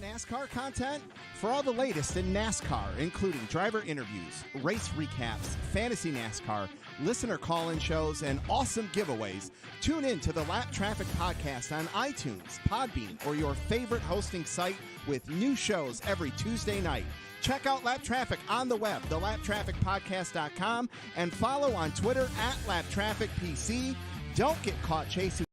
NASCAR content? For all the latest in NASCAR, including driver interviews, race recaps, fantasy NASCAR, listener call-in shows, and awesome giveaways, tune in to the Lap Traffic Podcast on iTunes, Podbean, or your favorite hosting site with new shows every Tuesday night. Check out Lap Traffic on the web, thelaptrafficpodcast.com, and follow on Twitter at LapTrafficPC. Don't get caught chasing.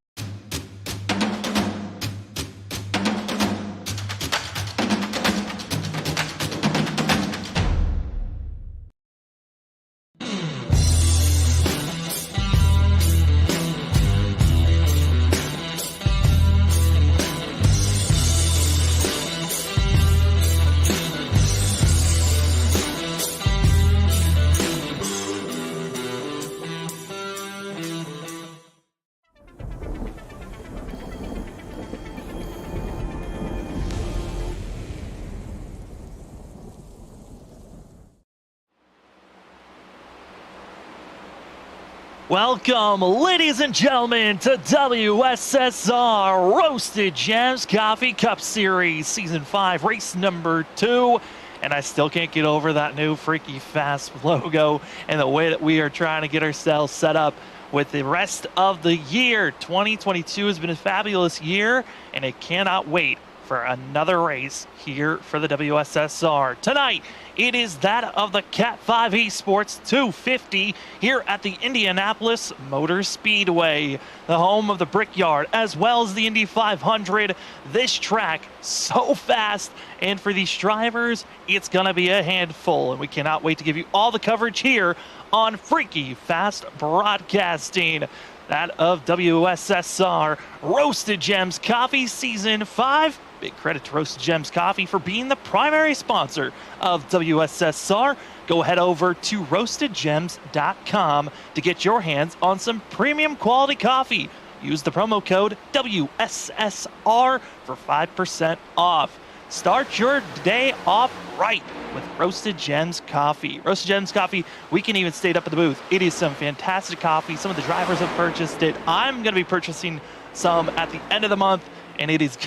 Welcome, ladies and gentlemen, to WSSR Roasted Gems Coffee Cup Series, Season 5, Race Number 2. And I still can't get over that new Freaky Fast logo and the way that we are trying to get ourselves set up with the rest of the year. 2022 has been a fabulous year, and it cannot wait for another race here for the WSSR. Tonight, it is that of the CAT5 Esports 250 here at the Indianapolis Motor Speedway, the home of the Brickyard, as well as the Indy 500. This track, so fast, and for these drivers, it's gonna be a handful, and we cannot wait to give you all the coverage here on Freaky Fast Broadcasting. That of WSSR Roasted Gems Coffee Season 5. Big credit to Roasted Gems Coffee for being the primary sponsor of WSSR. Go head over to roastedgems.com to get your hands on some premium quality coffee. Use the promo code WSSR for 5% off. Start your day off right with Roasted Gems Coffee. Roasted Gems Coffee, we can even stay up at the booth. It is some fantastic coffee. Some of the drivers have purchased it. I'm going to be purchasing some at the end of the month, and it is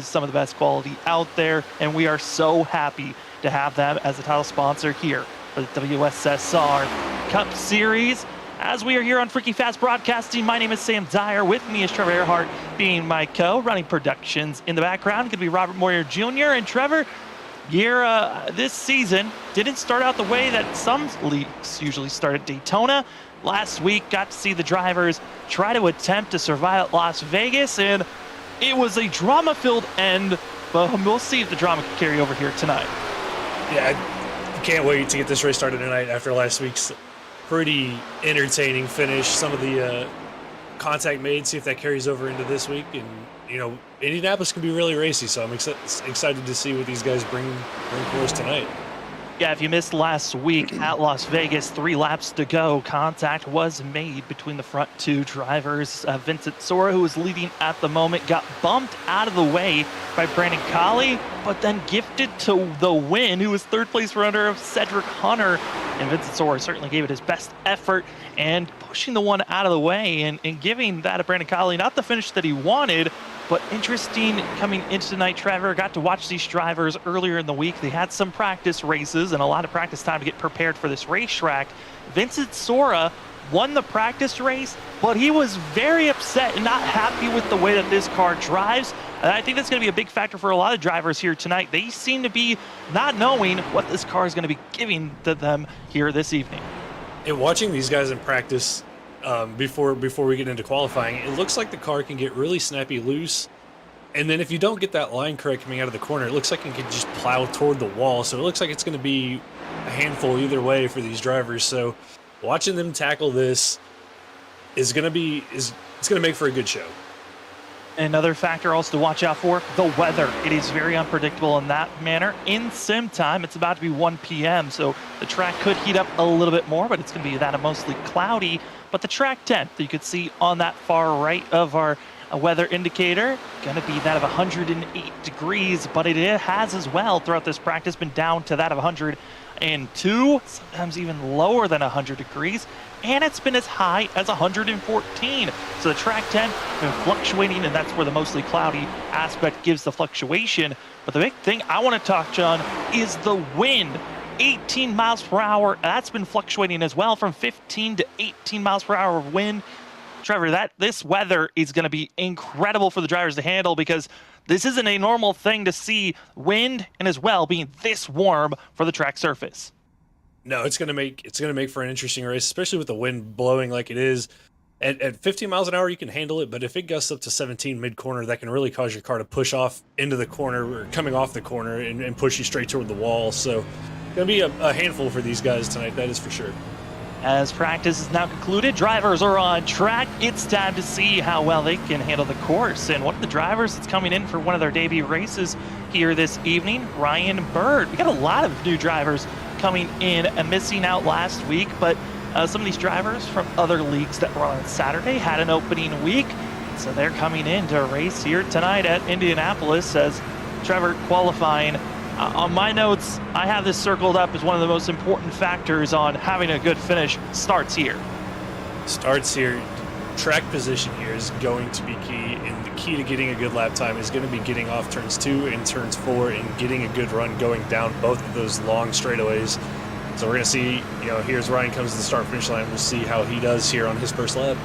some of the best quality out there, and we are so happy to have them as a title sponsor here for the WSSR Cup Series. As we are here on Freaky Fast Broadcasting, my name is Sam Dyer. With me is Trevor Earhart, being my running productions in the background. Going to be Robert Moyer Jr. And Trevor, this season didn't start out the way that some leagues usually start at Daytona. Last week, got to see the drivers try to attempt to survive at Las Vegas, and it was a drama-filled end, but we'll see if the drama can carry over here tonight. Yeah, I can't wait to get this race started tonight after last week's pretty entertaining finish. Some of the contact made, see if that carries over into this week. And, you know, Indianapolis can be really racy, so I'm excited to see what these guys bring for us tonight. Yeah, if you missed last week at Las Vegas, 3 laps to go, contact was made between the front two drivers. Vincent Sora, who was leading at the moment, got bumped out of the way by Brandon Colley, but then gifted to the win, who was third place runner of Cedric Hunter. And Vincent Sora certainly gave it his best effort and pushing the one out of the way and giving that to Brandon Colley, not the finish that he wanted. But interesting coming into tonight, Trevor, got to watch these drivers earlier in the week. They had some practice races and a lot of practice time to get prepared for this racetrack. Vincent Sora won the practice race, but he was very upset and not happy with the way that this car drives. And I think that's going to be a big factor for a lot of drivers here tonight. They seem to be not knowing what this car is going to be giving to them here this evening. And watching these guys in practice, before we get into qualifying, it looks like the car can get really snappy loose, and then if you don't get that line correct coming out of the corner, it looks like it can just plow toward the wall. So it looks like it's going to be a handful either way for these drivers. So watching them tackle this is going to make for a good show. Another factor also to watch out for, the weather. It is very unpredictable in that manner. In sim time, it's about to be 1 p.m., so the track could heat up a little bit more, but it's going to be that of mostly cloudy. But the track temp that you could see on that far right of our weather indicator, going to be that of 108 degrees, but it has as well throughout this practice been down to that of 100 102, sometimes even lower than 100 degrees, and it's been as high as 114. So the track temp has been fluctuating, and that's where the mostly cloudy aspect gives the fluctuation. But the big thing I want to touch on is the wind. 18 miles per hour, that's been fluctuating as well, from 15 to 18 miles per hour of wind. Trevor, this weather is going to be incredible for the drivers to handle, because this isn't a normal thing to see wind and as well being this warm for the track surface. No, it's gonna make for an interesting race, especially with the wind blowing like it is. At 15 miles an hour, you can handle it, but if it gusts up to 17 mid-corner, that can really cause your car to push off into the corner, or coming off the corner, and push you straight toward the wall. So gonna be a handful for these guys tonight, that is for sure. As practice is now concluded, drivers are on track. It's time to see how well they can handle the course. And one of the drivers that's coming in for one of their debut races here this evening, Ryan Bird. We got a lot of new drivers coming in and missing out last week, but some of these drivers from other leagues that were on Saturday had an opening week. So they're coming in to race here tonight at Indianapolis, as Trevor, qualifying. On my notes, I have this circled up as one of the most important factors on having a good finish. Starts here. Track position here is going to be key, and the key to getting a good lap time is going to be getting off turns 2 and turns 4 and getting a good run going down both of those long straightaways. So we're going to see, here's Ryan comes to the start-finish line. We'll see how he does here on his first lap.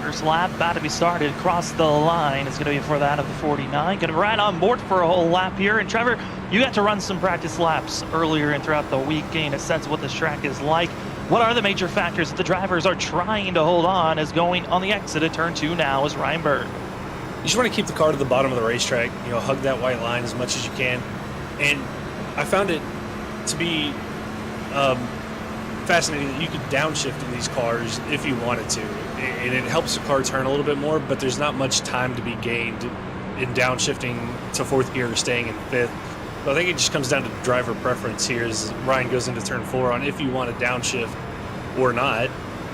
First lap about to be started. Across the line is going to be for that of the 49. Going to be right on board for a whole lap here. And Trevor, you got to run some practice laps earlier and throughout the week, gain a sense of what this track is like. What are the major factors that the drivers are trying to hold on as going on the exit at turn 2 now is Ryan Bird? You just want to keep the car to the bottom of the racetrack, hug that white line as much as you can. And I found it to be fascinating that you could downshift in these cars if you wanted to, and it helps the car turn a little bit more, but there's not much time to be gained in downshifting to 4th gear or staying in 5th. So I think it just comes down to driver preference here as Ryan goes into turn 4 on if you want to downshift or not.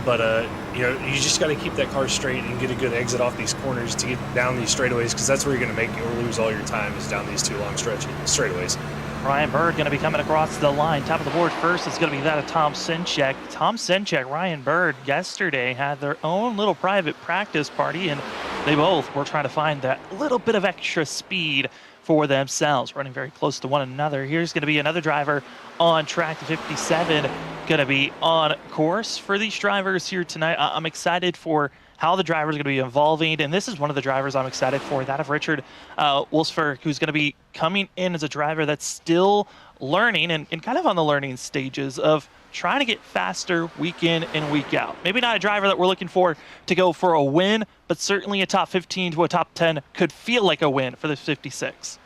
But you just got to keep that car straight and get a good exit off these corners to get down these straightaways, because that's where you're going to make or lose all your time, is down these 2 long straightaways. Ryan Bird going to be coming across the line. Top of the board first is going to be that of Tom Senchek. Tom Senchek, Ryan Bird, yesterday had their own little private practice party, and they both were trying to find that little bit of extra speed for themselves, running very close to one another. Here's going to be another driver on track to 57, going to be on course for these drivers here tonight. I'm excited for how the drivers are going to be evolving, and this is one of the drivers I'm excited for, that of Richard Wolfsberg, who's going to be coming in as a driver that's still learning and kind of on the learning stages of trying to get faster week in and week out. Maybe not a driver that we're looking for to go for a win, but certainly a top 15 to a top 10 could feel like a win for the 56.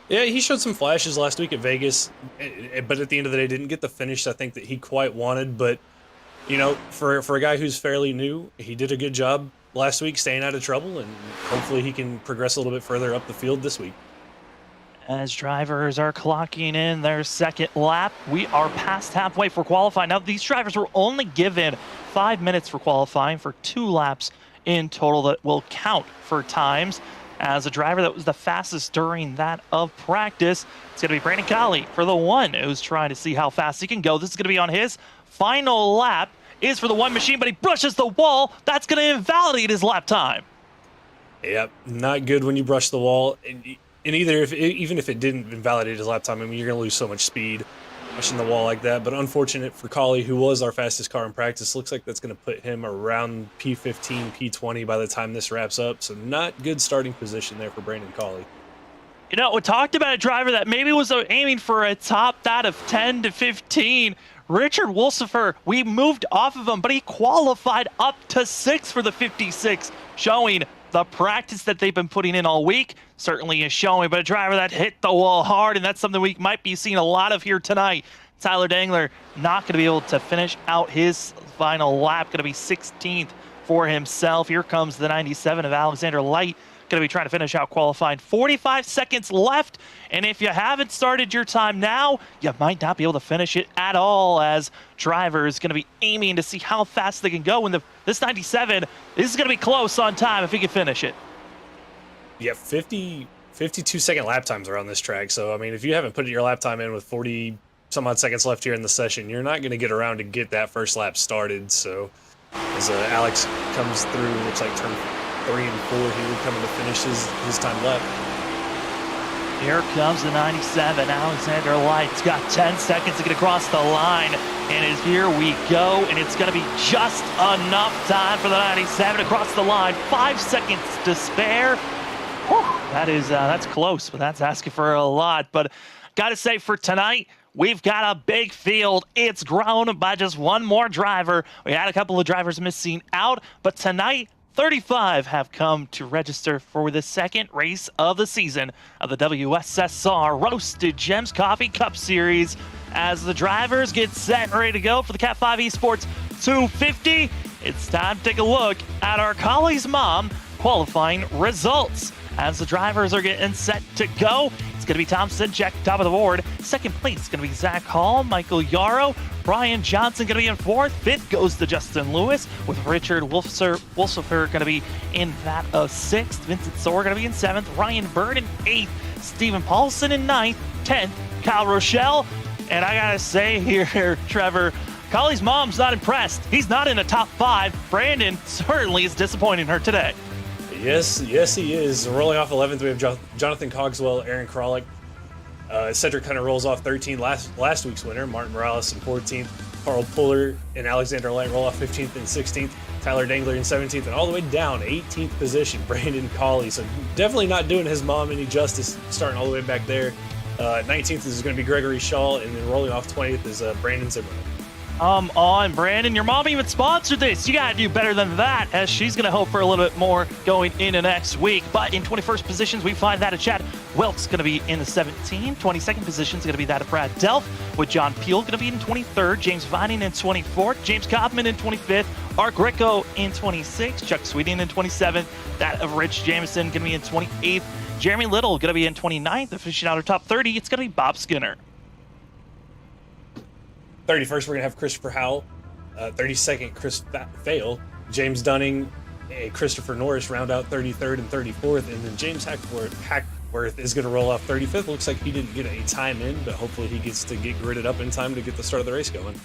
Yeah, he showed some flashes last week at Vegas, but at the end of the day didn't get the finish I think that he quite wanted. But for a guy who's fairly new, he did a good job last week staying out of trouble, and hopefully he can progress a little bit further up the field this week. As drivers are clocking in their second lap, we are past halfway for qualifying. Now, these drivers were only given 5 minutes for qualifying for 2 laps in total that will count for times. As a driver that was the fastest during that of practice, it's going to be Brandon Colley for the one who's trying to see how fast he can go. This is going to be on his final lap. Is for the one machine, but he brushes the wall. That's going to invalidate his lap time. Yep, not good when you brush the wall. And even if it didn't invalidate his lap time, I mean, you're going to lose so much speed brushing the wall like that. But unfortunate for Colley, who was our fastest car in practice. Looks like that's going to put him around P15, P20 by the time this wraps up. So not good starting position there for Brandon Colley. We talked about a driver that maybe was aiming for a top that of 10 to 15. Richard Wolfsberg, we moved off of him, but he qualified up to 6 for the 56, showing the practice that they've been putting in all week certainly is showing, but a driver that hit the wall hard, and that's something we might be seeing a lot of here tonight. Tyler Dangler not going to be able to finish out his final lap, going to be 16th for himself. Here comes the 97 of Alexander Light, going to be trying to finish out qualifying. 45 seconds left, and if you haven't started your time now, you might not be able to finish it at all, as drivers going to be aiming to see how fast they can go. And this 97, this is going to be close on time if he can finish it. Yeah, 52-second lap times are on this track. So, I mean, if you haven't put your lap time in with 42 some odd seconds left here in the session, you're not going to get around to get that first lap started. So as Alex comes through, looks like turn 3 and 4 here, coming to finish his time left. Here comes the 97. Alexander Light's got 10 seconds to get across the line. And here we go. And it's going to be just enough time for the 97 to cross the line. 5 seconds to spare. Whew, that's close, but that's asking for a lot. But got to say, for tonight, we've got a big field. It's grown by just one more driver. We had a couple of drivers missing out, but tonight, 35 have come to register for the second race of the season of the WSSR Roasted Gems Coffee Cup Series. As the drivers get set and ready to go for the CAT5 Esports 250, it's time to take a look at our Collie's Mom qualifying results. As the drivers are getting set to go, it's going to be Tom Sidchek, top of the board. Second place is going to be Zach Hall, Michael Yarrow, Brian Johnson going to be in fourth. Fifth goes to Justin Lewis, with Richard Wolfsifer going to be in that of sixth. Vincent Soar going to be in seventh. Ryan Bird in eighth. Stephen Paulson in ninth. 10th, Kyle Rochelle. And I got to say here, Trevor, Collie's mom's not impressed. He's not in the top 5. Brandon certainly is disappointing her today. Yes, he is. Rolling off 11th, we have Jonathan Cogswell, Aaron Kralik. Cedric kind of rolls off 13th, last week's winner. Martin Morales in 14th. Carl Puller and Alexander Light roll off 15th and 16th. Tyler Dangler in 17th, and all the way down, 18th position, Brandon Colley. So definitely not doing his mom any justice, starting all the way back there. 19th is going to be Gregory Shaw, and then rolling off 20th is Brandon Zimmerman. Come on, Brandon. Your mom even sponsored this. You got to do better than that, as she's going to hope for a little bit more going into next week. But in 21st positions, we find that of Chad Wilkes going to be in the 17. 22nd position is going to be that of Brad Delph, with John Peel going to be in 23rd, James Vining in 24th, James Kaufman in 25th, Art Greco in 26th, Chuck Sweeting in 27th, that of Rich Jameson going to be in 28th, Jeremy Little going to be in 29th, finishing out our top 30, it's going to be Bob Skinner. 31st, we're going to have Christopher Howell. 32nd, Chris Fail. James Dunning and Christopher Norris round out 33rd and 34th. And then James Hackworth is going to roll off 35th. Looks like he didn't get a time in, but hopefully he gets to get gridded up in time to get the start of the race going.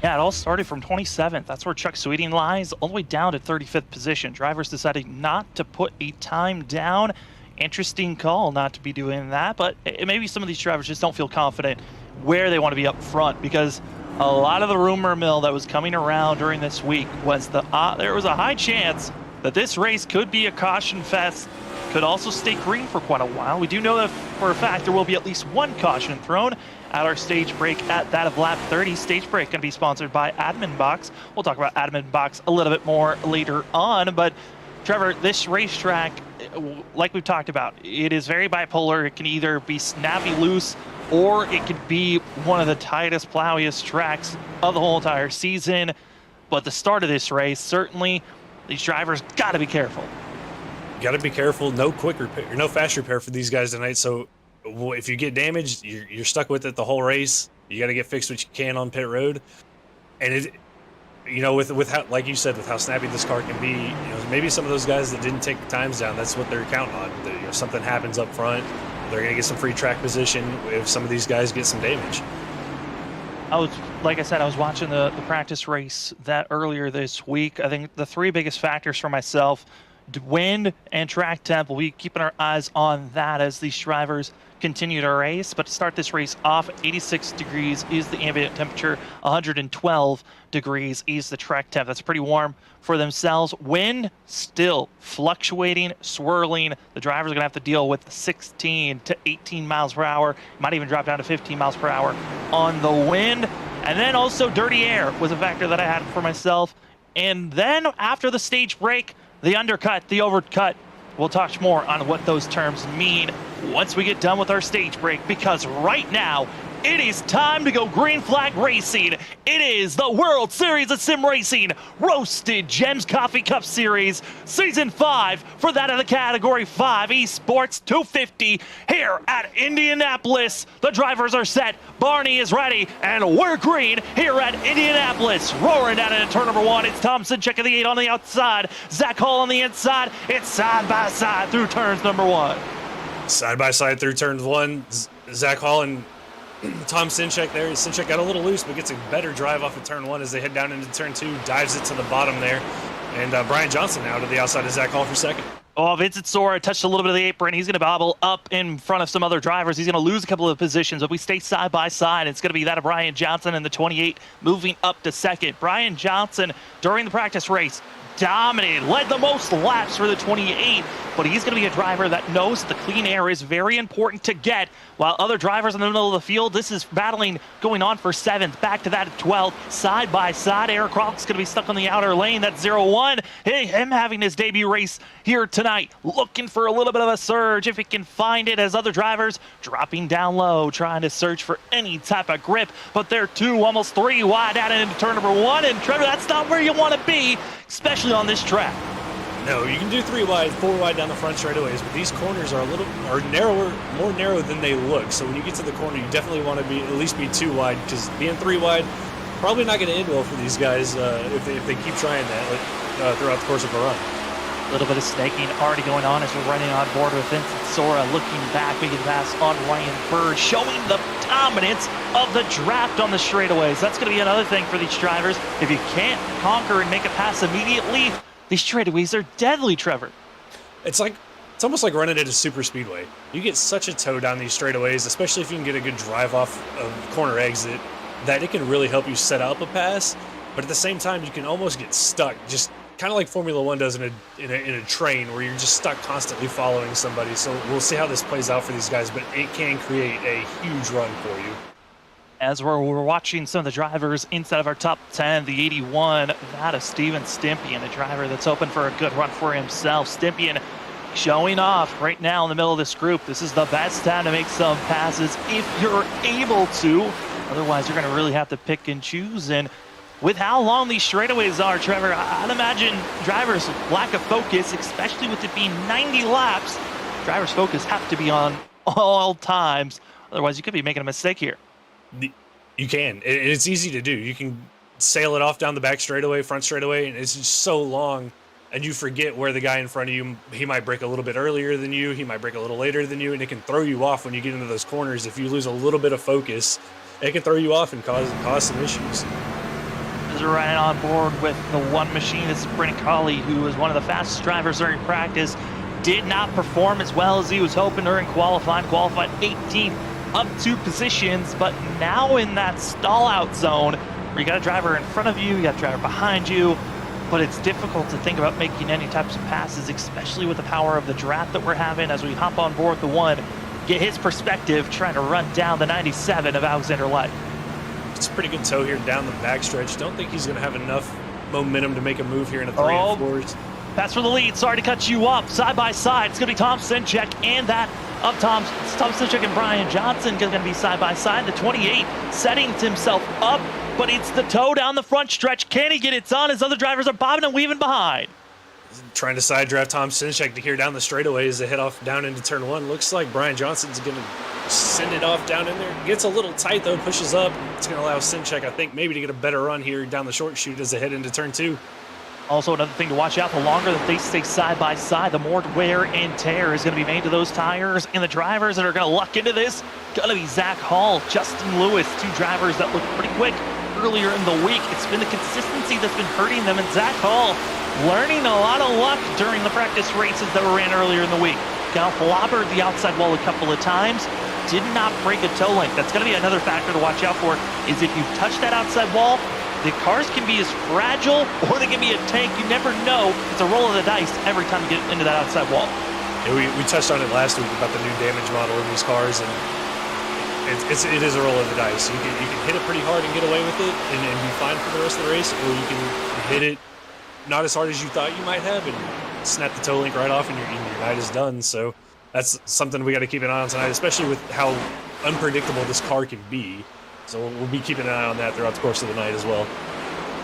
Yeah, it all started from 27th. That's where Chuck Sweeting lies, all the way down to 35th position. Drivers decided not to put a time down. Interesting call not to be doing that, but maybe some of these drivers just don't feel confident where they want to be up front, because a lot of the rumor mill that was coming around during this week was there was a high chance that this race could be a caution fest, could also stay green for quite a while. We do know that for a fact there will be at least one caution thrown at our stage break at that of lap 30. Stage break going to be sponsored by Admin Box. We'll talk about Admin Box a little bit more later on, but Trevor, this racetrack, like we've talked about, it is very bipolar. It can either be snappy loose, or it could be one of the tightest, plowiest tracks of the whole entire season. But the start of this race, certainly, these drivers got to be careful. Got to be careful. No quick repair, no fast repair for these guys tonight. So if you get damaged, you're stuck with it the whole race. You got to get fixed what you can on pit road. And with how, like you said, with how snappy this car can be, maybe some of those guys that didn't take the times down, that's what they're counting on. Something happens up front, they're going to get some free track position if some of these guys get some damage. Like I said, I was watching the practice race that earlier this week. I think the 3 biggest factors for myself, wind and track temp, we'll be keeping our eyes on that as these drivers continue to race. But to start this race off, 86 degrees is the ambient temperature, 112 degrees is the track temp. That's pretty warm for themselves. Wind still fluctuating, swirling. The drivers are going to have to deal with 16 to 18 miles per hour. Might even drop down to 15 miles per hour on the wind. And then also dirty air was a factor that I had for myself. And then after the stage break, the undercut, the overcut. We'll talk more on what those terms mean once we get done with our stage break, because right now it is time to go green flag racing. It is the World Series of Sim Racing Roasted Gems Coffee Cup Series Season 5 for that of the Category 5 Esports 250 here at Indianapolis. The drivers are set, Barney is ready, and we're green here at Indianapolis. Roaring down into turn number 1, it's Thompson checking the 8 on the outside, Zach Hall on the inside. It's side by side through turns number 1. Side by side through turns 1, Zach Hall and Tom Sinchek there. Sinchek got a little loose, but gets a better drive off of turn 1 as they head down into turn 2, dives it to the bottom there. And Brian Johnson now to the outside of Zach Hall for second. Oh, Vincent Sora touched a little bit of the apron. He's going to bobble up in front of some other drivers. He's going to lose a couple of positions, but we stay side by side. It's going to be that of Brian Johnson and the 28 moving up to second. Brian Johnson, during the practice race, dominated, led the most laps for the 28, but he's going to be a driver that knows that the clean air is very important to get, while other drivers in the middle of the field, this is battling going on for 7th, back to that 12th, side by side. Eric Crock's going to be stuck on the outer lane. That's 0-1. Hey, him having his debut race here tonight, looking for a little bit of a surge if he can find it, as other drivers dropping down low, trying to search for any type of grip, but they're 2, almost 3 wide out into turn number 1, and Trevor, that's not where you want to be, especially on this track. No, you can do 3 wide, 4 wide down the front straightaways, but these corners are narrower, more narrow than they look. So when you get to the corner, you definitely want to be at least be 2 wide, because being 3 wide probably not going to end well for these guys if they keep trying that throughout the course of a run. A little bit of snaking already going on as we're running on board with Vincent Sora, looking back, making pass on Ryan Bird, showing the dominance of the draft on the straightaways. That's going to be another thing for these drivers. If you can't conquer and make a pass immediately, these straightaways are deadly, Trevor. It's almost like running at a super speedway. You get such a tow down these straightaways, especially if you can get a good drive off of corner exit, that it can really help you set up a pass. But at the same time, you can almost get stuck, just kind of like Formula One does in a train, where you're just stuck constantly following somebody. So we'll see how this plays out for these guys, but it can create a huge run for you. As we're watching some of the drivers inside of our top 10, the 81, that of Steven Stympian, a driver that's open for a good run for himself. Stympian showing off right now in the middle of this group. This is the best time to make some passes if you're able to. Otherwise, you're going to really have to pick and choose. And with how long these straightaways are, Trevor, I'd imagine drivers' lack of focus, especially with it being 90 laps, drivers' focus have to be on all times. Otherwise, you could be making a mistake here. You can. It's easy to do. You can sail it off down the back straightaway, front straightaway, and it's just so long, and you forget where the guy in front of you, he might break a little bit earlier than you, he might break a little later than you, and it can throw you off when you get into those corners. If you lose a little bit of focus, it can throw you off and cause some issues. As we're running on board with the one machine, this is Brennan Colley, who was one of the fastest drivers during practice, did not perform as well as he was hoping during qualified 18th. Up 2 positions, but now in that stall out zone where you got a driver in front of you, you got a driver behind you, but it's difficult to think about making any types of passes, especially with the power of the draft that we're having as we hop on board the 1, get his perspective, trying to run down the 97 of Alexander Light. It's a pretty good tow here down the backstretch. Don't think he's going to have enough momentum to make a move here in a 3 and 4s. Pass for the lead. Sorry to cut you up. Side by side, it's going to be Tom Sinchek and that of Tom Sinchek and Brian Johnson going to be side by side. The 28 setting himself up, but it's the tow down the front stretch. Can he get it done as other drivers are bobbing and weaving behind? Trying to side draft Tom Sinchek to here down the straightaway as they head off down into turn 1. Looks like Brian Johnson's going to send it off down in there. Gets a little tight though, pushes up. It's going to allow Sinchek, I think, maybe to get a better run here down the short chute as they head into turn 2. Also, another thing to watch out, the longer that they stay side by side, the more wear and tear is going to be made to those tires. And the drivers that are going to luck into this, going to be Zach Hall, Justin Lewis, 2 drivers that looked pretty quick earlier in the week. It's been the consistency that's been hurting them. And Zach Hall learning a lot of luck during the practice races that were ran earlier in the week. Got clobbered the outside wall a couple of times. Did not break a toe length. That's going to be another factor to watch out for, is if you touch that outside wall, the cars can be as fragile or they can be a tank. You never know. It's a roll of the dice every time you get into that outside wall. Yeah, we touched on it last week about the new damage model in these cars, and it is a roll of the dice. You can hit it pretty hard and get away with it and be fine for the rest of the race, or you can hit it not as hard as you thought you might have and snap the toe link right off and your night is done. So that's something we got to keep an eye on tonight, especially with how unpredictable this car can be. So we'll be keeping an eye on that throughout the course of the night as well.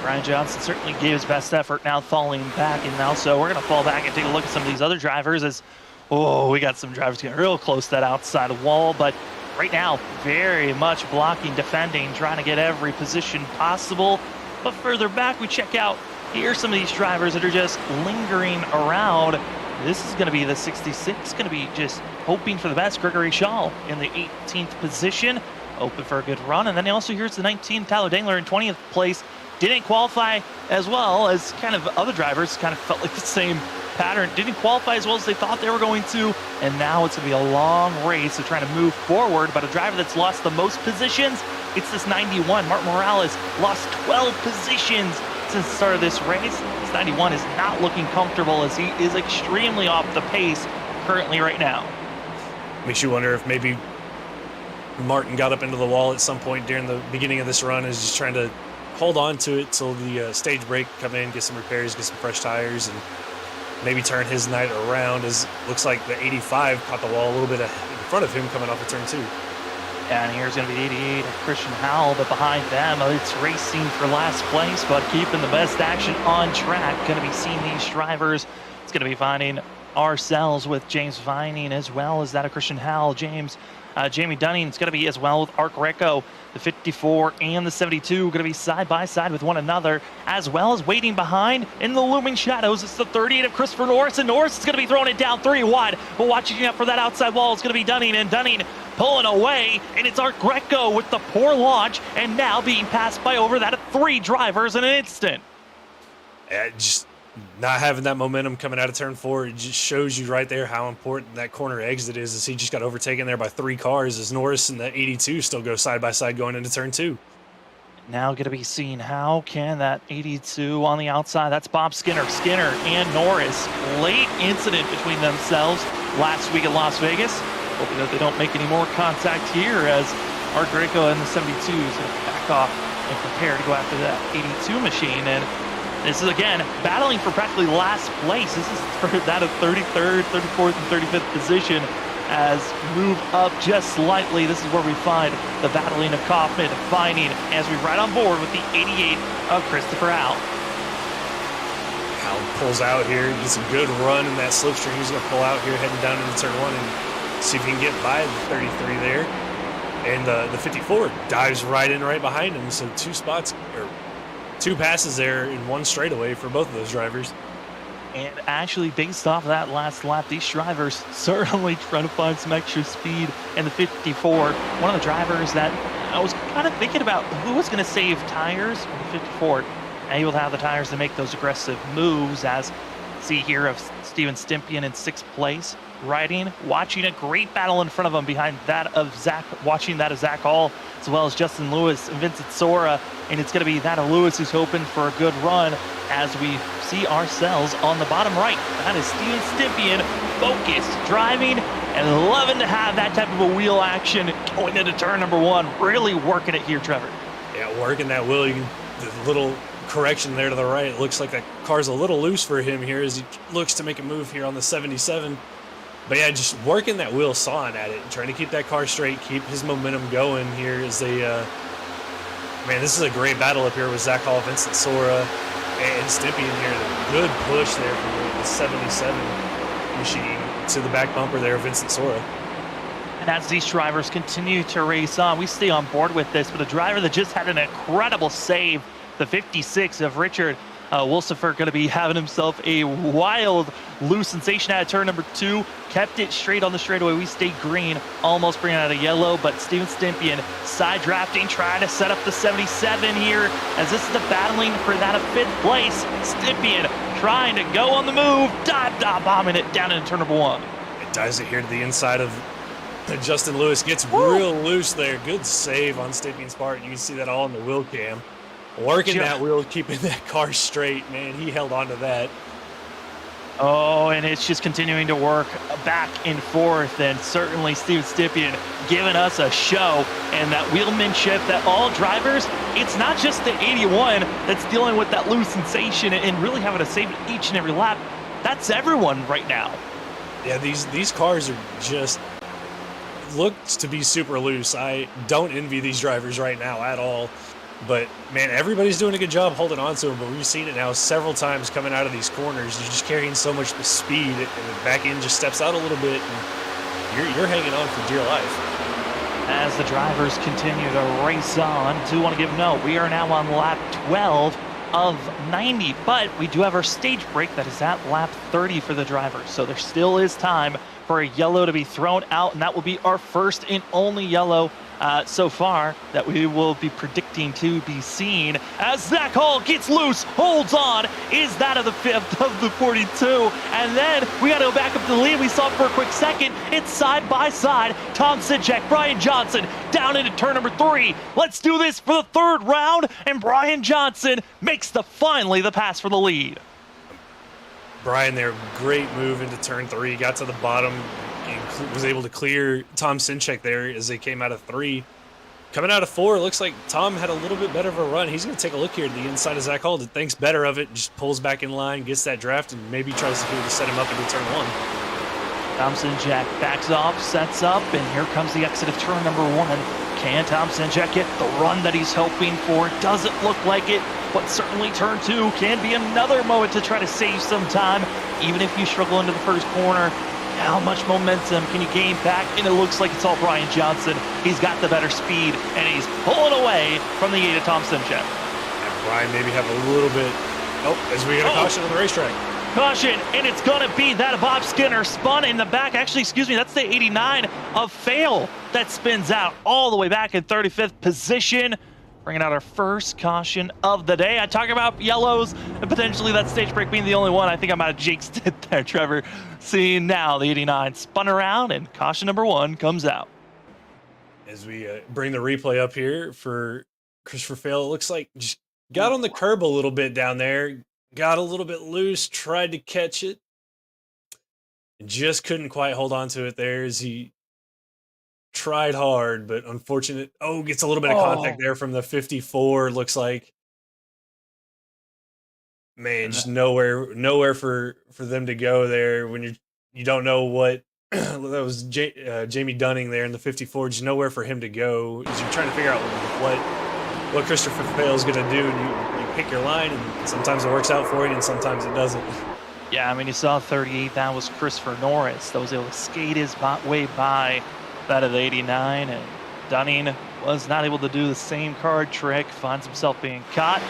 Brian Johnson certainly gave his best effort, now falling back, and now so we're going to fall back and take a look at some of these other drivers as, we got some drivers getting real close to that outside wall, but right now, very much blocking, defending, trying to get every position possible. But further back, we check out, here's some of these drivers that are just lingering around. This is going to be the 66, going to be just hoping for the best. Gregory Shaw in the 18th position. open for a good run. And then also here's the 19th, Tyler Dangler in 20th place. Didn't qualify as well as kind of other drivers, kind of felt like the same pattern. Didn't qualify as well as they thought they were going to, and now it's going to be a long race of trying to move forward. But a driver that's lost the most positions, it's this 91. Martin Morales lost 12 positions since the start of this race. This 91 is not looking comfortable as he is extremely off the pace currently right now. Makes you wonder if maybe Martin got up into the wall at some point during the beginning of this run and is just trying to hold on to it till the stage break, come in, get some repairs, get some fresh tires, and maybe turn his night around. As looks like the 85 caught the wall a little bit in front of him coming off of turn 2. And here's going to be 88 of Christian Howell, but behind them, it's racing for last place, but keeping the best action on track. Going to be seeing these drivers. It's going to be finding ourselves with James Vining as well as that of Christian Howell. Jamie Dunning is going to be as well with Art Greco. The 54 and the 72 going to be side by side with one another, as well as waiting behind in the looming shadows. It's the 38 of Christopher Norris, and Norris is going to be throwing it down 3 wide. But watching out for that outside wall is going to be Dunning, and Dunning pulling away, and it's Art Greco with the poor launch, and now being passed by over that of 3 drivers in an instant. Just not having that momentum coming out of turn 4, it just shows you right there how important that corner exit is, as he just got overtaken there by 3 cars as Norris and the 82 still go side by side going into turn 2. Now going to be seeing how can that 82 on the outside, that's Bob Skinner and Norris. Late incident between themselves last week at Las Vegas. Hoping that they don't make any more contact here as Art Greco and the 72s back off and prepare to go after that 82 machine. And this is, again, battling for practically last place. This is for that of 33rd, 34th, and 35th position as moved up just slightly. This is where we find the battling of Kaufman, Vining, as we ride on board with the 88 of Christopher Howell. Howell pulls out here, gets a good run in that slipstream. He's going to pull out here, heading down into turn 1 and see if he can get by the 33 there. And the 54 dives right in right behind him. So 2 passes there in 1 straightaway for both of those drivers. And actually, based off of that last lap, these drivers certainly trying to find some extra speed. And the 54, one of the drivers that I was kind of thinking about who was going to save tires. The 54 able to have the tires to make those aggressive moves, as see here of Steven Stimpian in 6th place, riding, watching a great battle in front of him behind that of Zach, watching that of Zach Hall, as well as Justin Lewis and Vincent Sora. And it's going to be that of Lewis who's hoping for a good run as we see ourselves on the bottom right. That is Steven Stimpian, focused, driving, and loving to have that type of a wheel action going into turn number 1. Really working it here, Trevor. Yeah, working that wheel. The little correction there to the right. It looks like that car's a little loose for him here as he looks to make a move here on the 77. But yeah, just working that wheel, sawing at it, trying to keep that car straight, keep his momentum going here as they, man, this is a great battle up here with Zach Hall, Vincent Sora, and Stimpian here. Good push there from the 77 machine to the back bumper there, Vincent Sora. And as these drivers continue to race on, we stay on board with this, but a driver that just had an incredible save, the 56 of Richard Wolsifer, going to be having himself a wild loose sensation out of turn number 2. Kept it straight on the straightaway. We stayed green, almost bringing out a yellow, but Steven Stimpian side drafting, trying to set up the 77 here, as this is the battling for that of 5th place. Stimpian trying to go on the move, bombing it down into turn number 1. It dives it here to the inside of Justin Lewis, gets real loose there. Good save on Stimpian's part. You can see that all in the wheel cam. Working that wheel, keeping that car straight, man. He held on to that. Oh, and it's just continuing to work back and forth, and certainly Steven Stimpian giving us a show, and that wheelmanship that all drivers, it's not just the 81 that's dealing with that loose sensation and really having to save it each and every lap. That's everyone right now. Yeah, these cars are just looks to be super loose. I don't envy these drivers right now at all. But, man, everybody's doing a good job holding on to them, but we've seen it now several times coming out of these corners. You're just carrying so much the speed, and the back end just steps out a little bit, and you're hanging on for dear life. As the drivers continue to race on, I do want to give note, we are now on lap 12 of 90, but we do have our stage break that is at lap 30 for the drivers, so there still is time for a yellow to be thrown out, and that will be our first and only yellow so far that we will be predicting to be seen as Zach Hall gets loose, holds on, is that of the 5th of the 42, and then we got to go back up to the lead. We saw it for a quick second. It's side by side. Tom Sidchek, Brian Johnson down into turn number 3. Let's do this for the 3rd round, and Brian Johnson makes finally the pass for the lead. Brian there, great move into turn 3, got to the bottom, and was able to clear Tom Sinchek there as they came out of 3. Coming out of 4, it looks like Tom had a little bit better of a run. He's going to take a look here at the inside of Zach Hall, thinks better of it, just pulls back in line, gets that draft, and maybe tries to set him up into turn 1. Tom Sinchek backs off, sets up, and here comes the exit of turn number 1. Can Tom Sinchek get the run that he's hoping for? Doesn't look like it, but certainly turn 2 can be another moment to try to save some time, even if you struggle into the first corner. How much momentum can you gain back? And it looks like it's all Brian Johnson. He's got the better speed, and he's pulling away from the 8 of Tom Sinchek. And Brian maybe have a little bit... Oh, as we get a caution on the racetrack. Caution, and it's going to be that of Bob Skinner, spun in the back. Actually, excuse me, that's the 89 of Fail that spins out all the way back in 35th position. Bringing out our first caution of the day. I talk about yellows and potentially that stage break being the only one. I think I might have jinxed it there, Trevor. Seeing now the 89 spun around and caution number 1 comes out. As we bring the replay up here for Christopher Fail, it looks like just got on the curb a little bit down there, got a little bit loose, tried to catch it, and just couldn't quite hold on to it there as he tried hard, but unfortunate. Oh, gets a little bit of contact there from the 54. Looks like, man, just nowhere for them to go there when you don't know what that was. Jamie Dunning there in the 54. Just nowhere for him to go as you're trying to figure out what Christopher Fail is going to do, and you pick your line, and sometimes it works out for you, and sometimes it doesn't. Yeah, I mean, you saw 38. That was Christopher Norris that was able to skate his way by that of the 89, and Dunning was not able to do the same card trick, finds himself being caught,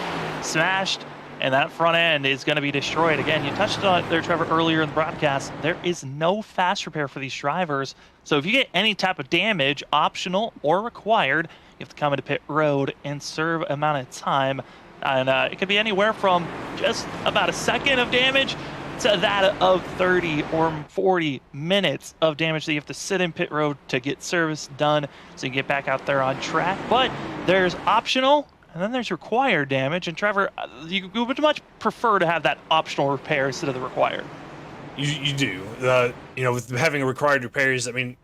smashed, and that front end is going to be destroyed. Again, you touched on it there, Trevor, earlier in the broadcast. There is no fast repair for these drivers, so if you get any type of damage, optional or required, you have to come into pit road and serve amount of time, and it could be anywhere from just about a second of damage to that of 30 or 40 minutes of damage that you have to sit in pit road to get service done so you can get back out there on track. But there's optional and then there's required damage. And Trevor, you would much prefer to have that optional repair instead of the required. You do. With having a required repairs, I mean,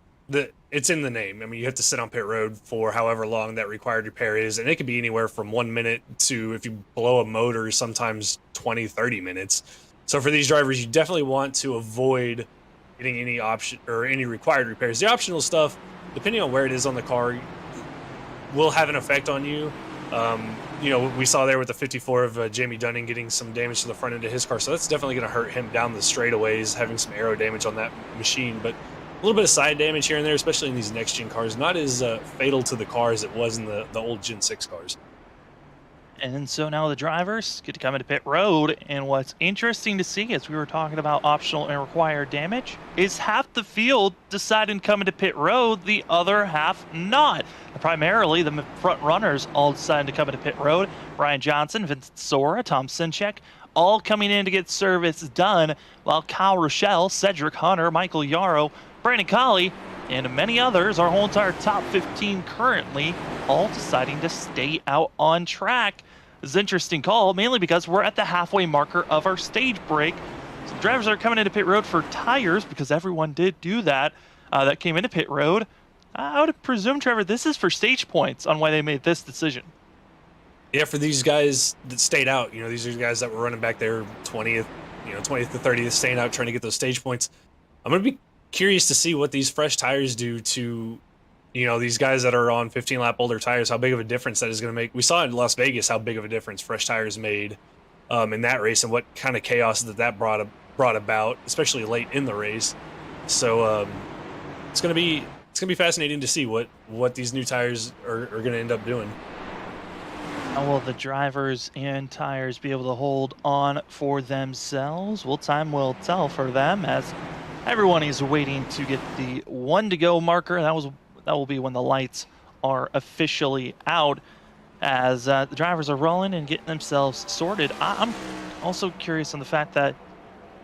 it's in the name. I mean, you have to sit on pit road for however long that required repair is, and it could be anywhere from 1 minute to, if you blow a motor, sometimes 20, 30 minutes. So for these drivers, you definitely want to avoid getting any option or any required repairs. The optional stuff, depending on where it is on the car, will have an effect on you. We saw there with the 54 of Jamie Dunning getting some damage to the front end of his car, so that's definitely going to hurt him down the straightaways, having some aero damage on that machine. But a little bit of side damage here and there, especially in these next-gen cars, not as fatal to the car as it was in the old Gen 6 cars. And so now the drivers get to come into pit road, and what's interesting to see, as we were talking about optional and required damage, is half the field deciding to come into pit road, the other half not. Primarily, the front runners all deciding to come into pit road. Brian Johnson, Vincent Sora, Tom Sinchek, all coming in to get service done, while Kyle Rochelle, Cedric Hunter, Michael Yarrow, Brandon Colley, and many others, our whole entire top 15 currently, all deciding to stay out on track. This is an interesting call, mainly because we're at the halfway marker of our stage break. So the drivers are coming into pit road for tires, because everyone did do that, that came into pit road. I would presume, Trevor, this is for stage points on why they made this decision. Yeah, for these guys that stayed out, these are the guys that were running back there 20th, 20th to 30th, staying out, trying to get those stage points. I'm going to be curious to see what these fresh tires do to, these guys that are on 15-lap older tires, how big of a difference that is going to make. We saw in Las Vegas how big of a difference fresh tires made in that race, and what kind of chaos that brought about, especially late in the race. So it's going to be fascinating to see what these new tires are going to end up doing. How will the drivers and tires be able to hold on for themselves? Well, time will tell for them, as everyone is waiting to get the 1 to go marker. That will be when the lights are officially out as the drivers are rolling and getting themselves sorted. I'm also curious on the fact that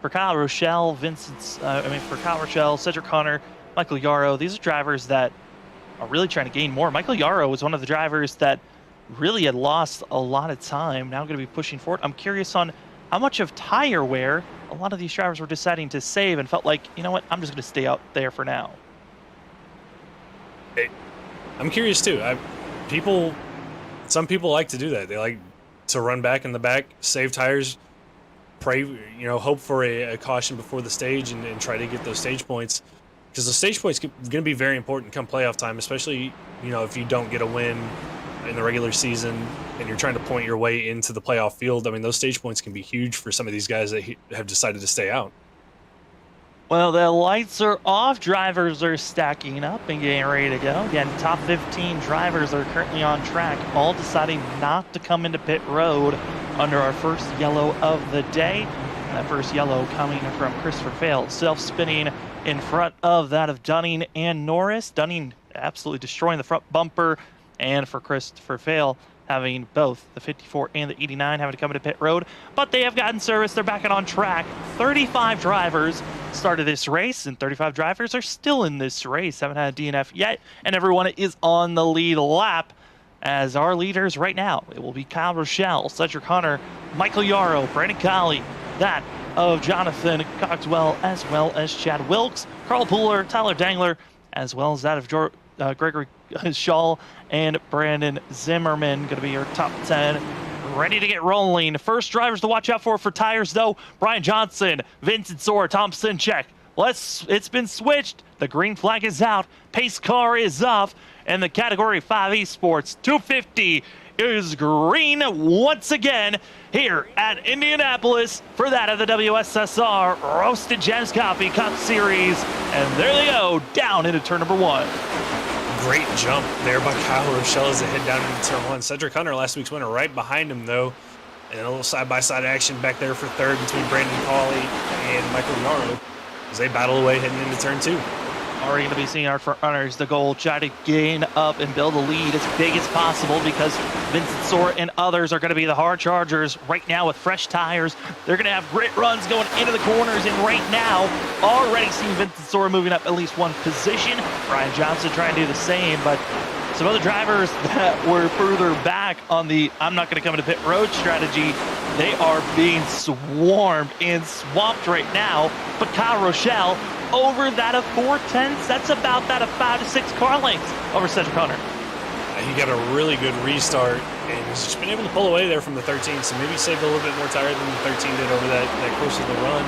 for Kyle Rochelle, for Kyle Rochelle, Cedric Hunter, Michael Yarrow, these are drivers that are really trying to gain more. Michael Yarrow was one of the drivers that really had lost a lot of time, now going to be pushing forward. I'm curious on how much of tire wear a lot of these drivers were deciding to save and felt like, you know what, I'm just going to stay out there for now. I'm curious too. Some people like to do that. They like to run back in the back, save tires, pray, hope for a caution before the stage and try to get those stage points. Because the stage points are going to be very important come playoff time, especially, if you don't get a win in the regular season and you're trying to point your way into the playoff field. I mean, those stage points can be huge for some of these guys that have decided to stay out. Well, the lights are off. Drivers are stacking up and getting ready to go. Again, top 15 drivers are currently on track, all deciding not to come into pit road under our first yellow of the day. And that first yellow coming from Christopher Fail, self-spinning in front of that of Dunning and Norris. Dunning absolutely destroying the front bumper, and for Christopher Fail having both the 54 and the 89 having to come into pit road. But they have gotten service. They're back on track. 35 drivers started this race, and 35 drivers are still in this race. Haven't had a DNF yet, and everyone is on the lead lap. As our leaders right now, it will be Kyle Rochelle, Cedric Hunter, Michael Yarrow, Brandon Colley, that of Jonathan Coxwell, as well as Chad Wilkes, Carl Pooler, Tyler Dangler, as well as that of Gregory Shaw and Brandon Zimmerman. Going to be your top 10 ready to get rolling. First drivers to watch out for tires, though: Brian Johnson, Vincent Soar, Thompson check. It's been switched. The green flag is out. Pace car is off. And the Category 5 Esports 250 is green once again here at Indianapolis for that of the WSSR Roasted Gems Coffee Cup Series. And there they go, down into turn number 1. Great jump there by Kyle Rochelle as they head down into turn 1. Cedric Hunter, last week's winner, right behind him, though. And a little side-by-side action back there for third between Brandon Colley and Michael Yarrow as they battle away heading into turn 2. Already going to be seeing our front runners, the goal, try to gain up and build a lead as big as possible, because Vincent Soar and others are going to be the hard chargers right now with fresh tires. They're going to have grit runs going into the corners, and right now, already seeing Vincent Soar moving up at least one position. Brian Johnson trying to do the same, but some other drivers that were further back on the I'm not going to come into pit road strategy, they are being swarmed and swamped right now. But Kyle Rochelle over that of 4/10. That's about that of 5 to 6 car lengths over Cedric Hunter. He got a really good restart, and he's just been able to pull away there from the 13, so maybe saved a little bit more tire than the 13 did over that course of the run.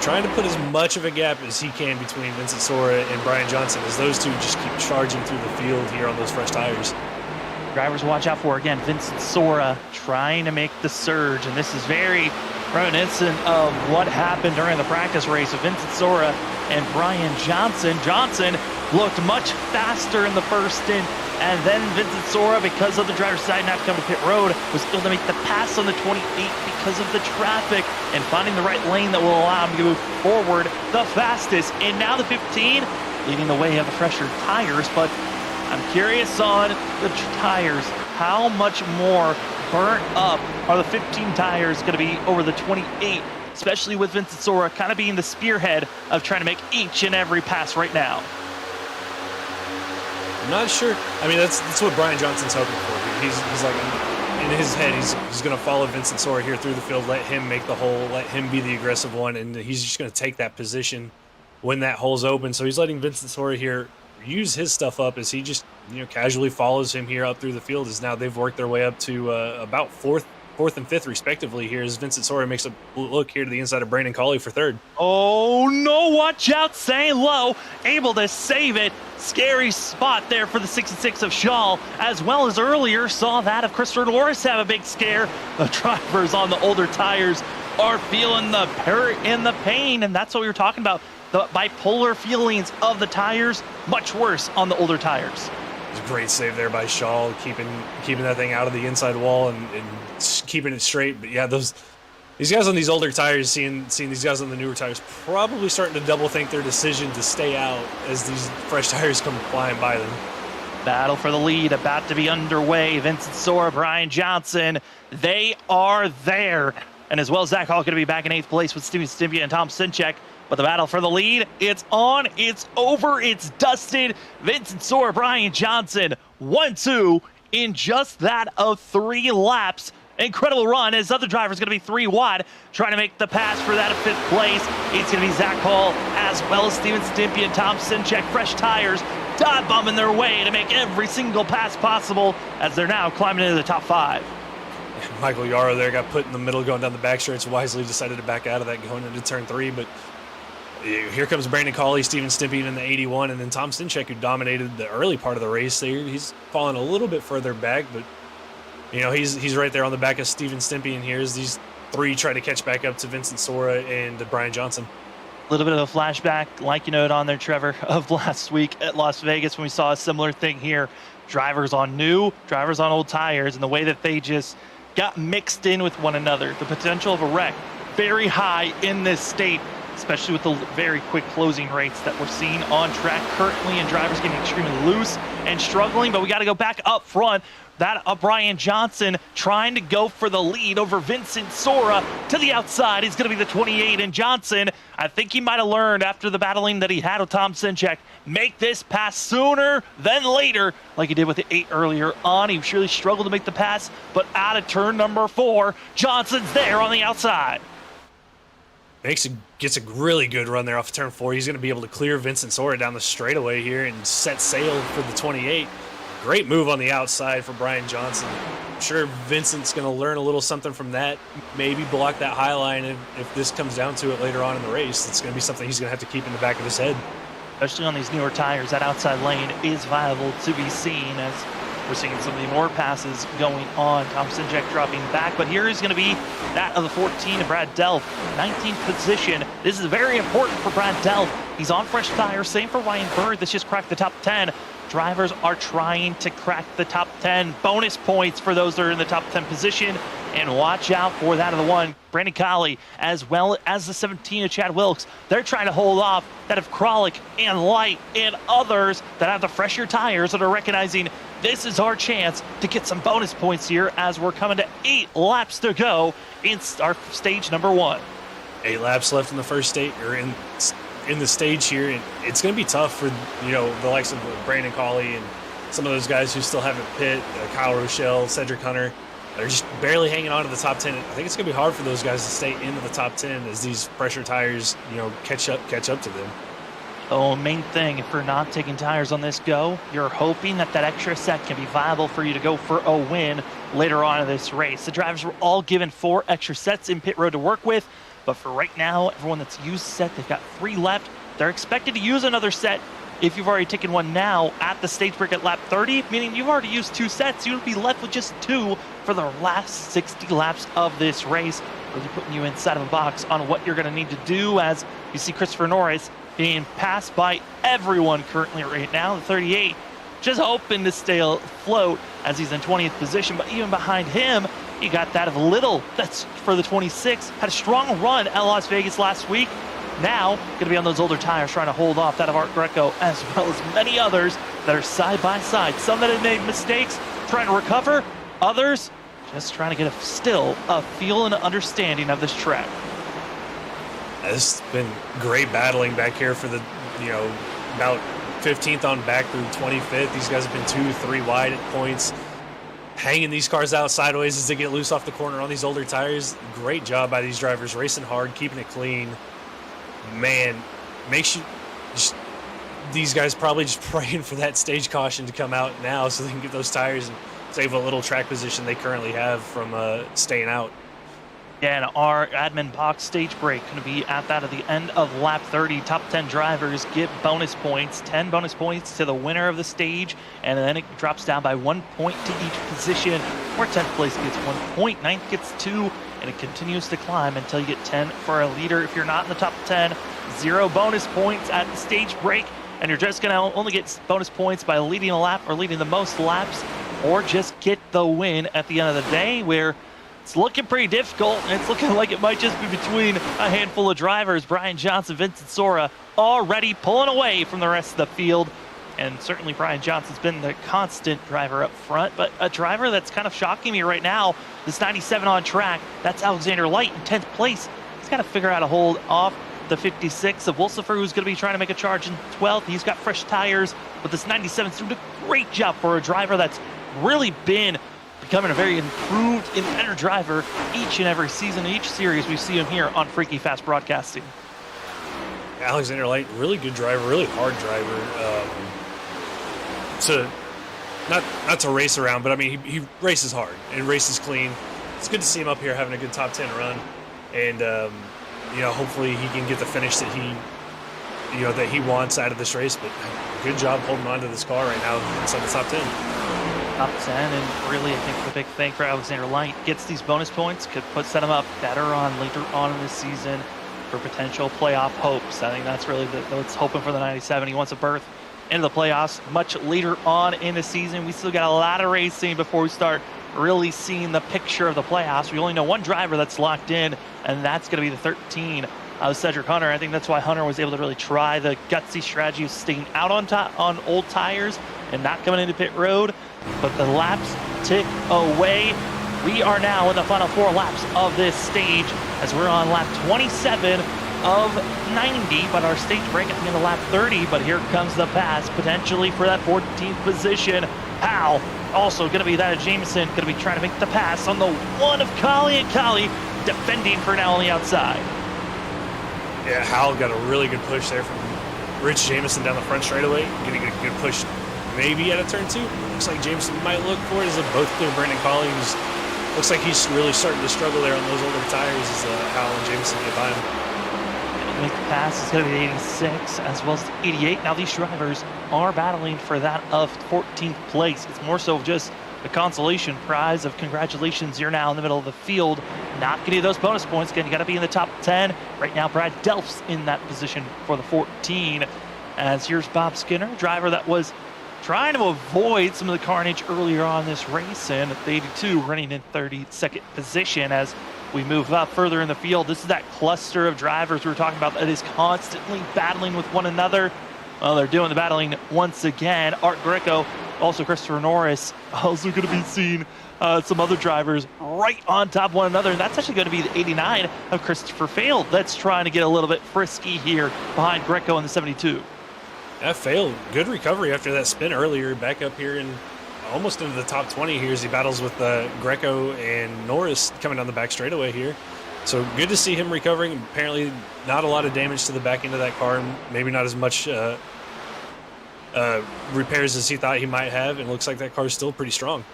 Trying to put as much of a gap as he can between Vincent Sora and Brian Johnson as those two just keep charging through the field here on those fresh tires. Drivers to watch out for, again, Vincent Sora trying to make the surge, and this is very reminiscent of what happened during the practice race of Vincent Sora and Brian Johnson. Johnson looked much faster in the first stint, and then Vincent Sora, because of the driver's side not to come to pit road, was able to make the pass on the 28 because of the traffic and finding the right lane that will allow him to move forward the fastest. And now the 15 leading the way of the fresher tires, but I'm curious on the tires, how much more burnt up are the 15 tires going to be over the 28, especially with Vincent Sora kind of being the spearhead of trying to make each and every pass right now. I'm not sure. I mean, that's what Brian Johnson's hoping for. He's like, in his head, he's going to follow Vincent Sora here through the field, let him make the hole, let him be the aggressive one, and he's just going to take that position when that hole's open. So he's letting Vincent Sora here use his stuff up as he just casually follows him here up through the field. As now they've worked their way up to about fourth and fifth respectively here as Vincent Sora makes a look here to the inside of Brandon Colley for third. Oh no, watch out, staying low, able to save it. Scary spot there for the 66 of Shaw, as well as earlier saw that of Christopher Norris have a big scare. The drivers on the older tires are feeling the hurt and the pain, and that's what we were talking about. The bipolar feelings of the tires, much worse on the older tires. It was a great save there by Shaw, keeping that thing out of the inside wall and keeping it straight. But yeah, these guys on these older tires, seeing these guys on the newer tires, probably starting to double think their decision to stay out as these fresh tires come flying by them. Battle for the lead about to be underway. Vincent Sora, Brian Johnson, they are there. And as well, Zach Hall going to be back in 8th place with Steven Stimpy and Tom Sinchek. But the battle for the lead, it's on, it's over, it's dusted. Vincent Sora, Brian Johnson, 1-2 in just that of 3 laps. Incredible run as other drivers going to be 3 wide, trying to make the pass for that of 5th place. It's going to be Zach Hall as well as Steven Stimpy and Tom Sinchek. Fresh tires, dive bombing their way to make every single pass possible as they're now climbing into the top 5. Michael Yarrow there got put in the middle going down the back stretch. Wisely decided to back out of that going into turn 3, but here comes Brandon Cawley, Steven Stimpy in the 81, and then Tom Sinchek, who dominated the early part of the race. He's fallen a little bit further back, but you know he's right there on the back of Steven Stimpy, and here's these 3 try to catch back up to Vincent Sora and Brian Johnson. A little bit of a flashback, like you noted on there, Trevor, of last week at Las Vegas when we saw a similar thing here. Drivers on new, drivers on old tires, and the way that they just got mixed in with one another. The potential of a wreck very high in this state, especially with the very quick closing rates that we're seeing on track currently, and drivers getting extremely loose and struggling. But we got to go back up front. That Brian Johnson trying to go for the lead over Vincent Sora to the outside. He's going to be the 28, and Johnson, I think he might have learned after the battling that he had with Tom Sinchek, make this pass sooner than later, like he did with the 8 earlier on. He surely struggled to make the pass, but out of turn number 4, Johnson's there on the outside. Gets a really good run there off of turn 4. He's going to be able to clear Vincent Sora down the straightaway here and set sail for the 28. Great move on the outside for Brian Johnson. I'm sure Vincent's going to learn a little something from that. Maybe block that high line if this comes down to it later on in the race. It's going to be something he's going to have to keep in the back of his head. Especially on these newer tires, that outside lane is viable to be seen as we're seeing some of the more passes going on. Tom Sinchek dropping back, but here is going to be that of the 14 of Brad Delph, 19th position. This is very important for Brad Delph. He's on fresh tires. Same for Ryan Bird. That's just cracked the top 10. Drivers are trying to crack the top 10. Bonus points for those that are in the top 10 position. And watch out for that of the 1, Brandon Colley, as well as the 17 of Chad Wilkes. They're trying to hold off that of Kralik and Light and others that have the fresher tires that are recognizing this is our chance to get some bonus points here as we're coming to 8 laps to go in our stage number 1. 8 laps left in the first stage, or in the stage here, and it's going to be tough for the likes of Brandon Cawley and some of those guys who still haven't pit, Kyle Rochelle, Cedric Hunter. They're just barely hanging on to the top 10. I think it's going to be hard for those guys to stay into the top 10 as these pressure tires, catch up to them. The main thing, if you're not taking tires on this go, you're hoping that extra set can be viable for you to go for a win later on in this race. The drivers were all given 4 extra sets in pit road to work with, but for right now, everyone that's used set, they've got 3 left. They're expected to use another set if you've already taken one now at the stage break at lap 30, meaning you've already used 2 sets. You'll be left with just 2 for the last 60 laps of this race, really putting you inside of a box on what you're going to need to do as you see Christopher Norris being passed by everyone currently right now. The 38 just hoping to stay afloat as he's in 20th position, but even behind him, you got that of Little. That's for the 26. Had a strong run at Las Vegas last week. Now, going to be on those older tires trying to hold off that of Art Greco, as well as many others that are side by side. Some that have made mistakes trying to recover, others just trying to get a feel and understanding of this track. This has been great battling back here for the, about 15th on back through 25th. These guys have been 2-3 wide at points, hanging these cars out sideways as they get loose off the corner on these older tires. Great job by these drivers, racing hard, keeping it clean. Man, makes you these guys probably just praying for that stage caution to come out now so they can get those tires and save a little track position they currently have from staying out. Yeah, and our admin box stage break going to be at that at the end of lap 30. Top 10 drivers get bonus points, 10 bonus points to the winner of the stage, and then it drops down by 1 point to each position, where 10th place gets 1 point, 9th gets 2, and it continues to climb until you get 10 for a leader. If you're not in the top 10, 0 bonus points at the stage break, and you're just going to only get bonus points by leading a lap or leading the most laps, or just get the win at the end of the day, where it's looking pretty difficult, and it's looking like it might just be between a handful of drivers. Brian Johnson, Vincent Sora already pulling away from the rest of the field. And certainly Brian Johnson's been the constant driver up front, but a driver that's kind of shocking me right now, this 97 on track, that's Alexander Light in 10th place. He's got to figure out how to hold off the 56 of Wolsifer, who's going to be trying to make a charge in 12th. He's got fresh tires, but this 97 is doing a great job for a driver that's really been becoming a very improved and better driver each and every season. Each series we see him here on Freaky Fast Broadcasting. Alexander Light, really good driver, really hard driver. Not to race around, but I mean he races hard and races clean. It's good to see him up here having a good top 10 run, and hopefully he can get the finish that he wants out of this race. But good job holding on to this car right now inside the top 10. Top 10, and really I think the big thing for Alexander Light, gets these bonus points, could set him up better on later on in this season for potential playoff hopes. I think that's really what's hoping for the 97. He wants a berth into the playoffs much later on in the season. We still got a lot of racing before we start really seeing the picture of the playoffs. We only know one driver that's locked in, and that's going to be the 13 of Cedric Hunter. I think that's why Hunter was able to really try the gutsy strategy of staying out on old tires and not coming into pit road. But the laps tick away. We are now in the final 4 laps of this stage as we're on lap 27 of 90, but our stage break at the end of lap 30. But here comes the pass, potentially for that 14th position. Hal, also going to be that of Jameson, going to be trying to make the pass on the one of Kali, and Kali defending for now on the outside. Yeah, Hal got a really good push there from Rich Jameson down the front straightaway, getting a good push maybe at a turn 2. Looks like Jameson might look for it as they both clear Brandon Kali, who's looks like he's really starting to struggle there on those older tires as Hal and Jameson get by him. Make the pass is going to be 86 as well as 88. Now these drivers are battling for that of 14th place. It's more so just the consolation prize of congratulations, you're now in the middle of the field, not getting those bonus points. Again, you got to be in the top 10. Right now Brad Delph's in that position for the 14. As here's Bob Skinner, driver that was trying to avoid some of the carnage earlier on this race, and the 82 running in 32nd position. As we move up further in the field, this is that cluster of drivers we were talking about that is constantly battling with one another. Well, they're doing the battling once again. Art Greco, also Christopher Norris, also going to be seeing some other drivers right on top of one another, and that's actually going to be the 89 of Christopher Fail that's trying to get a little bit frisky here behind Greco in the 72. That failed. Good recovery after that spin earlier, back up here and almost into the top 20 here as he battles with Greco and Norris coming down the back straightaway here. So good to see him recovering. Apparently not a lot of damage to the back end of that car, and maybe not as much repairs as he thought he might have, and looks like that car is still pretty strong.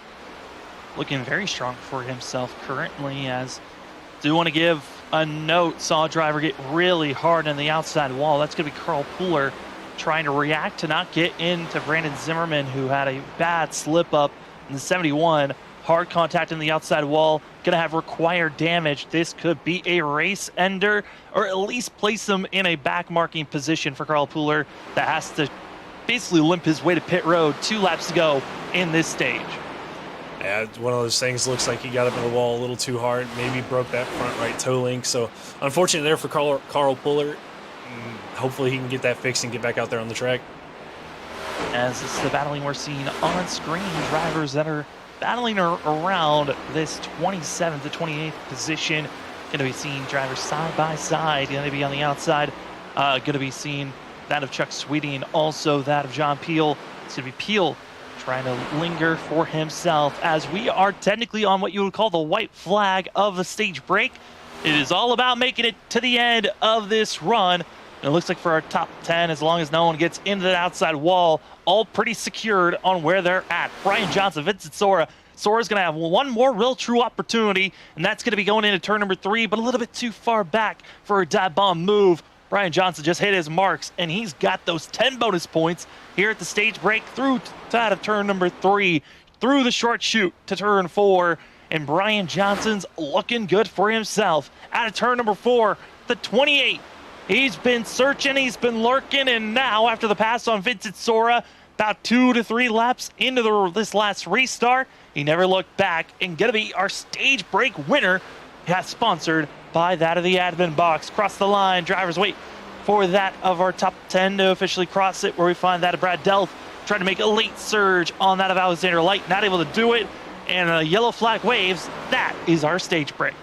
Looking very strong for himself currently, as do want to give a note, saw a driver get really hard on the outside wall. That's going to be Carl Pooler, trying to react to not get into Brandon Zimmerman, who had a bad slip up in the 71. Hard contact in the outside wall, going to have required damage. This could be a race ender, or at least place him in a back marking position for Carl Pooler that has to basically limp his way to pit road. 2 laps to go in this stage. Yeah, it's one of those things. Looks like he got up in the wall a little too hard, maybe broke that front right toe link. So unfortunate there for Carl Pooler. Hopefully he can get that fixed and get back out there on the track. As this is the battling we're seeing on screen, drivers that are battling around this 27th to 28th position. Going to be seeing drivers side by side. Going to be on the outside. Going to be seeing that of Chuck Sweeting, also that of John Peel. It's going to be Peel trying to linger for himself, as we are technically on what you would call the white flag of the stage break. It is all about making it to the end of this run. And it looks like for our top 10, as long as no one gets into the outside wall, all pretty secured on where they're at. Brian Johnson, Vincent Sora. Sora's going to have one more real true opportunity, and that's going to be going into turn number 3, but a little bit too far back for a dive bomb move. Brian Johnson just hit his marks, and he's got those 10 bonus points here at the stage break through to out of turn number 3, through the short chute to turn 4. And Brian Johnson's looking good for himself. Out of turn number 4, the 28. He's been searching, he's been lurking, and now after the pass on Vincent Sora, about 2 to 3 laps into this last restart, he never looked back, and gonna be our stage break winner. That's sponsored by that of the admin box. Cross the line, drivers wait for that of our top 10 to officially cross it, where we find that of Brad Delph Trying to make a late surge on that of Alexander Light. Not able to do it. And a yellow flag waves. That is our stage break.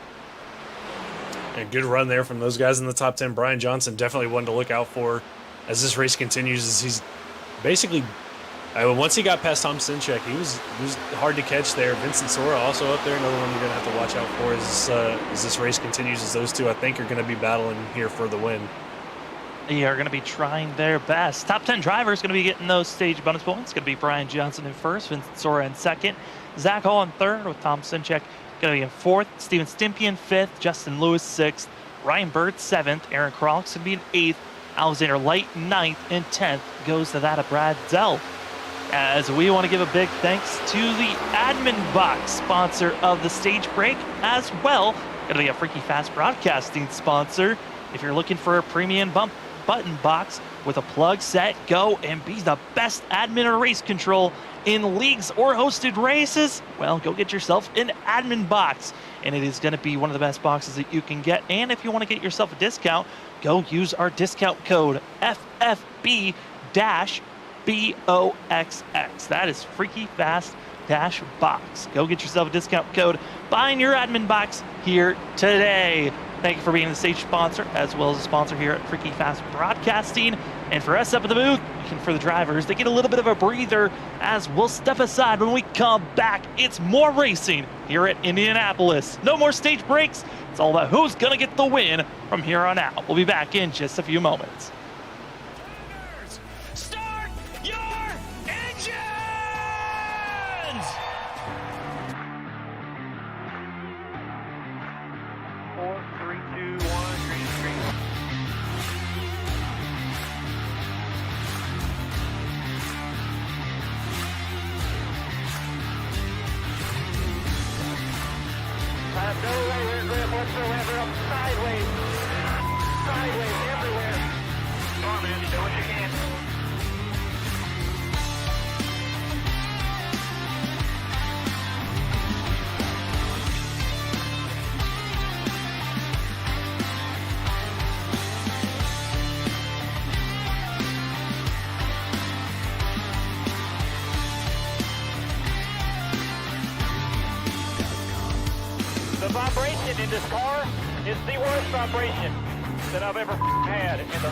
A good run there from those guys in the top 10. Brian Johnson definitely one to look out for as this race continues. As he's basically, once he got past Tom Sinchek, he was hard to catch there. Vincent Sora also up there, another one you're going to have to watch out for as this race continues. As those two, I think, are going to be battling here for the win. They are going to be trying their best. Top 10 drivers going to be getting those stage bonus points. Going to be Brian Johnson in first, Vincent Sora in second, Zach Hall in third, with Tom Sinchek going to be in fourth, Steven Stimpy in fifth, Justin Lewis sixth, Ryan Bird seventh, Aaron Krolix going to be in eighth, Alexander Light ninth, and 10th goes to that of Brad Dell. As we want to give a big thanks to the admin box sponsor of the stage break as well. Going to be a Freaky Fast Broadcasting sponsor. If you're looking for a premium button box with a plug, set, go, and be the best admin or race control in leagues or hosted races, well, go get yourself an admin box. And it is going to be one of the best boxes that you can get. And if you want to get yourself a discount, go use our discount code FFB-BOXX. That is Freaky Fast Box. Go get yourself a discount code buying your admin box here today. Thank you for being the stage sponsor as well as a sponsor here at Freaky Fast Broadcasting. And for us up at the booth, and for the drivers, they get a little bit of a breather as we'll step aside when we come back. It's more racing here at Indianapolis. No more stage breaks. It's all about who's going to get the win from here on out. We'll be back in just a few moments. Start your engines! 4, 3, 2, 1, green screen. I have no rear grip whatsoever. I'm sideways. Sideways everywhere. Come on, man. Do what you can. The vibration in this car is the worst vibration that I've ever had, and the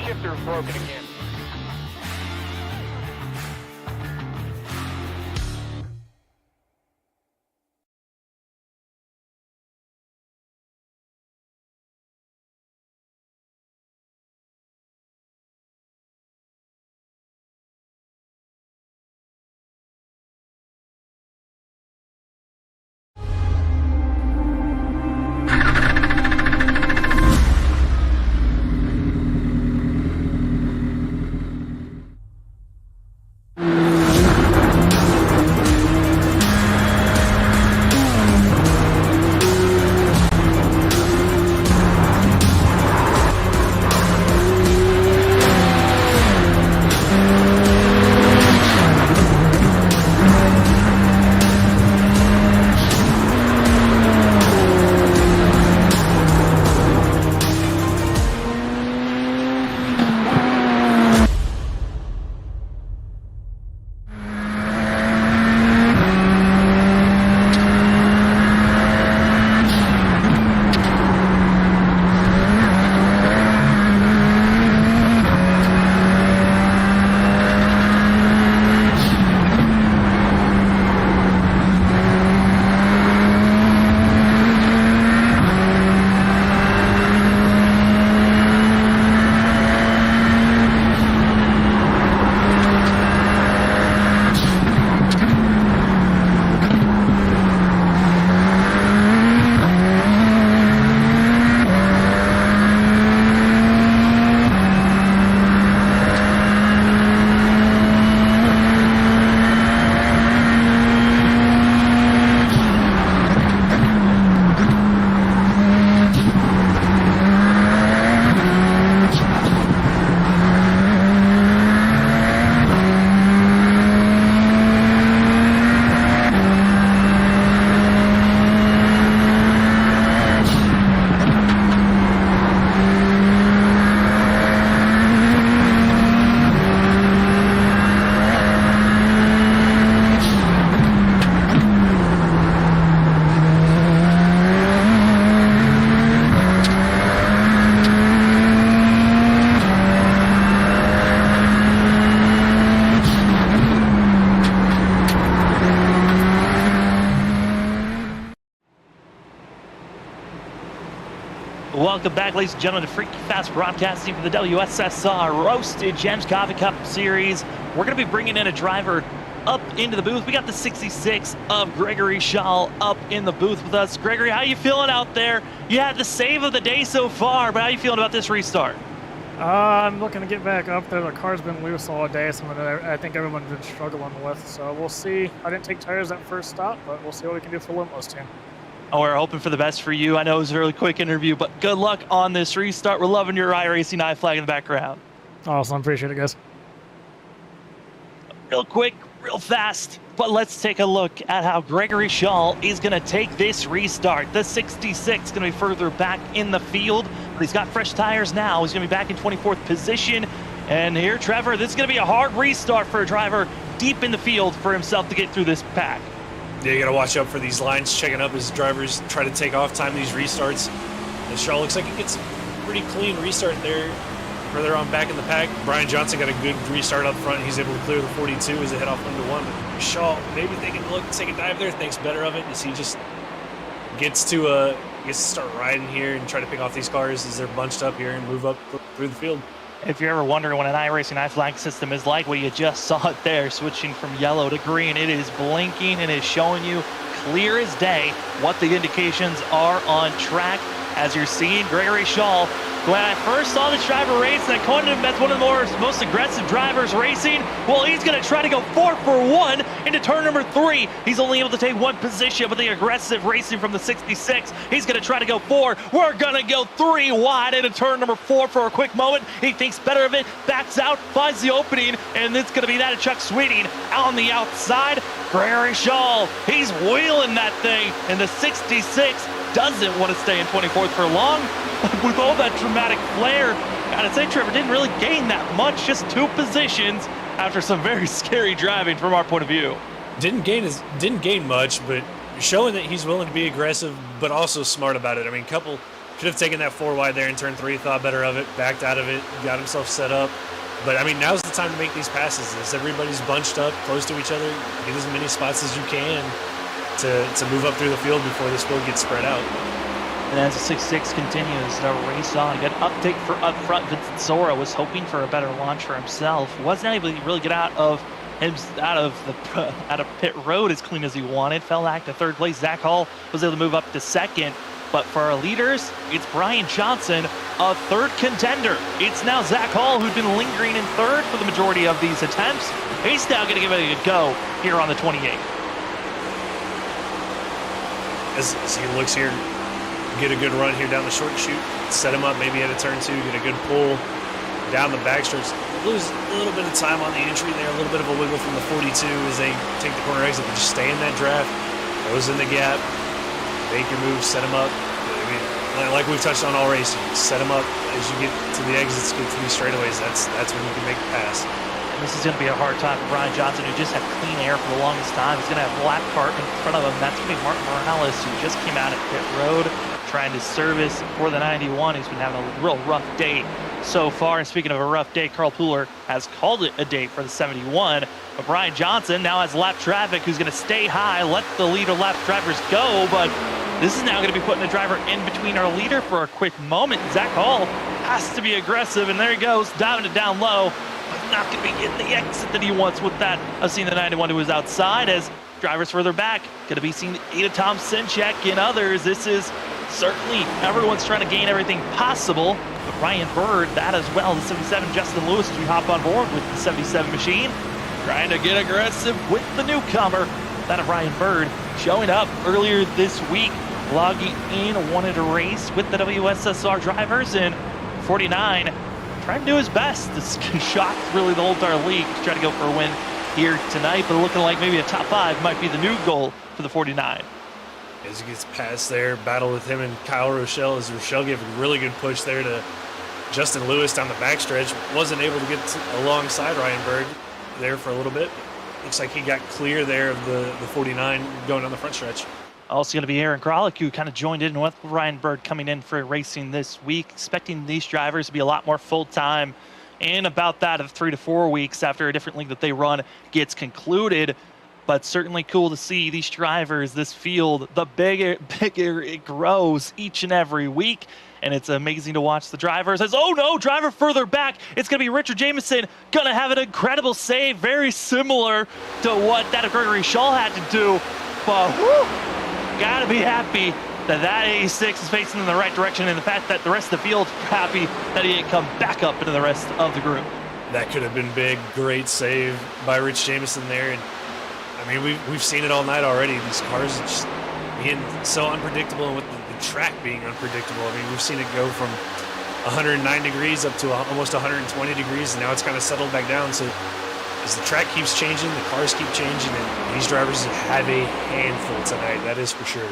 shifter's broken again. Welcome back, ladies and gentlemen, to Freaky Fast Broadcasting for the WSSR Roasted Gems Coffee Cup Series. We're going to be bringing in a driver up into the booth. We got the 66 of Gregory Shaw up in the booth with us. Gregory, how you feeling out there? You had the save of the day so far, but how you feeling about this restart? I'm looking to get back up there. The car's been loose all day, something that I think everyone's been struggling with. So we'll see. I didn't take tires that first stop, but we'll see what we can do for Limo's team. Oh, we're hoping for the best for you. I know it was a really quick interview, but good luck on this restart. We're loving your iRacing I flag in the background. Awesome. Appreciate it, guys. Real quick, real fast, but let's take a look at how Gregory Shaw is going to take this restart. The 66 is going to be further back in the field, but he's got fresh tires now. He's going to be back in 24th position. And here, Trevor, this is going to be a hard restart for a driver deep in the field for himself to get through this pack. Yeah, you got to watch out for these lines, checking up as drivers try to take off, time these restarts. And Shaw looks like he gets a pretty clean restart there. Further on back in the pack, Brian Johnson got a good restart up front. He's able to clear the 42 as they head off into one. But Shaw, maybe thinking, look, take a dive there, thinks better of it as he just gets to start riding here and try to pick off these cars as they're bunched up here and move up through the field. If you're ever wondering what an iRacing iFlag system is like, well, you just saw it there, switching from yellow to green. It is blinking and is showing you clear as day what the indications are on track. As you're seeing Gregory Shaw, when I first saw this driver race, and I coined him as one of the most aggressive drivers racing, well, he's going to try to go 4 for 1 into turn number 3. He's only able to take one position, but the aggressive racing from the 66, he's going to try to go 4. We're going to go 3 wide into turn number 4 for a quick moment. He thinks better of it, backs out, finds the opening, and it's going to be that of Chuck Sweeting on the outside. Gregory Shaw, he's wheeling that thing, and the 66 doesn't want to stay in 24th for long. With all that dramatic flair, gotta say, Trevor didn't really gain that much, just 2 positions after some very scary driving from our point of view. Didn't gain much, but showing that he's willing to be aggressive, but also smart about it. I mean, couple should have taken that 4 wide there in turn 3, thought better of it, backed out of it, got himself set up. But I mean, now's the time to make these passes. As everybody's bunched up close to each other, get as many spots as you can to move up through the field before this field gets spread out. And as the 6-6 continues to race on, good update for up front. Vincent Sora was hoping for a better launch for himself. Wasn't able to really get out of pit road as clean as he wanted. Fell back to 3rd place. Zach Hall was able to move up to 2nd. But for our leaders, it's Brian Johnson, a 3rd contender. It's now Zach Hall, who's been lingering in 3rd for the majority of these attempts. He's now going to give it a go here on the 28th. As he looks here, get a good run here down the short chute, set him up maybe at a turn 2, get a good pull down the backstretch. Lose a little bit of time on the entry there, a little bit of a wiggle from the 42 as they take the corner exit, but just stay in that draft, goes in the gap, make your move, set him up. I mean, like we've touched on all racing, set him up as you get to the exits, get to these straightaways. That's when you can make the pass. This is going to be a hard time for Brian Johnson, who just had clean air for the longest time. He's going to have Black Cart in front of him. That's going to be Martin Morales, who just came out at pit road trying to service for the 91. He's been having a real rough day so far. And speaking of a rough day, Carl Pooler has called it a day for the 71. But Brian Johnson now has lap traffic, who's going to stay high, let the leader lap drivers go. But this is now going to be putting the driver in between our leader for a quick moment. Zach Hall has to be aggressive, and there he goes, diving it down low. Not going to be getting the exit that he wants with that. I've seen the 91 who was outside as drivers further back. Going to be seeing Ada Thompson-Check and others. This is certainly everyone's trying to gain everything possible. But Ryan Bird, that as well. The 77, Justin Lewis, as we hop on board with the 77 machine. Trying to get aggressive with the newcomer. That of Ryan Bird showing up earlier this week. Logging in, wanted to race with the WSSR drivers in 49. Trying to do his best to shock really the whole entire league. He's trying to go for a win here tonight, but looking like maybe a top 5 might be the new goal for the 49. As he gets past there, battle with him and Kyle Rochelle, as Rochelle gave a really good push there to Justin Lewis down the backstretch. Wasn't able to get alongside Ryan Berg there for a little bit. Looks like he got clear there of the 49 going down the front stretch. Also going to be Aaron Kralik, who kind of joined in with Ryan Bird coming in for racing this week. Expecting these drivers to be a lot more full-time in about that of 3 to 4 weeks after a different league that they run gets concluded. but certainly cool to see these drivers, this field, the bigger it grows each and every week. And it's amazing to watch the drivers as, oh no, driver further back. It's going to be Richard Jameson, going to have an incredible save, very similar to what that of Gregory Shaw had to do. But got to be happy that 86 is facing in the right direction, and the fact that the rest of the field's happy that he didn't come back up into the rest of the group. That could have been big. Great save by Rich Jameson there. And I mean, we've seen it all night already. These cars are just being so unpredictable, and with the track being unpredictable. I mean, we've seen it go from 109 degrees up to almost 120 degrees, and now it's kind of settled back down. So as the track keeps changing, the cars keep changing, and these drivers have a handful tonight. That is for sure.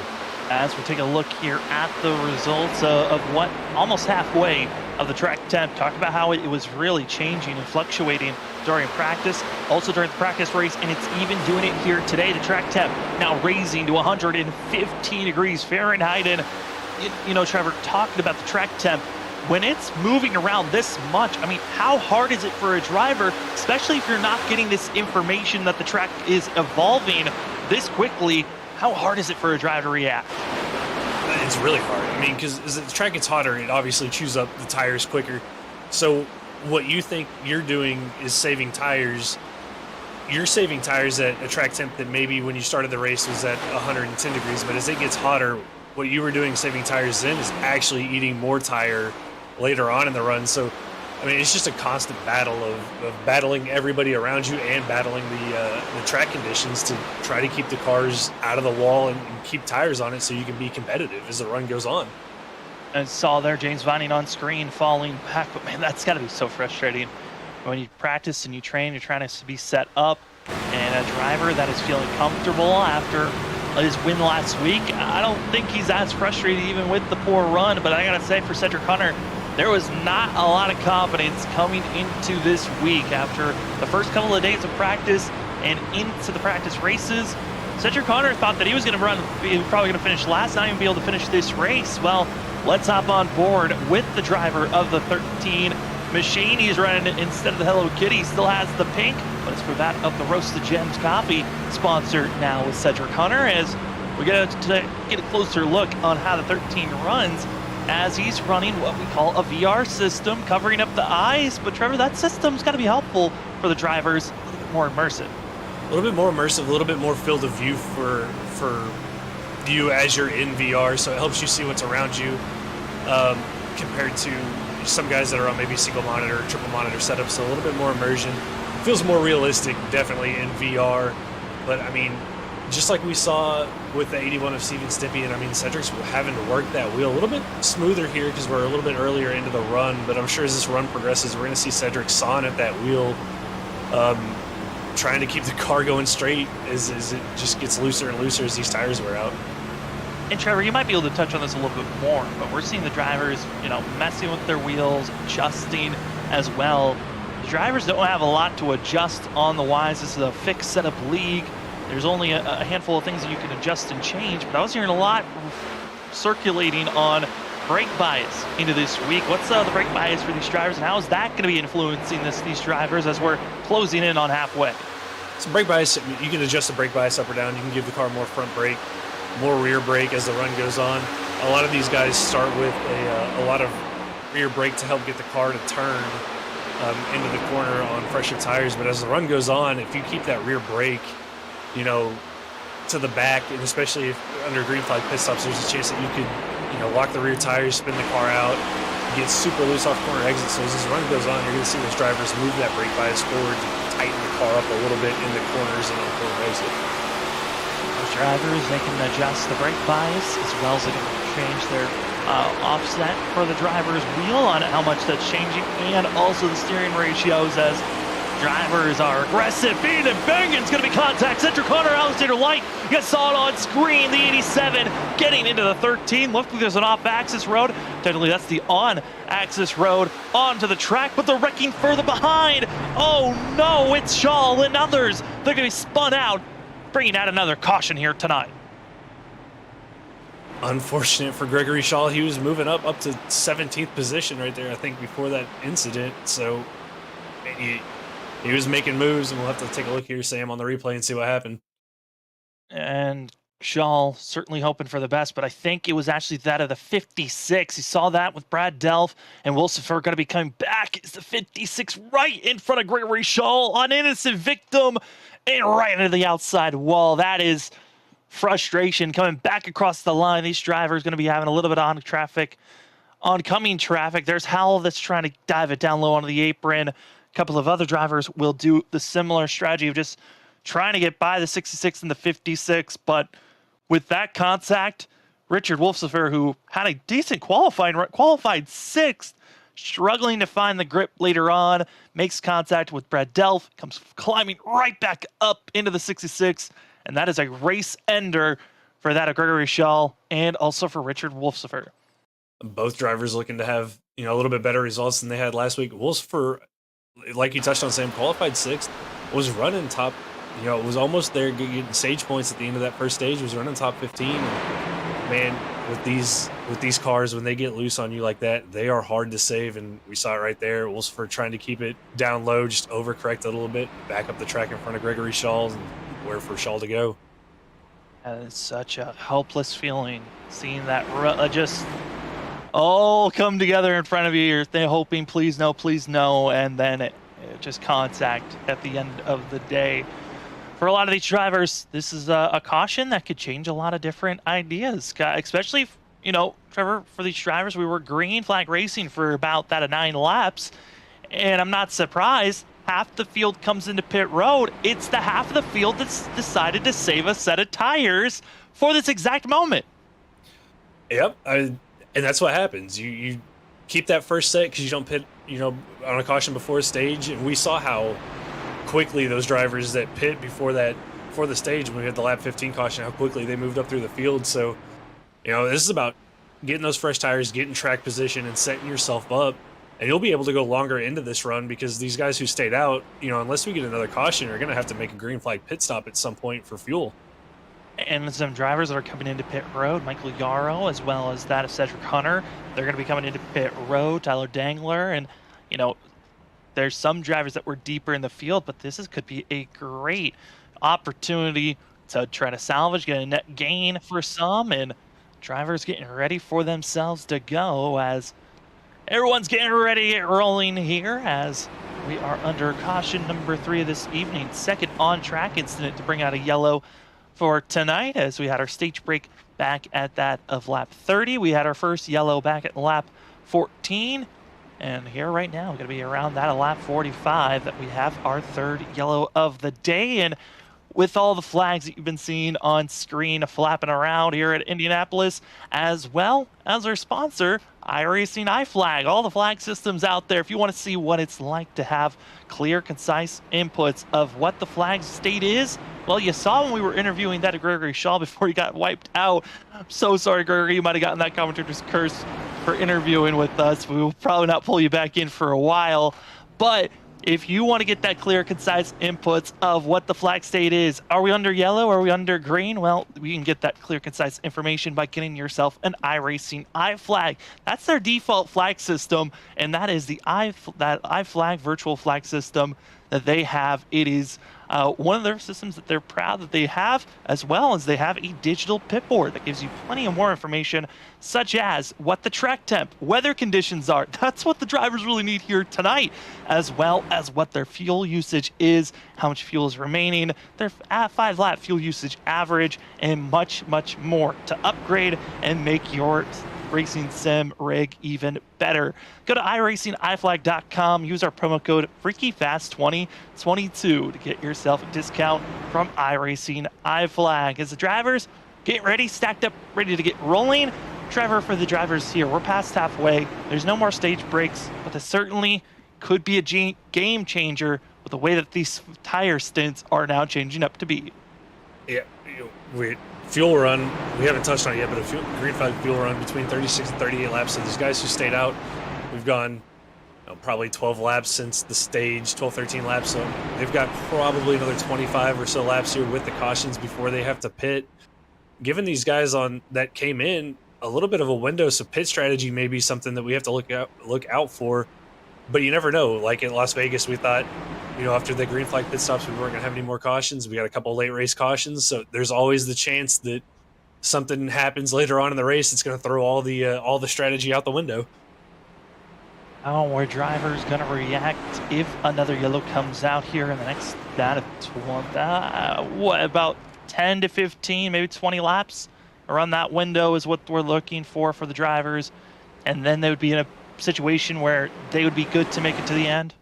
As we take a look here at the results of what almost halfway of the track temp, talk about how it was really changing and fluctuating during practice, also during the practice race, and it's even doing it here today. The track temp now raising to 115 degrees Fahrenheit. And, you know, Trevor, talking about the track temp, when it's moving around this much, I mean, how hard is it for a driver, especially if you're not getting this information that the track is evolving this quickly? How hard is it for a driver to react? It's really hard. I mean, because as the track gets hotter, it obviously chews up the tires quicker. So what you think you're doing is saving tires. You're saving tires at a track temp that maybe when you started the race was at 110 degrees, but as it gets hotter, what you were doing saving tires then is actually eating more tire later on in the run. So, I mean, it's just a constant battle of battling everybody around you and battling the track conditions to try to keep the cars out of the wall and keep tires on it so you can be competitive as the run goes on. I saw there James Vining on screen falling back, but man, that's got to be so frustrating. When you practice and you train, you're trying to be set up, and a driver that is feeling comfortable after his win last week, I don't think he's as frustrated even with the poor run. But I gotta say, for Cedric Hunter, there was not a lot of confidence coming into this week after the first couple of days of practice and into the practice races. Cedric Hunter thought that he was going to probably going to finish last, not even be able to finish this race. Well, let's hop on board with the driver of the 13 machine. He's running instead of the Hello Kitty, still has the pink, but it's for that of the Roasted Gems coffee, sponsored now with Cedric Hunter, as we get a closer look on how the 13 runs, as he's running what we call a VR system covering up the eyes. But Trevor, that system's got to be helpful for the drivers, a little bit more immersive. A little bit more immersive, a little bit more field of view for you as you're in VR, so it helps you see what's around you, compared to some guys that are on maybe single monitor or triple monitor setups. So a little bit more immersion. Feels more realistic, definitely, in VR. But I mean, just like we saw with the 81 of Steven Stippian, I mean, Cedric's having to work that wheel a little bit smoother here because we're a little bit earlier into the run. But I'm sure as this run progresses, we're going to see Cedric sawing at that wheel, trying to keep the car going straight as it just gets looser and looser as these tires wear out. And Trevor, you might be able to touch on this a little bit more, but we're seeing the drivers, messing with their wheels, adjusting as well. The drivers don't have a lot to adjust on the wise. This is a fixed setup league. There's only a handful of things that you can adjust and change, but I was hearing a lot circulating on brake bias into this week. What's the brake bias for these drivers, and how is that going to be influencing these drivers as we're closing in on halfway? So brake bias, you can adjust the brake bias up or down. You can give the car more front brake, more rear brake as the run goes on. A lot of these guys start with a lot of rear brake to help get the car to turn into the corner on fresher tires. But as the run goes on, if you keep that rear brake, to the back, and especially if under green flag pit stops, there's a chance that you could, lock the rear tires, spin the car out, get super loose off corner exits. So as this run goes on, you're going to see those drivers move that brake bias forward to tighten the car up a little bit in the corners and on corner exit. Those drivers, they can adjust the brake bias as well as they can change their offset for the driver's wheel on how much that's changing, and also the steering ratios as drivers are aggressive. Being and banging, it's going to be contact. Cedric Hunter, Alexander Light, you saw it on screen. The 87 getting into the 13. Looks like there's an off-axis road. Technically, that's the on-axis road onto the track, but they're wrecking further behind. Oh no, it's Shaw and others. They're going to be spun out, bringing out another caution here tonight. Unfortunate for Gregory Shaw. He was moving up to 17th position right there, I think, before that incident. So he was making moves, and we'll have to take a look here, Sam, on the replay and see what happened. And Shaw certainly hoping for the best, but I think it was actually that of the 56. You saw that with Brad Delph and Wilson going to be coming back. It's the 56 right in front of Gregory Shaw, an innocent victim, and right into the outside wall. That is frustration coming back across the line. These drivers going to be having a little bit of oncoming traffic. There's Howell that's trying to dive it down low onto the apron. A couple of other drivers will do the similar strategy of just trying to get by the 66 and the 56, but with that contact, Richard Wolfsifer, who had a decent qualified sixth, struggling to find the grip later on, makes contact with Brad Delph, comes climbing right back up into the 66, and that is a race ender for that of Gregory Shaw and also for Richard Wolfsifer. Both drivers looking to have a little bit better results than they had last week. Wolfsifer, like you touched on, Sam, qualified sixth, was running top. It was almost there getting stage points at the end of that first stage. Was running top 15. And man, with these cars, when they get loose on you like that, they are hard to save. And we saw it right there. Wolfsifer trying to keep it down low, just overcorrect a little bit, back up the track in front of Gregory Shaw, and where for Shaw to go. That is such a helpless feeling, seeing that just all come together in front of you. You're hoping, please no, and then it just contact at the end of the day. For a lot of these drivers, this is a caution that could change a lot of different ideas, especially, Trevor, for these drivers, we were green flag racing for about that of 9 laps, and I'm not surprised. Half the field comes into pit road. It's the half of the field that's decided to save a set of tires for this exact moment. Yep, and that's what happens. You keep that first set because you don't pit, on a caution before a stage, and we saw how quickly those drivers that pit before the stage, when we had the lap 15 caution, how quickly they moved up through the field. So, this is about getting those fresh tires, getting track position, and setting yourself up, and you'll be able to go longer into this run because these guys who stayed out, unless we get another caution, are going to have to make a green flag pit stop at some point for fuel. And some drivers that are coming into pit road, Michael Yarrow, as well as that of Cedric Hunter, they're going to be coming into pit road, Tyler Dangler, and, there's some drivers that were deeper in the field, but could be a great opportunity to try to salvage, get a net gain for some, and drivers getting ready for themselves to go as everyone's getting ready to get rolling here as we are under caution number 3 of this evening. Second on-track incident to bring out a yellow for tonight as we had our stage break back at that of lap 30. We had our first yellow back at lap 14. And here right now, going to be around that lap 45 that we have our third yellow of the day. And with all the flags that you've been seeing on screen flapping around here at Indianapolis, as well as our sponsor, iRacing iFlag, all the flag systems out there. If you want to see what it's like to have clear, concise inputs of what the flag state is, well, you saw when we were interviewing that of Gregory Shaw before he got wiped out. I'm so sorry, Gregory. You might have gotten that commentator's curse for interviewing with us. We will probably not pull you back in for a while. But if you want to get that clear, concise inputs of what the flag state is, are we under yellow? Are we under green? Well, we can get that clear, concise information by getting yourself an iRacing iFlag. That's their default flag system, and that is that iFlag virtual flag system that they have. It is one of their systems that they're proud that they have, as well as they have a digital pit board that gives you plenty of more information, such as what the track temp, weather conditions are. That's what the drivers really need here tonight, as well as what their fuel usage is, how much fuel is remaining, their 5-lap fuel usage average, and much, much more to upgrade and make your racing sim rig even better. Go to iRacingIFlag.com, use our promo code FreakyFast2022 to get yourself a discount from iRacing iFlag. As the drivers get ready, stacked up, ready to get rolling. Trevor, for the drivers here, we're past halfway. There's no more stage breaks, but this certainly could be a game changer with the way that these tire stints are now changing up to be. Yeah, fuel run, we haven't touched on it yet, but a green flag fuel run between 36 and 38 laps. So these guys who stayed out, we've gone probably 12 laps since the stage, 12, 13 laps. So they've got probably another 25 or so laps here with the cautions before they have to pit. Given these guys that came in, a little bit of a window, so pit strategy may be something that we have to look out for. But you never know. Like in Las Vegas, we thought, after the green flag pit stops, we weren't going to have any more cautions. We got a couple late race cautions, so there's always the chance that something happens later on in the race. It's going to throw all the strategy out the window. Oh, where driver's going to react if another yellow comes out here in the next what, about 10 to 15, maybe 20 laps around that window is what we're looking for the drivers, and then they would be in a situation where they would be good to make it to the end.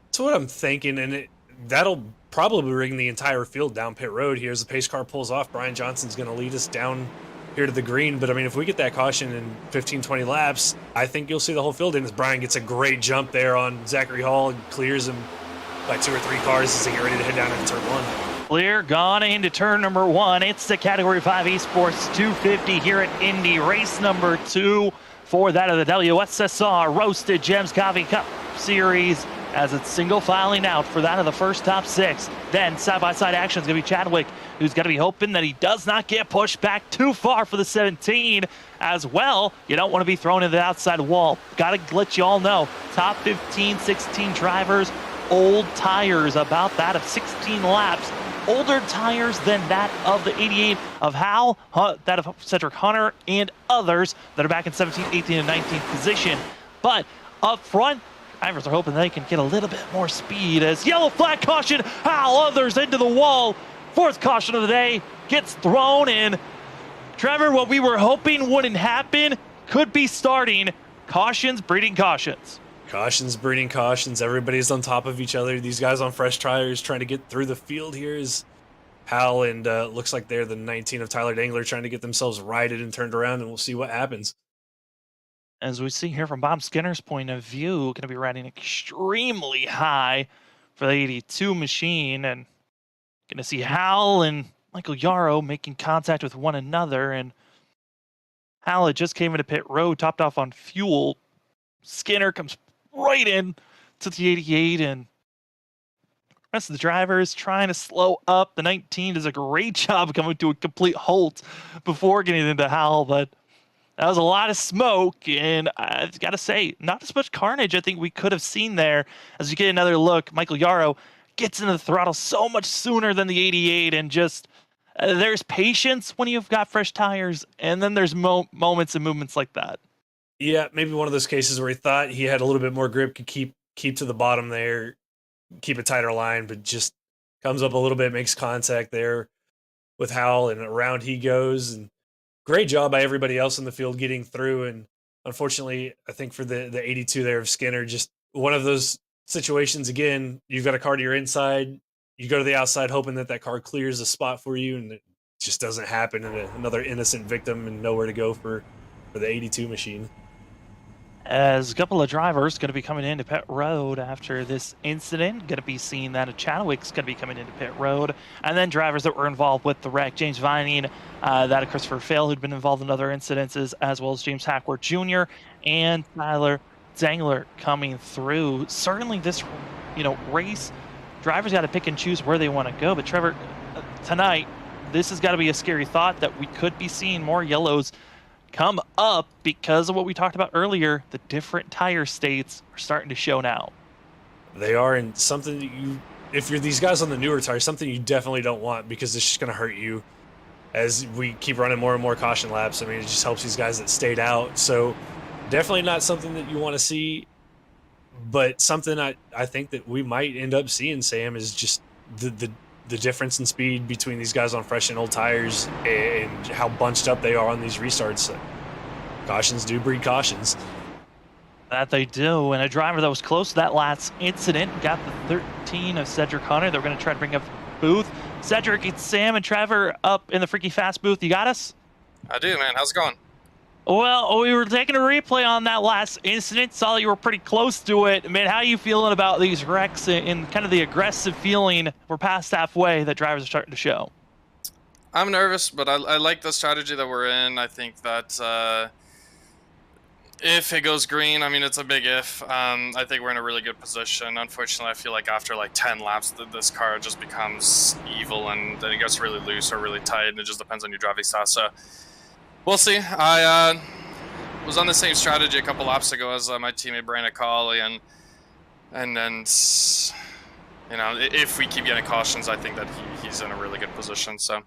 That's what I'm thinking, and that'll probably bring the entire field down pit road here as the pace car pulls off. Brian Johnson's going to lead us down here to the green, but I mean, if we get that caution in 15-20 laps, I think you'll see the whole field in as Brian gets a great jump there on Zachary Hall and clears him by 2 or 3 cars as they get ready to head down into turn 1. Clear, gone into turn number 1. It's the Category 5 Esports 250 here at Indy, race number 2 for that of the WSSR Roasted Gems Coffee Cup Series, as it's single filing out for that of the first top 6. Then side-by-side action is going to be Chadwick, who's going to be hoping that he does not get pushed back too far for the 17 as well. You don't want to be thrown into the outside wall. Got to let you all know, top 15, 16 drivers, old tires, about that of 16 laps. Older tires than that of the 88 of Hal, that of Cedric Hunter, and others that are back in 17th, 18th, and 19th position. But up front, drivers are hoping they can get a little bit more speed as yellow flag caution, Hal, others into the wall. 4th caution of the day gets thrown in. Trevor, what we were hoping wouldn't happen could be starting. Cautions breeding cautions. Cautions breeding cautions. Everybody's on top of each other. These guys on fresh tires trying to get through the field here is Hal and looks like they're the 19 of Tyler Dangler trying to get themselves righted and turned around, and we'll see what happens. As we see here from Bob Skinner's point of view, going to be riding extremely high for the 82 machine, and going to see Hal and Michael Yarrow making contact with one another, and Hal had just came into pit road, topped off on fuel. Skinner comes right in to the 88, and the rest of the drivers trying to slow up. The 19 does a great job coming to a complete halt before getting into Hal, but that was a lot of smoke, and I've got to say, not as much carnage I think we could have seen there. As you get another look, Michael Yarrow gets into the throttle so much sooner than the 88, and just there's patience when you've got fresh tires, and then there's moments and movements like that. Yeah, maybe one of those cases where he thought he had a little bit more grip, could keep to the bottom there, keep a tighter line, but just comes up a little bit, makes contact there with Hal, and around he goes. And great job by everybody else in the field getting through. And unfortunately, I think for the 82 there of Skinner, just one of those situations again, you've got a car to your inside, you go to the outside hoping that car clears a spot for you, and it just doesn't happen, and another innocent victim and nowhere to go for the 82 machine. As a couple of drivers going to be coming into pit road after this incident, going to be seeing that a Chadwick's going to be coming into pit road, and then drivers that were involved with the wreck, James Vining, that of Christopher Fail, who'd been involved in other incidences, as well as James Hackworth Jr. and Tyler Dangler coming through. Certainly this, race, drivers got to pick and choose where they want to go, but Trevor, tonight, this has got to be a scary thought that we could be seeing more yellows come up because of what we talked about earlier. The different tire states are starting to show now. They are, and something that if you're these guys on the newer tires, something you definitely don't want, because it's just going to hurt you as we keep running more and more caution laps. I mean, it just helps these guys that stayed out. So definitely not something that you want to see, but something I think that we might end up seeing, Sam, is just the difference in speed between these guys on fresh and old tires, and how bunched up they are on these restarts. Cautions do breed cautions. That they do, and a driver that was close to that last incident got the 13 of Cedric Hunter. They're going to try to bring up the booth. Cedric, it's Sam and Trevor up in the Freaky Fast booth. You got us? I do, man. How's it going? Well, we were taking a replay on that last incident. Saw that you were pretty close to it. Man, how are you feeling about these wrecks and kind of the aggressive feeling? We're past halfway that drivers are starting to show. I'm nervous, but I like the strategy that we're in. I think that if it goes green, I mean, it's a big if. I think we're in a really good position. Unfortunately, I feel like after like 10 laps, this car just becomes evil, and then it gets really loose or really tight, and it just depends on your driving style. So we'll see. I was on the same strategy a couple laps ago as my teammate Brandon Colley, and then you know, if we keep getting cautions, I think that he's in a really good position. So,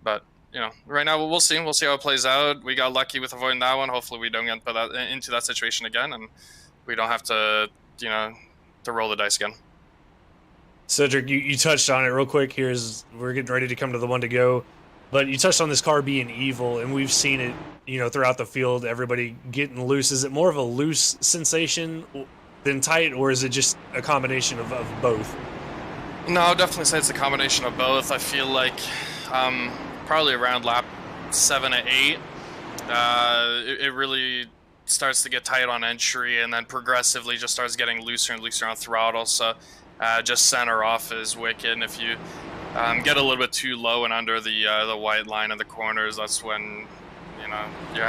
but you know, right now we'll see. We'll see how it plays out. We got lucky with avoiding that one. Hopefully, we don't get put into that situation again, and we don't have to, you know, to roll the dice again. Cedric, you touched on it real quick. We're getting ready to come to the one to go, but you touched on this car being evil, and we've seen it, you know, throughout the field. Everybody getting loose. Is it more of a loose sensation than tight, or is it just a combination of both? No, I'll definitely say it's a combination of both. I feel like probably around lap 7 to 8, it really starts to get tight on entry, and then progressively just starts getting looser and looser on throttle. So just center off is wicked, and if you get a little bit too low and under the white line in the corners, that's when, you know, you're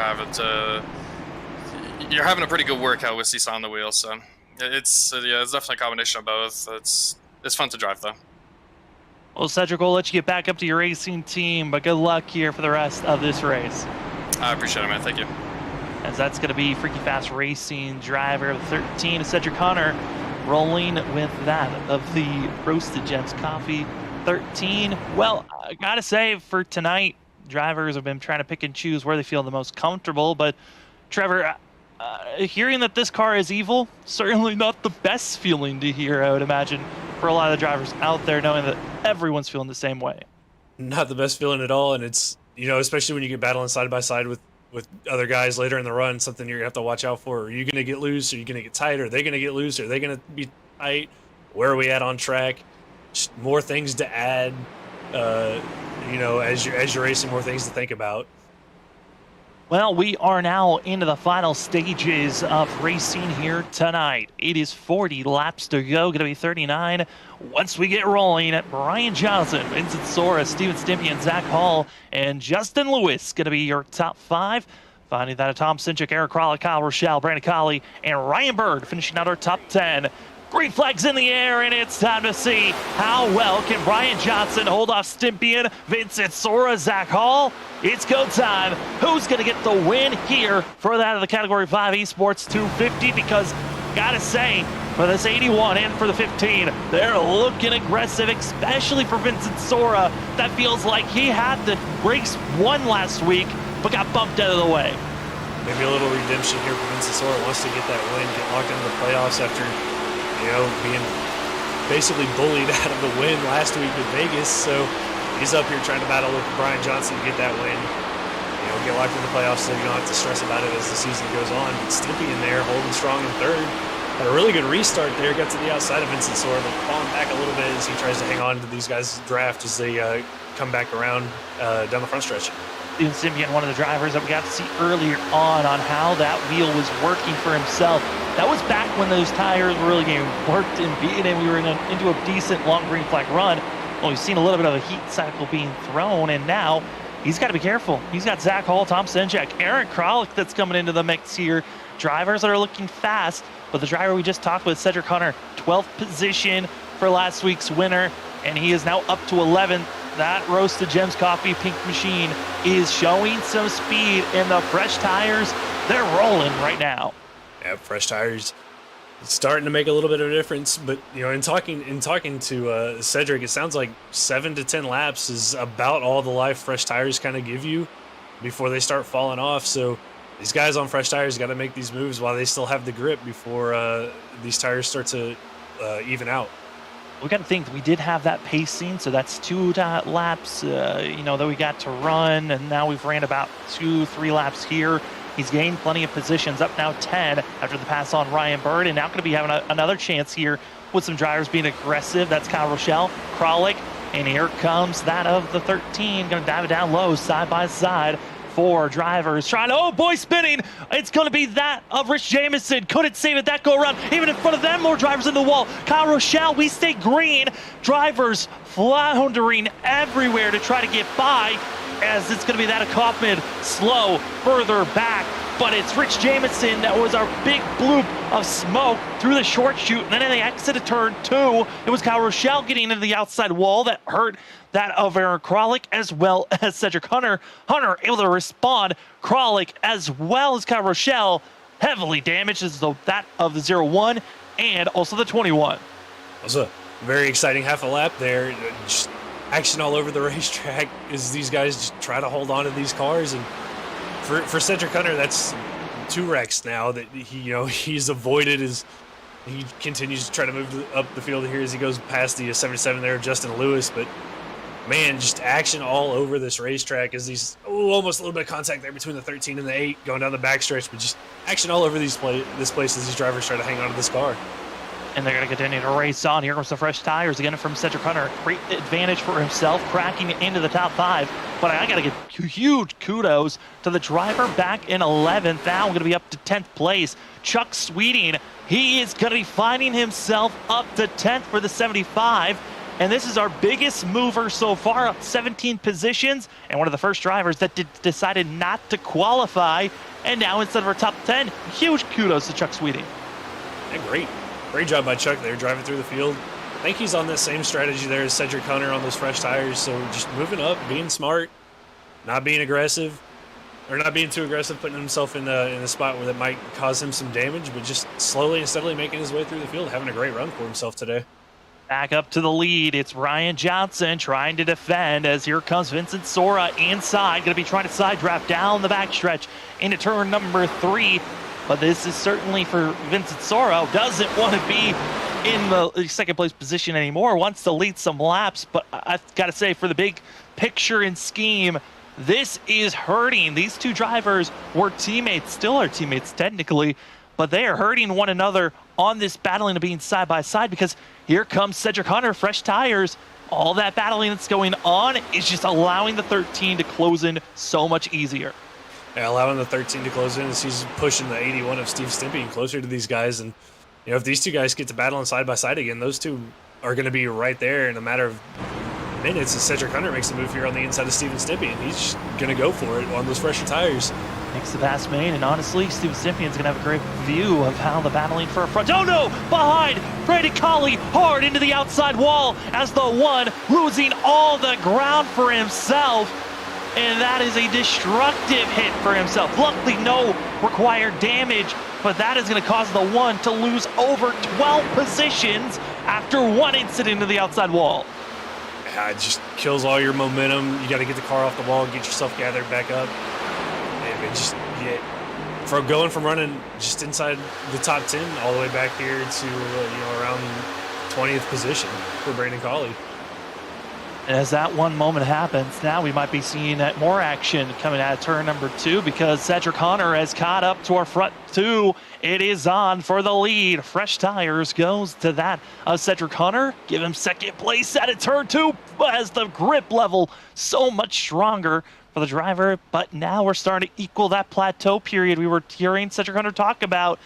having a pretty good workout with Cisa on the wheel. So it's definitely a combination of both. It's fun to drive though. Well, Cedric, we'll let you get back up to your racing team, but good luck here for the rest of this race. I appreciate it, man. Thank you. As that's going to be Freaky Fast Racing driver 13, Cedric Hunter, rolling with that of the Roasted Gems Coffee 13. Well, I got to say, for tonight, drivers have been trying to pick and choose where they feel the most comfortable, but Trevor, hearing that this car is evil, certainly not the best feeling to hear, I would imagine, for a lot of the drivers out there, knowing that everyone's feeling the same way. Not the best feeling at all, and it's, you know, especially when you get battling side by side with other guys later in the run, something you're going to have to watch out for. Are you going to get loose? Are you going to get tight? Are they going to get loose? Are they going to be tight? Where are we at on track? Just more things to add, you know, as you're racing, more things to think about. Well, we are now into the final stages of racing here tonight. It is 40 laps to go, going to be 39 once we get rolling. Brian Johnson, Vincent Sora, Steven Stimpian, Zach Hall, and Justin Lewis going to be your top 5. Finding that Tom Sinchik, Eric Kralik, Kyle Rochelle, Brandon Colley, and Ryan Bird finishing out our top 10. Green flag's in the air, and it's time to see how well can Brian Johnson hold off Stimpian, Vincent Sora, Zach Hall. It's go time. Who's going to get the win here for that of the Category 5 Esports 250? Because, gotta say, for this 81 and for the 15, they're looking aggressive, especially for Vincent Sora. That feels like he had the race won last week, but got bumped out of the way. Maybe a little redemption here for Vincent Sora. Wants to get that win, get locked into the playoffs after, you know, being basically bullied out of the win last week in Vegas. So he's up here trying to battle with Brian Johnson to get that win. You know, get locked in the playoffs so you don't have to stress about it as the season goes on. Stimpy in there, holding strong in third. Had a really good restart there. Got to the outside of Vincent Sora, but falling back a little bit as he tries to hang on to these guys' draft as they come back around down the front stretch. Steven Stimpian, one of the drivers that we got to see earlier on how that wheel was working for himself. That was back when those tires were really getting worked and beaten, and we were into a decent long green flag run. Well, we've seen a little bit of a heat cycle being thrown, and now he's got to be careful. He's got Zach Hall, Tom Sinchek, Aaron Kralik that's coming into the mix here. Drivers that are looking fast, but the driver we just talked with, Cedric Hunter, 12th position for last week's winner, and he is now up to 11th. That Roasted Gems Coffee Pink Machine is showing some speed, and the fresh tires, they're rolling right now. Yeah, fresh tires. It's starting to make a little bit of a difference, but you know, in talking to Cedric, it sounds like 7 to 10 laps is about all the life fresh tires kind of give you before they start falling off. So these guys on fresh tires got to make these moves while they still have the grip before these tires start to even out. We got to think we did have that pacing, so that's 2 laps, you know, that we got to run, and now we've ran about 2-3 laps here. He's gained plenty of positions, up now 10 after the pass on Ryan Bird, and now going to be having another chance here with some drivers being aggressive. That's Kyle Rochelle, Kralik, and here comes that of the 13, going to dive it down low, side by side. 4 drivers trying to, oh boy, spinning. It's going to be that of Rich Jamison. Couldn't save it, that go around. Even in front of them, more drivers in the wall. Kyle Rochelle, we stay green. Drivers floundering everywhere to try to get by, as it's going to be that of Kaufman slow further back. But it's Rich Jamison that was our big bloop of smoke through the short chute. And then they exited turn 2. It was Kyle Rochelle getting into the outside wall that hurt that of Aaron Kralik, as well as Cedric Hunter. Hunter able to respond. Kralik, as well as Kyle Rochelle, heavily damaged as that of the 01 and also the 21. It was a Very exciting half a lap there. Just action all over the racetrack as these guys just try to hold on to these cars. And for Cedric Hunter, that's 2 wrecks now that he's avoided. As he continues to try to move up the field here as he goes past the 77 there, Justin Lewis. But man, just action all over this racetrack as these almost a little bit of contact there between the 13 and the 8 going down the backstretch, but just action all over this place as these drivers try to hang on to this car. And they're going to continue to race on. Here comes the fresh tires again from Cedric Hunter. Great advantage for himself, cracking into the top 5. But I got to give huge kudos to the driver back in 11th. Now going to be up to 10th place. Chuck Sweeting, he is going to be finding himself up to 10th for the 75. And this is our biggest mover so far, up 17 positions. And one of the first drivers that decided not to qualify. And now instead of our top 10, huge kudos to Chuck Sweeting. Yeah, Great job by Chuck there, driving through the field. I think he's on the same strategy there as Cedric Hunter on those fresh tires. So just moving up, being smart, not being aggressive, or not being too aggressive, putting himself in a spot where that might cause him some damage, but just slowly and steadily making his way through the field, having a great run for himself today. Back up to the lead, it's Ryan Johnson trying to defend as here comes Vincent Sora inside. Going to be trying to side draft down the backstretch into turn number 3. But this is certainly for Vincent Sora, who doesn't want to be in the second place position anymore, wants to lead some laps. But I've got to say, for the big picture and scheme, this is hurting. These 2 drivers were teammates, still are teammates technically, but they are hurting one another on this battling of being side by side, because here comes Cedric Hunter, fresh tires. All that battling that's going on is just allowing the 13 to close in so much easier. Yeah, allowing the 13 to close in as he's pushing the 81 of Steve Stimpy closer to these guys. And if these 2 guys get to battling side by side again, those 2 are going to be right there in a matter of minutes as Cedric Hunter makes a move here on the inside of Steven Stimpy, and he's going to go for it on those fresher tires. Makes the pass main, and honestly, Steven Stimpion's going to have a great view of how the battling for a front. Oh no! Behind! Brandon Colley hard into the outside wall as the 1 losing all the ground for himself. And that is a destructive hit for himself. Luckily, no required damage, but that is going to cause the 1 to lose over 12 positions after 1 incident into the outside wall. Yeah, it just kills all your momentum. You got to get the car off the wall, get yourself gathered back up. And it just, from going from running just inside the top 10 all the way back here to around 20th position for Brandon Colley. And as that one moment happens, now we might be seeing more action coming out of turn number 2, because Cedric Hunter has caught up to our front 2. It is on for the lead. Fresh tires goes to that of Cedric Hunter. Give him second place at turn 2 as the grip level so much stronger for the driver. But now we're starting to equal that plateau period we were hearing Cedric Hunter talk about,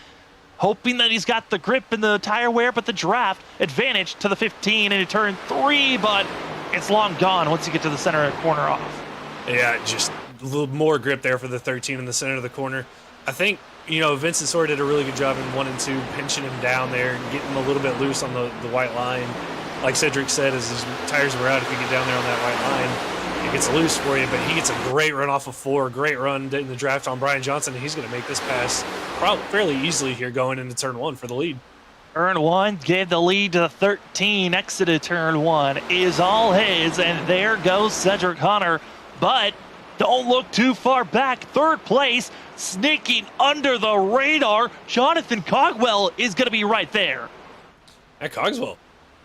hoping that he's got the grip and the tire wear, but the draft advantage to the 15 into turn 3, but it's long gone once you get to the center of the corner off. Yeah, just a little more grip there for the 13 in the center of the corner. I think, Vincent Sora did a really good job in 1 and 2, pinching him down there and getting him a little bit loose on the white line. Like Cedric said, as his tires were out, if you get down there on that white line, it gets loose for you. But he gets a great run off of 4, great run in the draft on Brian Johnson, and he's going to make this pass probably fairly easily here going into turn 1 for the lead. Turn 1 gave the lead to the 13. Exited turn 1 is all his, and there goes Cedric Hunter. But don't look too far back. 3rd place, sneaking under the radar. Jonathan Cogwell is going to be right there. At Cogswell,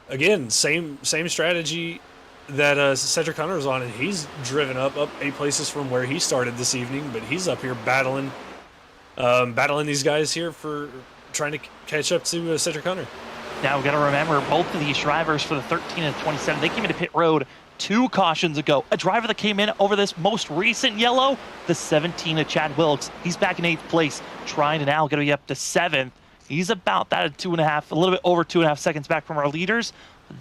again, same strategy that Cedric Hunter was on, and he's driven up 8 places from where he started this evening. But he's up here battling these guys here for trying to catch up to Cedric Hunter. Now we've got to remember, both of these drivers for the 13 and 27, they came into pit road 2 cautions ago. A driver that came in over this most recent yellow, the 17 of Chad Wilkes. He's back in 8th place, trying to now going to be up to 7th. He's about that at 2.5, a little bit over 2.5 seconds back from our leaders.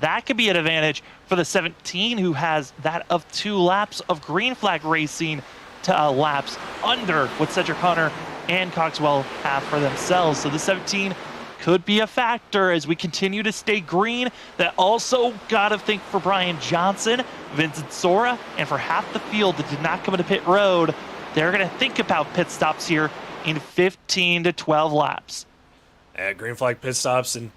That could be an advantage for the 17, who has that of 2 laps of green flag racing to laps under what Cedric Hunter and Cogswell have for themselves. So the 17 could be a factor as we continue to stay green. That also got to think for Brian Johnson, Vincent Sora, and for half the field that did not come into pit road. They're going to think about pit stops here in 15 to 12 laps. Green flag pit stops, and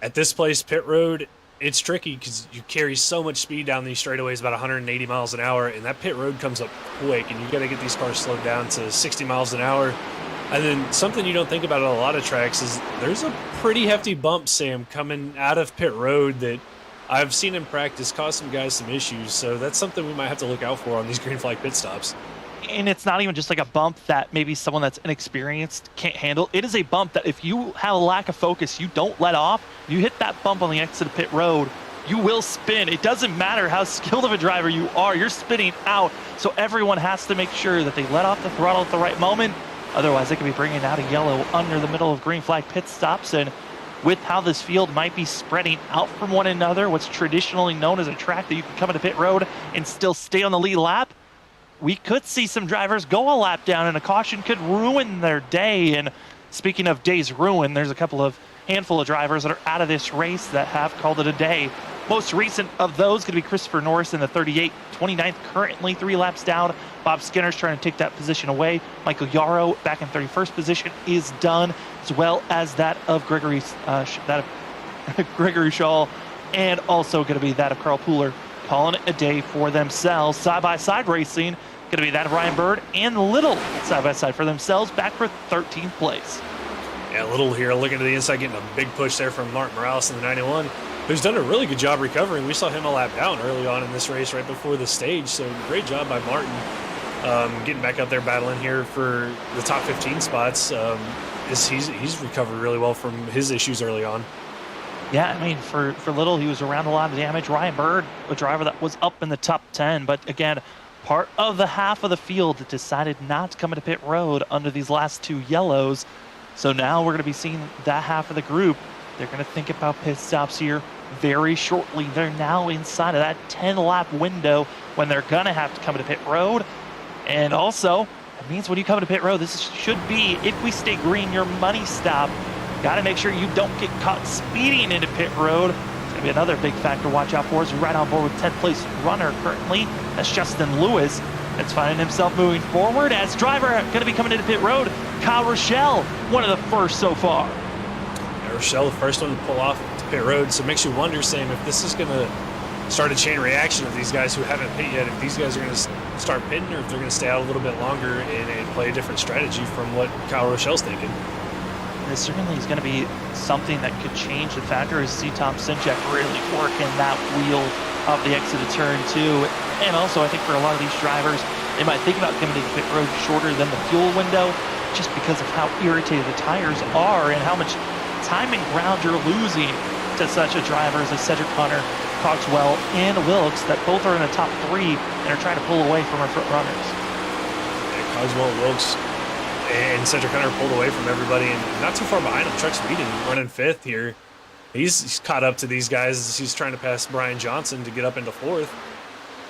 at this place, pit road, it's tricky because you carry so much speed down these straightaways, about 180 miles an hour, and that pit road comes up quick, and you got to get these cars slowed down to 60 miles an hour. And then something you don't think about on a lot of tracks is there's a pretty hefty bump, Sam, coming out of pit road that I've seen in practice cause some guys some issues. So that's something we might have to look out for on these green flag pit stops. And it's not even just like a bump that maybe someone that's inexperienced can't handle. It is a bump that if you have a lack of focus, you don't let off, you hit that bump on the exit of pit road, you will spin. It doesn't matter how skilled of a driver you are, you're spinning out. So everyone has to make sure that they let off the throttle at the right moment. Otherwise, they could be bringing out a yellow under the middle of green flag pit stops. And with how this field might be spreading out from one another, what's traditionally known as a track that you can come into pit road and still stay on the lead lap, we could see some drivers go a lap down, and a caution could ruin their day. And speaking of days ruined, there's a handful of drivers that are out of this race that have called it a day. Most recent of those going to be Christopher Norris in the 38, 29th, currently 3 laps down. Bob Skinner's trying to take that position away. Michael Yarrow back in 31st position is done, as well as that of Gregory Shaw, and also going to be that of Carl Pooler, calling it a day for themselves. Side-by-side racing, going to be that of Ryan Bird and Little side-by-side for themselves, back for 13th place. Yeah, Little here looking to the inside, getting a big push there from Martin Morales in the 91, who's done a really good job recovering. We saw him a lap down early on in this race right before the stage, so great job by Martin getting back up there battling here for the top 15 spots. He's recovered really well from his issues early on. Yeah, I mean, for Little, he was around a lot of damage. Ryan Bird, a driver that was up in the top 10, but again, part of the half of the field that decided not to come into pit road under these last 2 yellows. So now we're going to be seeing that half of the group. They're going to think about pit stops here very shortly. They're now inside of that 10-lap window when they're going to have to come into pit road. And also, it means when you come into pit road, this should be, if we stay green, your money stop. Got to make sure you don't get caught speeding into pit road. It's going to be another big factor to watch out for. As right on board with 10th place runner currently. That's Justin Lewis. That's finding himself moving forward as driver going to be coming into pit road. Kyle Rochelle, one of the first so far. Yeah, Rochelle, the first one to pull off to pit road. So it makes you wonder, Sam, if this is going to start a chain reaction of these guys who haven't pit yet. If these guys are going to start pitting, or if they're going to stay out a little bit longer and play a different strategy from what Kyle Rochelle's thinking. This certainly is going to be something that could change the factor as see Tom Sinchek really working that wheel of the exit of turn 2. And also, I think for a lot of these drivers, they might think about coming to the pit road shorter than the fuel window just because of how irritated the tires are and how much time and ground you're losing to such a driver as Cedric Hunter, Cogswell, and Wilkes that both are in the top 3 and are trying to pull away from our front runners. Yeah, Cogswell, Wilkes, and Cedric Hunter pulled away from everybody, and not too far behind him. Chuck Sweden running 5th here. He's caught up to these guys as he's trying to pass Brian Johnson to get up into 4th.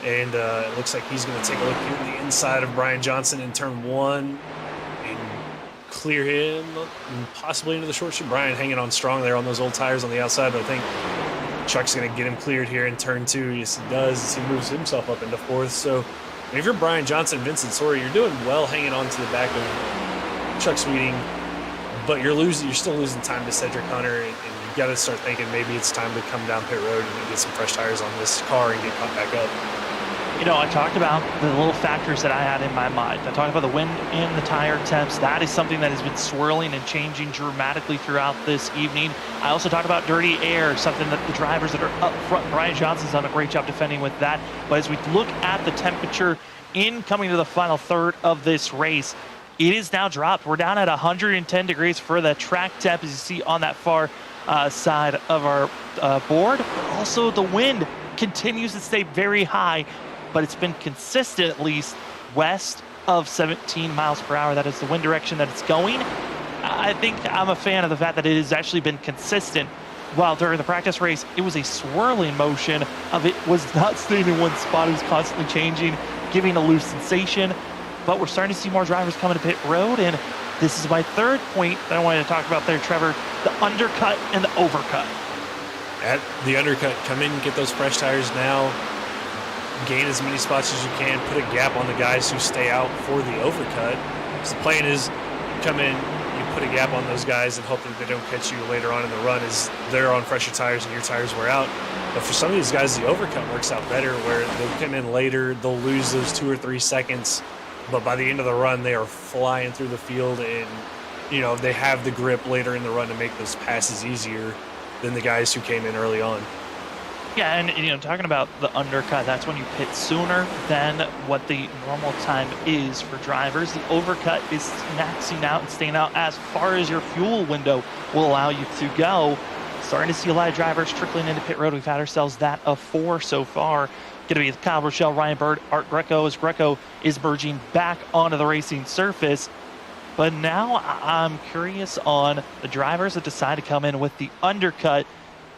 And it looks like he's going to take a look here at the inside of Brian Johnson in turn 1 and clear him and possibly into the short chute. Brian hanging on strong there on those old tires on the outside, but I think Chuck's going to get him cleared here in turn 2. Yes, he does, as he moves himself up into 4th. So if you're Brian Johnson, Vincent Sori, you're doing well hanging on to the back of Chuck Sweeting, but you're still losing time to Cedric Hunter, and you got to start thinking maybe it's time to come down pit road and get some fresh tires on this car and get caught back up. You know, I talked about the little factors that I had in my mind. I talked about the wind and the tire temps. That is something that has been swirling and changing dramatically throughout this evening. I also talked about dirty air, something that the drivers that are up front, Brian Johnson's done a great job defending with that. But as we look at the temperature in coming to the final third of this race, it is now dropped. We're down at 110 degrees for the track temp, as you see on that far side of our board. Also, the wind continues to stay very high, but it's been consistent, at least west of 17 miles per hour. That is the wind direction that it's going. I think I'm a fan of the fact that it has actually been consistent. While during the practice race, it was a swirling motion of it was not staying in one spot. It was constantly changing, giving a loose sensation. But we're starting to see more drivers coming to pit road, and this is my third point that I wanted to talk about there, Trevor, the undercut and the overcut. At the undercut, come in, get those fresh tires now, gain as many spots as you can, put a gap on the guys who stay out for the overcut. So the plan is come in, you put a gap on those guys and hope that they don't catch you later on in the run as they're on fresher tires and your tires wear out. But for some of these guys, the overcut works out better where they'll come in later, they'll lose those 2 or 3 seconds, but by the end of the run, they are flying through the field and, you know, they have the grip later in the run to make those passes easier than the guys who came in early on. Yeah, and you know, talking about the undercut, that's when you pit sooner than what the normal time is for drivers. The overcut is maxing out and staying out as far as your fuel window will allow you to go. Starting to see a lot of drivers trickling into pit road. We've had ourselves that of 4 so far. Going to be Kyle Rochelle, Ryan Bird, Art Greco, as Greco is merging back onto the racing surface. But now I'm curious on the drivers that decide to come in with the undercut.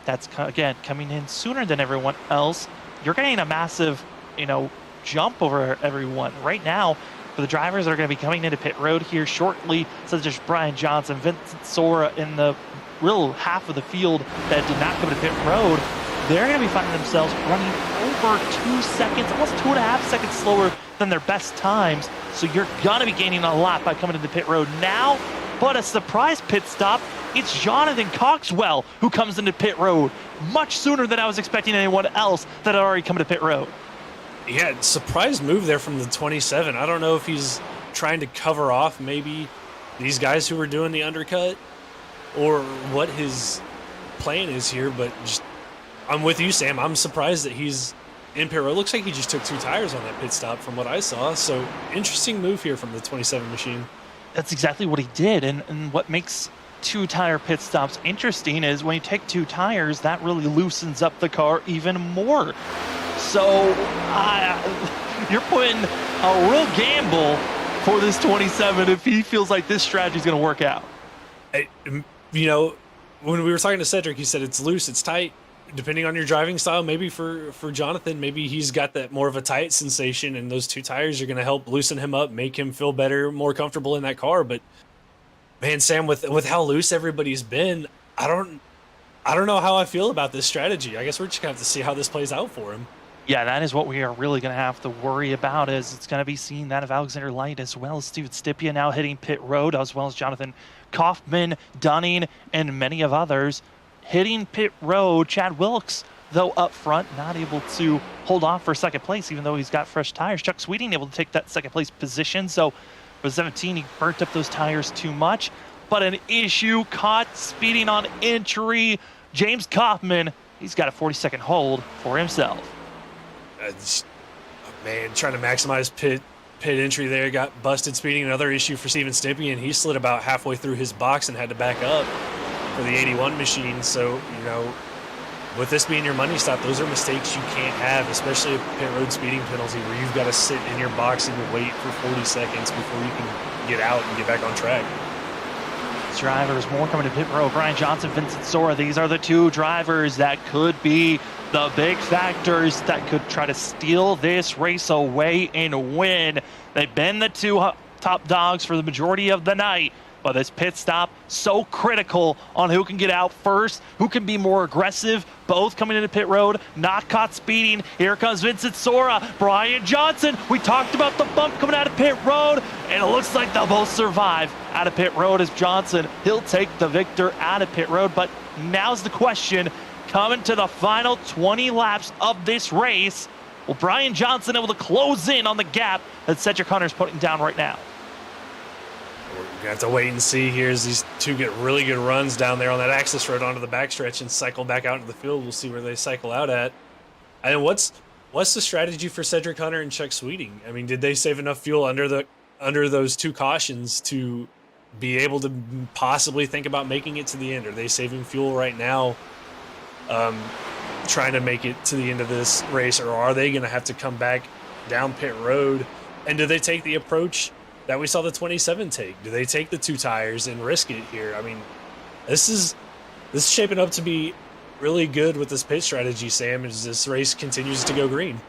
That's, again, coming in sooner than everyone else. You're getting a massive, you know, jump over everyone. Right now, for the drivers that are going to be coming into pit road here shortly, such as Brian Johnson, Vincent Sora in the real half of the field that did not come to pit road, they're going to be finding themselves running over 2 seconds, almost 2.5 seconds slower than their best times. So you're going to be gaining a lot by coming into pit road now. But a surprise pit stop, it's Jonathan Coxwell who comes into pit road much sooner than I was expecting anyone else that had already come to pit road. Yeah, surprise move there from the 27. I don't know if he's trying to cover off maybe these guys who were doing the undercut or what his plan is here, but just, I'm with you, Sam. I'm surprised that he's in pit road. Looks like he just took 2 tires on that pit stop from what I saw. So interesting move here from the 27 machine. That's exactly what he did. And what makes 2-tire pit stops interesting is when you take 2 tires, that really loosens up the car even more. So you're putting a real gamble for this 27 if he feels like this strategy is going to work out. You know, when we were talking to Cedric, he said it's loose, it's tight. Depending on your driving style, maybe for Jonathan, maybe he's got that more of a tight sensation, and those 2 tires are going to help loosen him up, make him feel better, more comfortable in that car. But man, Sam, with how loose everybody's been, I don't know how I feel about this strategy. I guess we're just going to have to see how this plays out for him. Yeah, that is what we are really going to have to worry about, is it's going to be seeing that of Alexander Light as well as Steven Stipia now hitting pit road, as well as Jonathan Kaufman, Dunning, and many of others hitting pit road. Chad Wilkes, though, up front, not able to hold off for second place, even though he's got fresh tires. Chuck Sweeting able to take that second place position. So for 17, he burnt up those tires too much. But an issue, caught speeding on entry. James Kaufman, he's got a 40-second hold for himself. Man, trying to maximize pit entry there, got busted speeding. Another issue for Steven Stipien. He slid about halfway through his box and had to back up for the 81 machine. So, you know, with this being your money stop, those are mistakes you can't have, especially a pit road speeding penalty where you've got to sit in your box and wait for 40 seconds before you can get out and get back on track. Drivers more coming to pit road. Brian Johnson, Vincent Sora, these are the 2 drivers that could be the big factors that could try to steal this race away and win. They've been the 2 top dogs for the majority of the night, but this pit stop so critical on who can get out first, who can be more aggressive. Both coming into pit road, not caught speeding. Here comes Vincent Sora, Brian Johnson. We talked about the bump coming out of pit road, and it looks like they'll both survive out of pit road as Johnson, he'll take the victor out of pit road. But now's the question, coming to the final 20 laps of this race, will Brian Johnson able to close in on the gap that Cedric Hunter's putting down right now? We're going to have to wait and see here as these 2 get really good runs down there on that access road onto the backstretch and cycle back out into the field. We'll see where they cycle out at. And what's the strategy for Cedric Hunter and Chuck Sweeting? I mean, did they save enough fuel under those 2 cautions to be able to possibly think about making it to the end? Are they saving fuel right now, trying to make it to the end of this race, or are they going to have to come back down pit road? And do they take the approach that we saw the 27 take? Do they take the 2 tires and risk it here? I mean, this is shaping up to be really good with this pit strategy, Sam, as this race continues to go green.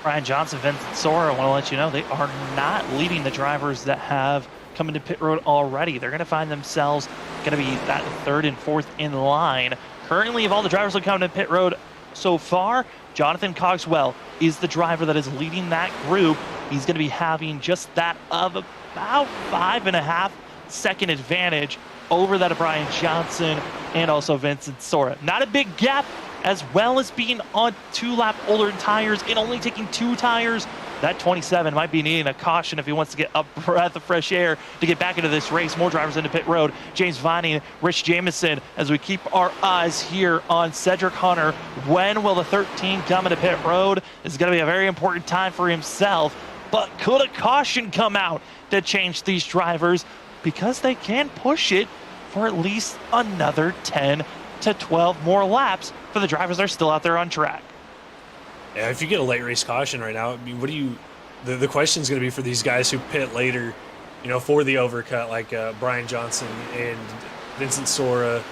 Brian Johnson, Vincent Sora, I want to let you know they are not leading the drivers that have come into pit road already. They're going to find themselves going to be that 3rd and 4th in line. Currently, of all the drivers that come into pit road so far, Jonathan Cogswell is the driver that is leading that group. He's going to be having just that of about 5.5 second advantage over that of Brian Johnson and also Vincent Sora. Not a big gap, as well as being on 2-lap older tires and only taking 2 tires. That 27 might be needing a caution if he wants to get a breath of fresh air to get back into this race. More drivers into pit road. James Vining, Rich Jamison, as we keep our eyes here on Cedric Hunter. When will the 13 come into pit road? It's going to be a very important time for himself. But could a caution come out to change these drivers? Because they can push it for at least another 10 to 12 more laps for the drivers that are still out there on track. Yeah, if you get a late race caution right now, I mean, what do you? The question is going to be for these guys who pit later, you know, for the overcut, like Brian Johnson and Vincent Sora,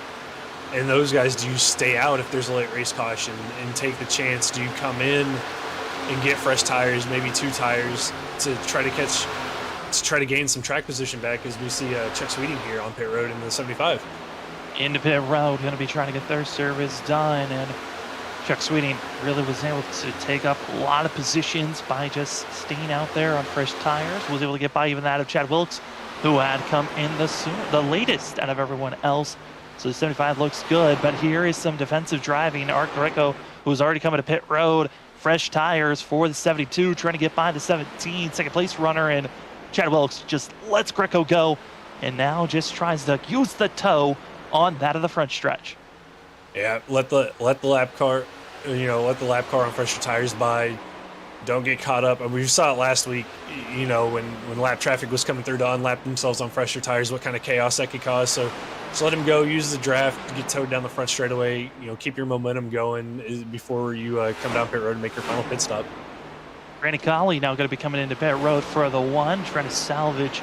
and those guys. Do you stay out if there's a late race caution and take the chance? Do you come in and get fresh tires, maybe 2 tires, to try to gain some track position back? As we see Chuck Sweeting here on pit road in the 75. Into pit road, going to be trying to get their service done, and Chuck Sweeting really was able to take up a lot of positions by just staying out there on fresh tires. Was able to get by even that of Chad Wilkes, who had come in the latest out of everyone else. So the 75 looks good, but here is some defensive driving. Art Greco, who's already coming to pit road, fresh tires for the 72, trying to get by the 17, second place runner, and Chad Wilkes just lets Greco go, and now just tries to use the toe on that of the front stretch. Yeah, let the lap car, let the lap car on fresher tires by. Don't get caught up. And we saw it last week, you know, when lap traffic was coming through to unlap themselves on fresher tires, what kind of chaos that could cause. So just let them go, use the draft, get towed down the front straightaway, you know, keep your momentum going before you come down pit road and make your final pit stop. Randy Colley now going to be coming into pit road for the 1, trying to salvage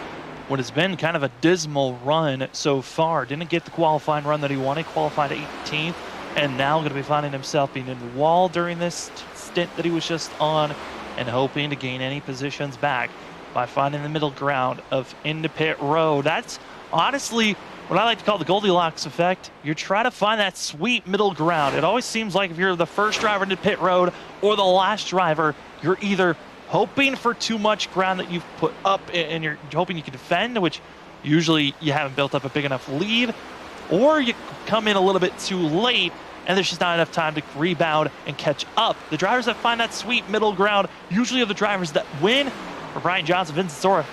what has been kind of a dismal run so far. Didn't get the qualifying run that he wanted, qualified 18th, and now going to be finding himself being in the wall during this stint that he was just on, and hoping to gain any positions back by finding the middle ground of into pit road. That's honestly what I like to call the Goldilocks effect. You're trying to find that sweet middle ground. It always seems like if you're the first driver into pit road or the last driver, you're either hoping for too much ground that you've put up and you're hoping you can defend, which usually you haven't built up a big enough lead, or you come in a little bit too late and there's just not enough time to rebound and catch up. The drivers that find that sweet middle ground usually are the drivers that win. For Brian Johnson, Vincent Sora,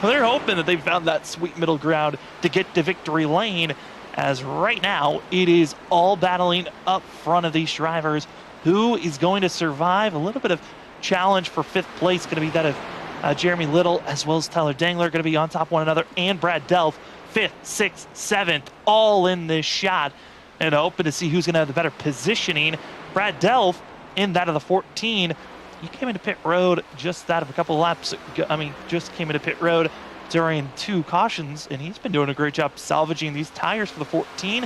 they're hoping that they found that sweet middle ground to get to victory lane, as right now it is all battling up front of these drivers. Who is going to survive? A little bit of challenge for 5th place going to be that of Jeremy Little, as well as Tyler Dangler, going to be on top of one another, and Brad Delph, 5th, 6th, 7th, all in this shot, and hoping to see who's going to have the better positioning. Brad Delph in that of the 14. He came into pit road just that of a couple of laps. Just came into pit road during 2 cautions, and he's been doing a great job salvaging these tires for the 14,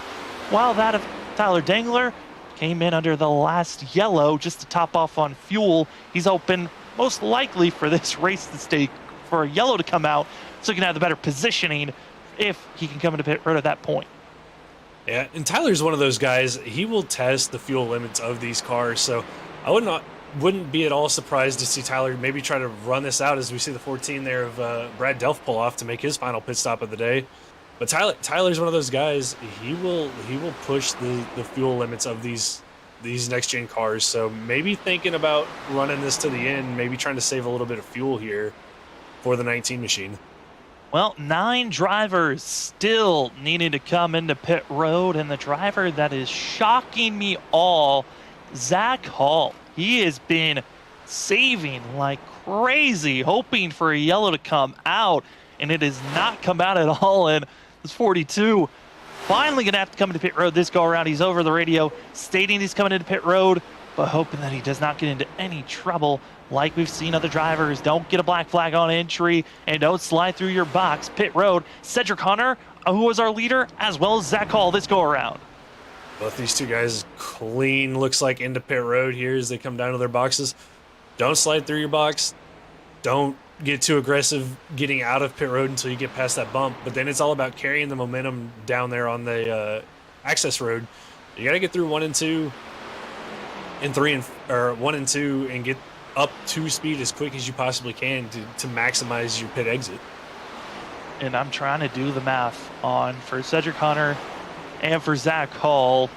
while that of Tyler Dangler came in under the last yellow just to top off on fuel. He's hoping most likely for this race to stay, for a yellow to come out, so he can have the better positioning if he can come into pit road at that point. Yeah, and Tyler's one of those guys, he will test the fuel limits of these cars, so I wouldn't be at all surprised to see Tyler maybe try to run this out, as we see the 14 there of Brad Delph pull off to make his final pit stop of the day. But Tyler's one of those guys, he will push the fuel limits of these next gen cars. So maybe thinking about running this to the end, maybe trying to save a little bit of fuel here for the 19 machine. Well, 9 drivers still needing to come into pit road, and the driver that is shocking me all, Zach Hall. He has been saving like crazy, hoping for a yellow to come out, and it has not come out at all. And this 42 finally going to have to come into pit road this go around. He's over the radio stating he's coming into pit road, but hoping that he does not get into any trouble like we've seen other drivers. Don't get a black flag on entry and don't slide through your box. Pit road, Cedric Hunter, who was our leader, as well as Zach Hall this go around. Both these 2 guys clean, looks like, into pit road here as they come down to their boxes. Don't slide through your box. Don't get too aggressive getting out of pit road until you get past that bump. But then it's all about carrying the momentum down there on the access road. You got to get through 1 and 2 and 3 or 1 and 2 and get up to speed as quick as you possibly can to maximize your pit exit. and I'm trying to do the math on for Cedric Hunter and for Zach Hall.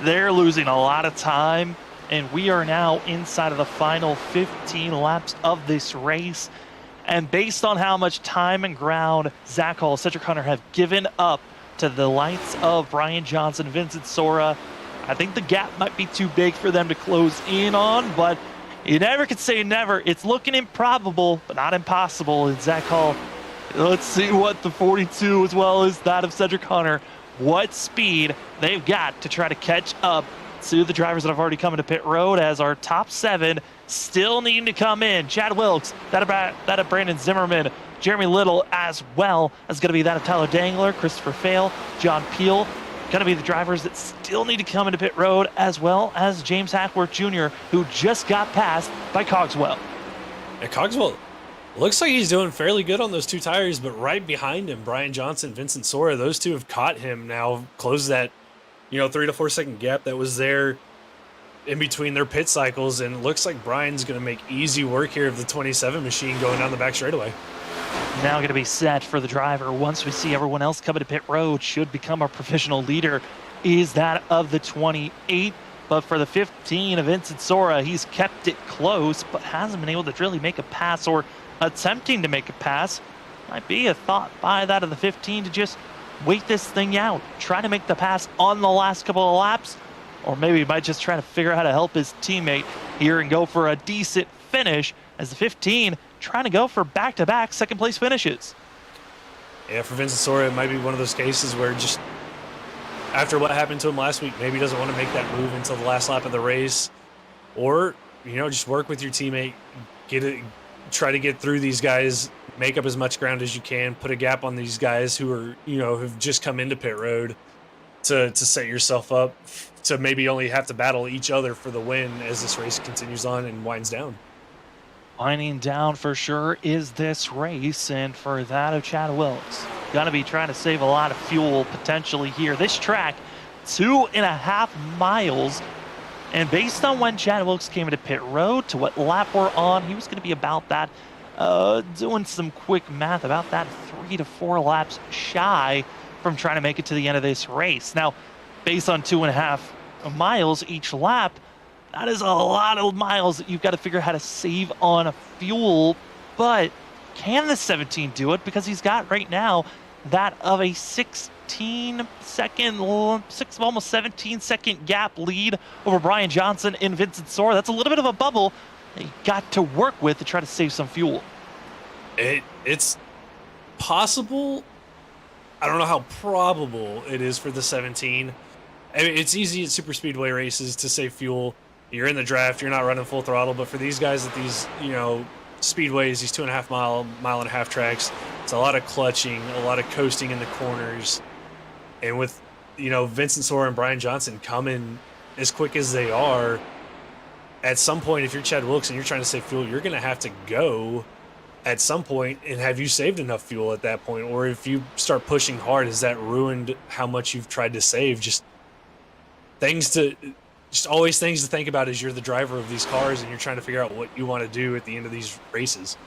They're losing a lot of time, and we are now inside of the final 15 laps of this race. And based on how much time and ground Zach Hall, Cedric Hunter have given up to the likes of Brian Johnson, Vincent Sora, I think the gap might be too big for them to close in on, but you never could say never. It's looking improbable, but not impossible. And Zach Hall, let's see what the 42 as well as that of Cedric Hunter, what speed they've got to try to catch up to the drivers that have already come into pit road, as our top 7 still needing to come in. Chad Wilkes, that of Brandon Zimmerman, Jeremy Little, as well as going to be that of Tyler Dangler, Christopher Fail, John Peel, going to be the drivers that still need to come into pit road, as well as James Hackworth Jr., who just got passed by Cogswell. And Cogswell looks like he's doing fairly good on those 2 tires, but right behind him, Brian Johnson, Vincent Sora, those 2 have caught him now, closed that 3 to 4 second gap that was there in between their pit cycles, and it looks like Brian's going to make easy work here of the 27 machine going down the back straightaway. Now going to be set for the driver. Once we see everyone else coming to pit road, should become our provisional leader, is that of the 28. But for the 15 of Vincent Sora, he's kept it close, but hasn't been able to really make a pass, or attempting to make a pass. Might be a thought by that of the 15 to just wait this thing out, try to make the pass on the last couple of laps, or maybe he might just try to figure out how to help his teammate here and go for a decent finish, as the 15 trying to go for back-to-back second-place finishes. Yeah, for Vincent Sora, it might be one of those cases where just after what happened to him last week, maybe he doesn't want to make that move until the last lap of the race, or just work with your teammate, try to get through these guys, make up as much ground as you can, put a gap on these guys who are have just come into pit road to set yourself up to maybe only have to battle each other for the win as this race continues on and winds down. Winding down for sure is this race, and for that of Chad Wilkes, gonna be trying to save a lot of fuel potentially here. This track, 2.5 miles, and based on when Chad Wilkes came into pit road to what lap we're on, he was gonna be about that, doing some quick math, about that 3 to 4 laps shy from trying to make it to the end of this race. Now, based on 2.5 miles each lap, that is a lot of miles that you've got to figure out how to save on fuel. But can the 17 do it? Because he's got right now that of a 16-second, almost 17-second gap lead over Brian Johnson and Vincent Sora. That's a little bit of a bubble that you got to work with to try to save some fuel. It's possible. I don't know how probable it is for the 17. I mean, it's easy at super speedway races to save fuel. You're in the draft, you're not running full throttle, but for these guys at these, speedways, these 2.5 mile and a half tracks, it's a lot of clutching, a lot of coasting in the corners. And with, Vincent Sora and Brian Johnson coming as quick as they are, at some point, if you're Chad Wilkes and you're trying to save fuel, you're going to have to go at some point, and have you saved enough fuel at that point? Or if you start pushing hard, has that ruined how much you've tried to save? Just always things to think about as you're the driver of these cars and you're trying to figure out what you want to do at the end of these races.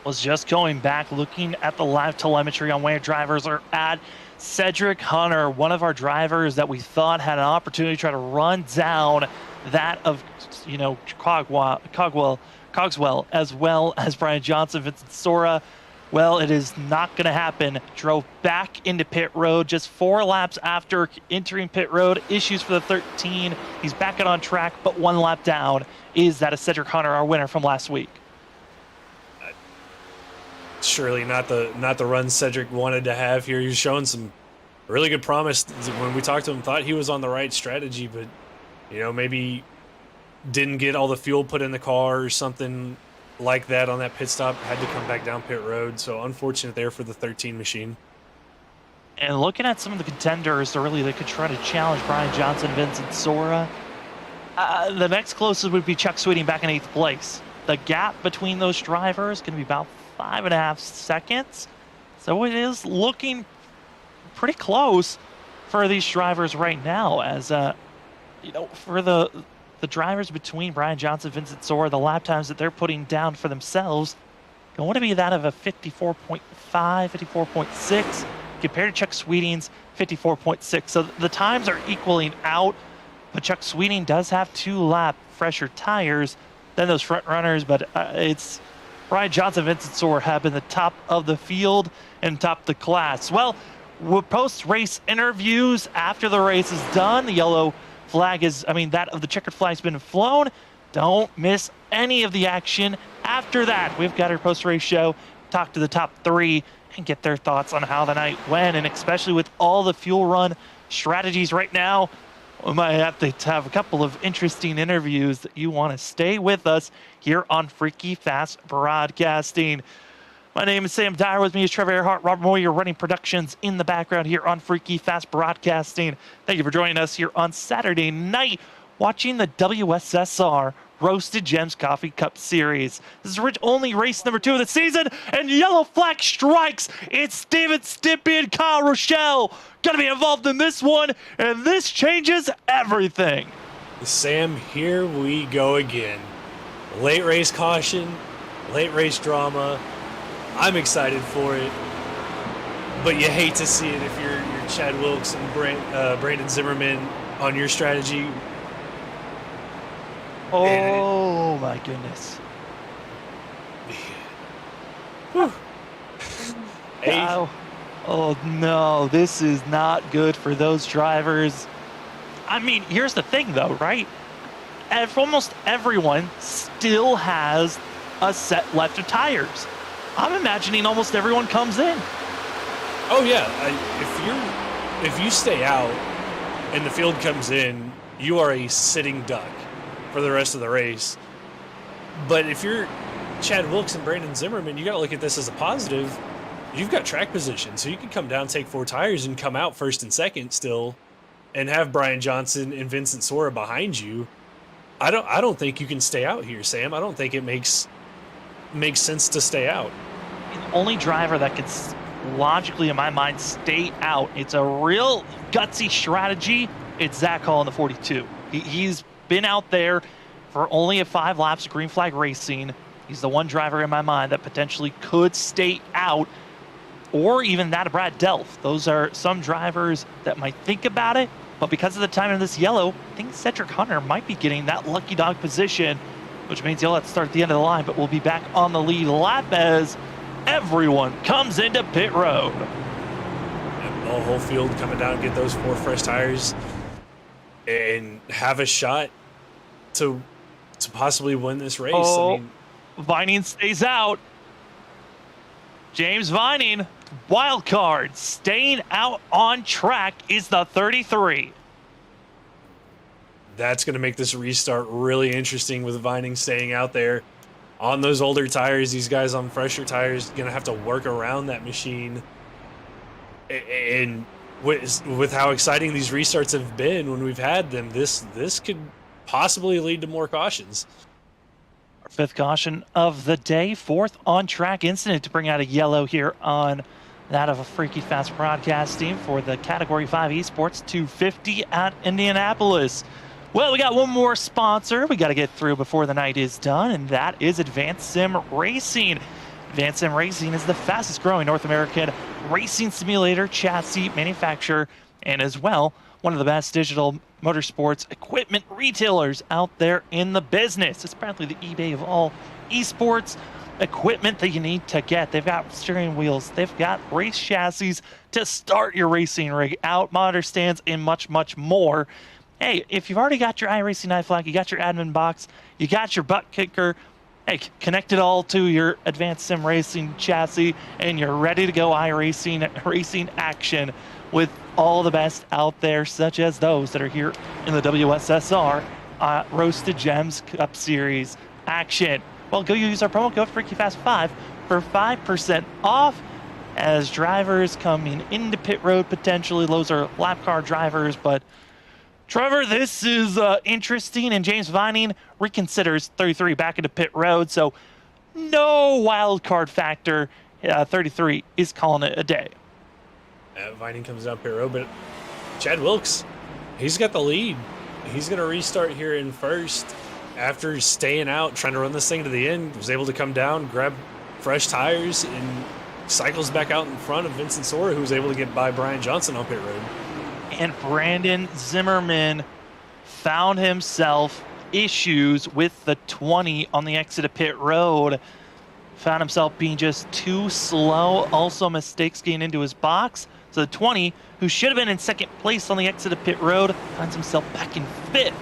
Was just going back, looking at the live telemetry on where drivers are at. Cedric Hunter, one of our drivers that we thought had an opportunity to try to run down that of, Cogswell, as well as Brian Johnson, Vincent Sora. Well, it is not going to happen. Drove back into pit road just 4 laps after entering pit road. Issues for the 13. He's back on track, but 1 lap down. Is that a Cedric Hunter, our winner from last week? Surely not the run Cedric wanted to have here. He's showing some really good promise. When we talked to him, thought he was on the right strategy, but maybe didn't get all the fuel put in the car or something like that on that pit stop, had to come back down pit road. So unfortunate there for the 13 machine. And looking at some of the contenders that could try to challenge Brian Johnson, Vincent Sora, the next closest would be Chuck Sweeting back in 8th place. The gap between those drivers is going to be about 5.5 seconds. So it is looking pretty close for these drivers right now, as for the drivers between Brian Johnson, Vincent Sora, the lap times that they're putting down for themselves going to be that of a 54.5, 54.6, compared to Chuck Sweeting's 54.6. So the times are equaling out, but Chuck Sweeting does have 2-lap fresher tires than those front runners, but it's Brian Johnson, Vincent Soar have been the top of the field and top of the class. Well, with post-race interviews after the race is done, the yellow flag that of the checkered flag has been flown. Don't miss any of the action after that. We've got our post-race show, talk to the top 3 and get their thoughts on how the night went, and especially with all the fuel run strategies right now, we might have to have a couple of interesting interviews that you want to stay with us here on Freaky Fast Broadcasting. My name is Sam Dyer. With me is Trevor Earhart, Robert Moyer running productions in the background here on Freaky Fast Broadcasting. Thank you for joining us here on Saturday night, watching the WSSR Roasted Gems Coffee Cup Series. This is only race number 2 of the season, and yellow flag strikes. It's Steven Stimpy and Kyle Rochelle gonna be involved in this one, and this changes everything. Sam, here we go again. Late race caution, late race drama. I'm excited for it, but you hate to see it if you're Chad Wilkes and Brandon Zimmerman on your strategy. Oh my goodness. Oh no, this is not good for those drivers. I mean, here's the thing though, right? Almost everyone still has a set left of tires. I'm imagining almost everyone comes in. Oh yeah, if you stay out and the field comes in, you are a sitting duck for the rest of the race. But if you're Chad Wilkes and Brandon Zimmerman, you got to look at this as a positive. You've got track position, so you can come down, take 4 tires, and come out first and second still, and have Brian Johnson and Vincent Sora behind you. I don't think you can stay out here, Sam. I don't think it makes sense to stay out. The only driver that could logically, in my mind, stay out, it's a real gutsy strategy, it's Zach Hall in the 42. He's been out there for only 5 laps of green flag racing. He's the one driver in my mind that potentially could stay out, or even that of Brad Delph. Those are some drivers that might think about it, but because of the timing of this yellow, I think Cedric Hunter might be getting that lucky dog position, which means he'll have to start at the end of the line, but we'll be back on the lead lap as everyone comes into pit road. The whole field coming down and get those 4 fresh tires and have a shot to possibly win this race. Oh, Vining stays out. James Vining, wild card, staying out on track is the 33. That's going to make this restart really interesting with Vining staying out there on those older tires. These guys on fresher tires going to have to work around that machine. And with how exciting these restarts have been when we've had them, this could possibly lead to more cautions. Our 5th caution of the day, 4th on-track incident to bring out a yellow here on that of a Freaky Fast Broadcasting for the Category 5 Esports 250 at Indianapolis. Well, we got one more sponsor we got to get through before the night is done, and that is Advanced Sim Racing. Advanced Sim Racing is the fastest growing North American racing simulator chassis manufacturer, and as well, one of the best digital motorsports equipment retailers out there in the business. It's apparently the eBay of all esports equipment that you need to get. They've got steering wheels, they've got race chassis to start your racing rig out, monitor stands, and much, much more. Hey, if you've already got your iRacing iFlag, you got your admin box, you got your ButtKicker, hey, connect it all to your Advanced Sim Racing chassis, and you're ready to go iRacing racing action with all the best out there, such as those that are here in the WSSR Roasted Gems Cup Series action. Well, go use our promo code FreakyFast5 for 5% off as drivers coming into pit road potentially. Those are lap car drivers, but Trevor, this is interesting, and James Vining reconsiders 33 back into pit road, so no wild card factor. 33 is calling it a day. Vining comes down pit road, but Chad Wilkes, he's got the lead. He's going to restart here in first after staying out, trying to run this thing to the end. Was able to come down, grab fresh tires and cycles back out in front of Vincent Sora, who was able to get by Brian Johnson on pit road. And Brandon Zimmerman found himself issues with the 20 on the exit of pit road. Found himself being just too slow. Also mistakes getting into his box. So the 20, who should have been in second place on the exit of pit road, finds himself back in fifth.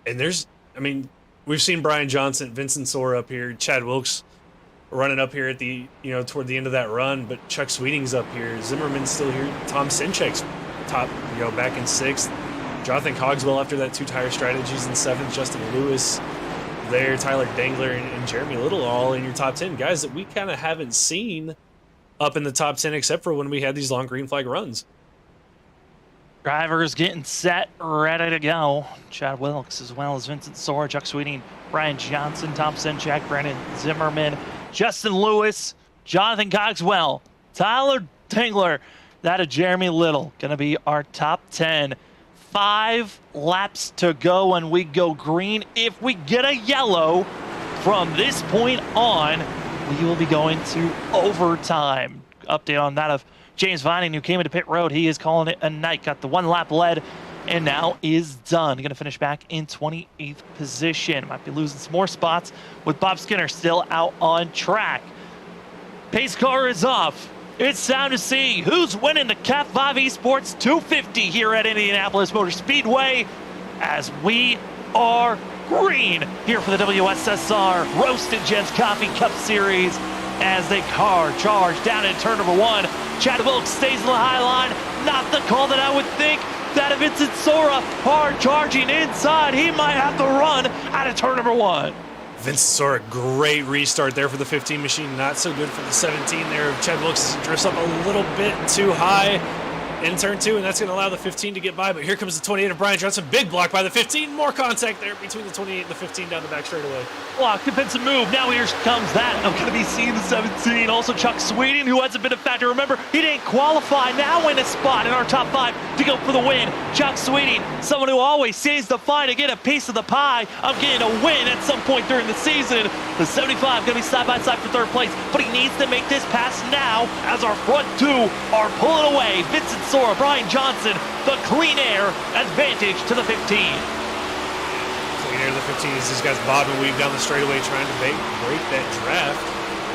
And we've seen Brian Johnson, Vincent Sora up here, Chad Wilkes running up here at the, toward the end of that run, but Chuck Sweeting's up here. Zimmerman's still here. Tom Sinchek's top, back in sixth. Jonathan Cogswell after that 2-tire strategies in seventh. Justin Lewis there, Tyler Dangler and Jeremy Little all in your top 10. Guys that we kind of haven't seen up in the top 10 except for when we had these long green flag runs. Drivers getting set, ready to go. Chad Wilkes as well as Vincent Sora, Chuck Sweeting, Brian Johnson, Tom Sinchek, Brandon Zimmerman, Justin Lewis, Jonathan Cogswell, Tyler Dangler, that of Jeremy Little. Going to be our top 10. 5 laps to go and we go green. If we get a yellow from this point on, we will be going to overtime. Update on that of James Vining, who came into pit road. He is calling it a night. Got the 1 lap lead and now is done. Going to finish back in 28th position. Might be losing some more spots with Bob Skinner still out on track. Pace car is off. It's time to see who's winning the CAT5 Esports 250 here at Indianapolis Motor Speedway as we are green here for the WSSR Roasted Gems Coffee Cup Series as they car charge down in turn number 1. Chad Wilkes stays in the high line. Not the call that I would think. That of Vincent Sora hard charging inside. He might have to run out of turn number 1. Vincent Sora, great restart there for the 15 machine. Not so good for the 17 there. Chad Wilkes drifts up a little bit too high in turn 2, and that's going to allow the 15 to get by. But here comes the 28 of Brian Johnson. Big block by the 15. More contact there between the 28 and the 15 down the back straightaway. Block, defensive move. Now here comes that. I'm going to be seeing the 17. Also Chuck Sweeting, who hasn't been a factor. Remember, he didn't qualify. Now in a spot in our top 5 to go for the win. Chuck Sweeting, someone who always sees the fight to get a piece of the pie. I'm getting a win at some point during the season. The 75 going to be side by side for 3rd place, but he needs to make this pass now as our front 2 are pulling away. Vincent Sora, Brian Johnson, the clean air advantage to the 15. Clean air to the 15 as these guys bob and weave down the straightaway trying to break that draft.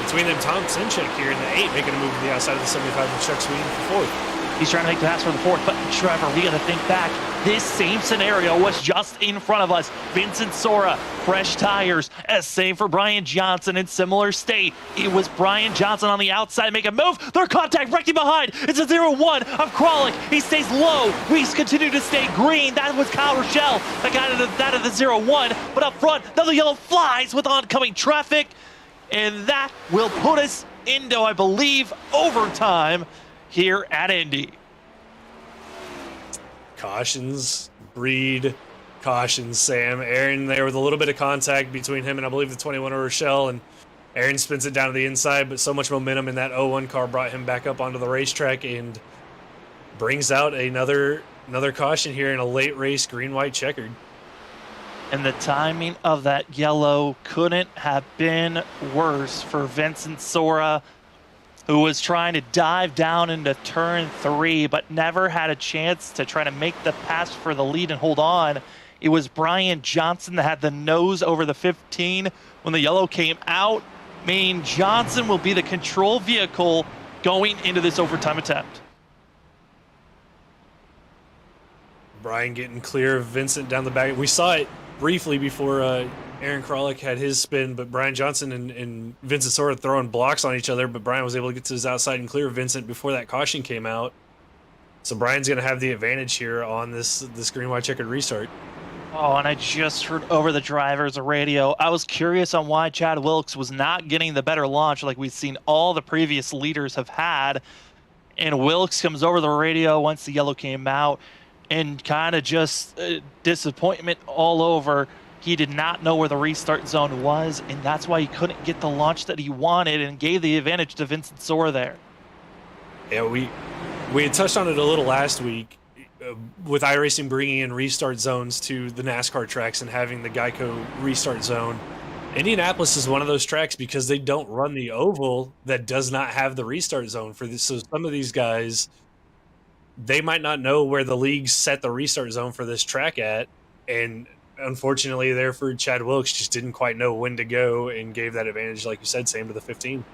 Between them, Tom Sinchek here in the 8 making a move to the outside of the 75 with Chuck Sweeting for 4th. He's trying to make the pass for the 4th, but Trevor, we got to think back. This same scenario was just in front of us. Vincent Sora, fresh tires, as same for Brian Johnson in similar state. It was Brian Johnson on the outside make a move. Their contact wrecking behind. It's a 0-1 of Kralik. He stays low. We continue to stay green. That was Kyle Rochelle that got into that of the 0-1. But up front, now the yellow flies with oncoming traffic. And that will put us into, I believe, overtime here at Indy. Cautions, Breed, cautions, Sam. Aaron there with a little bit of contact between him and I believe the 21 Rochelle, and Aaron spins it down to the inside, but so much momentum in that 0-1 car brought him back up onto the racetrack and brings out another caution here in a late race green-white checkered. And the timing of that yellow couldn't have been worse for Vincent Sora, who was trying to dive down into turn 3, but never had a chance to try to make the pass for the lead and hold on. It was Brian Johnson that had the nose over the 15 when the yellow came out, meaning Johnson will be the control vehicle going into this overtime attempt. Brian getting clear of Vincent down the back. We saw it briefly before Aaron Kralik had his spin, but Brian Johnson and Vincent Sora throwing blocks on each other, but Brian was able to get to his outside and clear Vincent before that caution came out. So Brian's going to have the advantage here on this green-white checkered restart. Oh, and I just heard over the driver's radio. I was curious on why Chad Wilkes was not getting the better launch like we've seen all the previous leaders have had. And Wilkes comes over the radio once the yellow came out and kind of just disappointment all over. He did not know where the restart zone was, and that's why he couldn't get the launch that he wanted and gave the advantage to Vincent Sora there. Yeah, we had touched on it a little last week with iRacing bringing in restart zones to the NASCAR tracks and having the Geico restart zone Indianapolis is one of those tracks because they don't run the oval that does not have the restart zone for this. So some of these guys, they might not know where the league set the restart zone for this track at. And unfortunately, there for Chad Wilkes just didn't quite know when to go and gave that advantage, like you said, Sam, to the 15.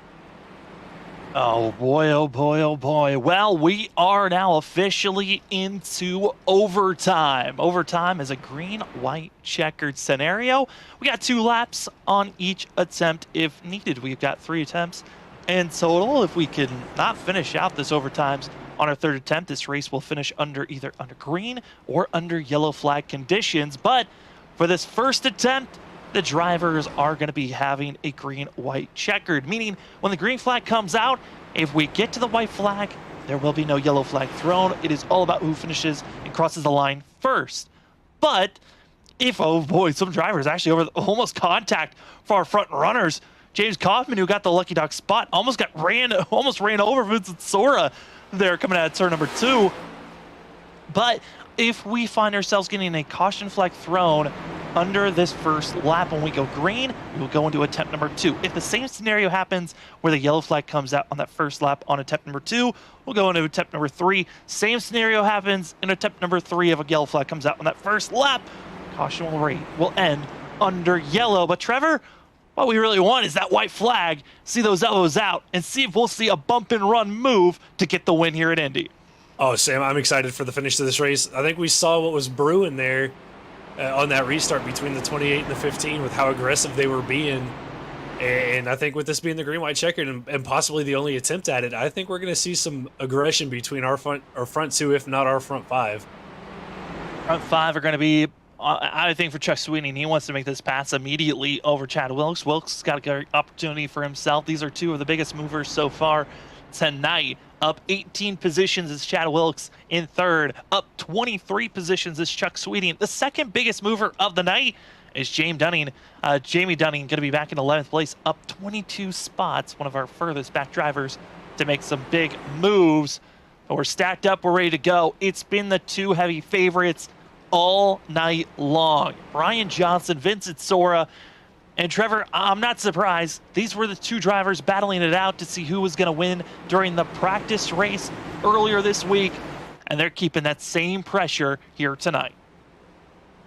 Oh boy, oh boy, oh boy. Well, we are now officially into overtime. Overtime is a green-white checkered scenario. We got 2 laps on each attempt if needed. We've got 3 attempts in total. If we can not finish out this overtimes on our 3rd attempt, this race will finish either under green or under yellow flag conditions. But for this first attempt, the drivers are going to be having a green-white checkered, meaning when the green flag comes out, if we get to the white flag, there will be no yellow flag thrown. It is all about who finishes and crosses the line first. But if, oh boy, some drivers actually almost contact for our front runners. James Kaufman, who got the lucky dog spot, almost ran over Vincent Sora there coming out of turn number 2. But if we find ourselves getting a caution flag thrown under this first lap when we go green, we will go into attempt number 2. If the same scenario happens where the yellow flag comes out on that first lap on attempt number 2, we'll go into attempt number 3. Same scenario happens in attempt number 3 if a yellow flag comes out on that first lap. Caution will end under yellow. But Trevor, what we really want is that white flag, see those elbows out, and see if we'll see a bump and run move to get the win here at Indy. Oh, Sam, I'm excited for the finish of this race. I think we saw what was brewing there on that restart between the 28 and the 15 with how aggressive they were being. And I think with this being the green-white checkered and possibly the only attempt at it, I think we're going to see some aggression between our front 2, if not our front 5. Front 5 are going to be, I think, for Chuck Sweeney. He wants to make this pass immediately over Chad Wilkes. Wilkes got a good opportunity for himself. These are 2 of the biggest movers so far tonight. Up 18 positions is Chad Wilkes in 3rd. Up 23 positions is Chuck Sweeting. The second biggest mover of the night is Jamie Dunning. Jamie Dunning going to be back in 11th place, up 22 spots. One of our furthest back drivers to make some big moves. But we're stacked up. We're ready to go. It's been the 2 heavy favorites all night long. Brian Johnson, Vincent Sora, and Trevor, I'm not surprised. These were the 2 drivers battling it out to see who was going to win during the practice race earlier this week, and they're keeping that same pressure here tonight.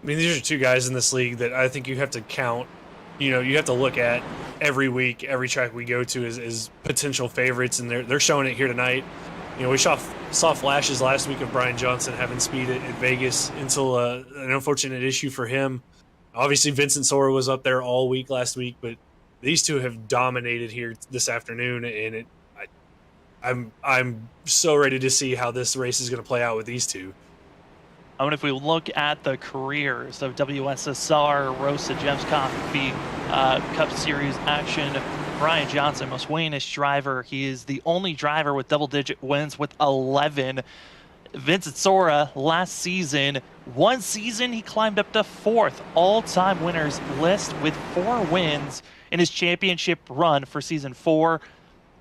I mean, these are 2 guys in this league that I think you have to count. You know, you have to look at every week, every track we go to as potential favorites, and they're showing it here tonight. You know, we saw flashes last week of Brian Johnson having speed at Vegas until an unfortunate issue for him. Obviously, Vincent Sora was up there all week last week, but these 2 have dominated here this afternoon, and I'm so ready to see how this race is going to play out with these 2. I mean, if we look at the careers of WSSR, Roasted Gems Coffee Cup Series action, Brian Johnson, most winningest driver. He is the only driver with double-digit wins with 11. Vincent Sora, last season, one season he climbed up to 4th all-time winners list with 4 wins in his championship run for season 4.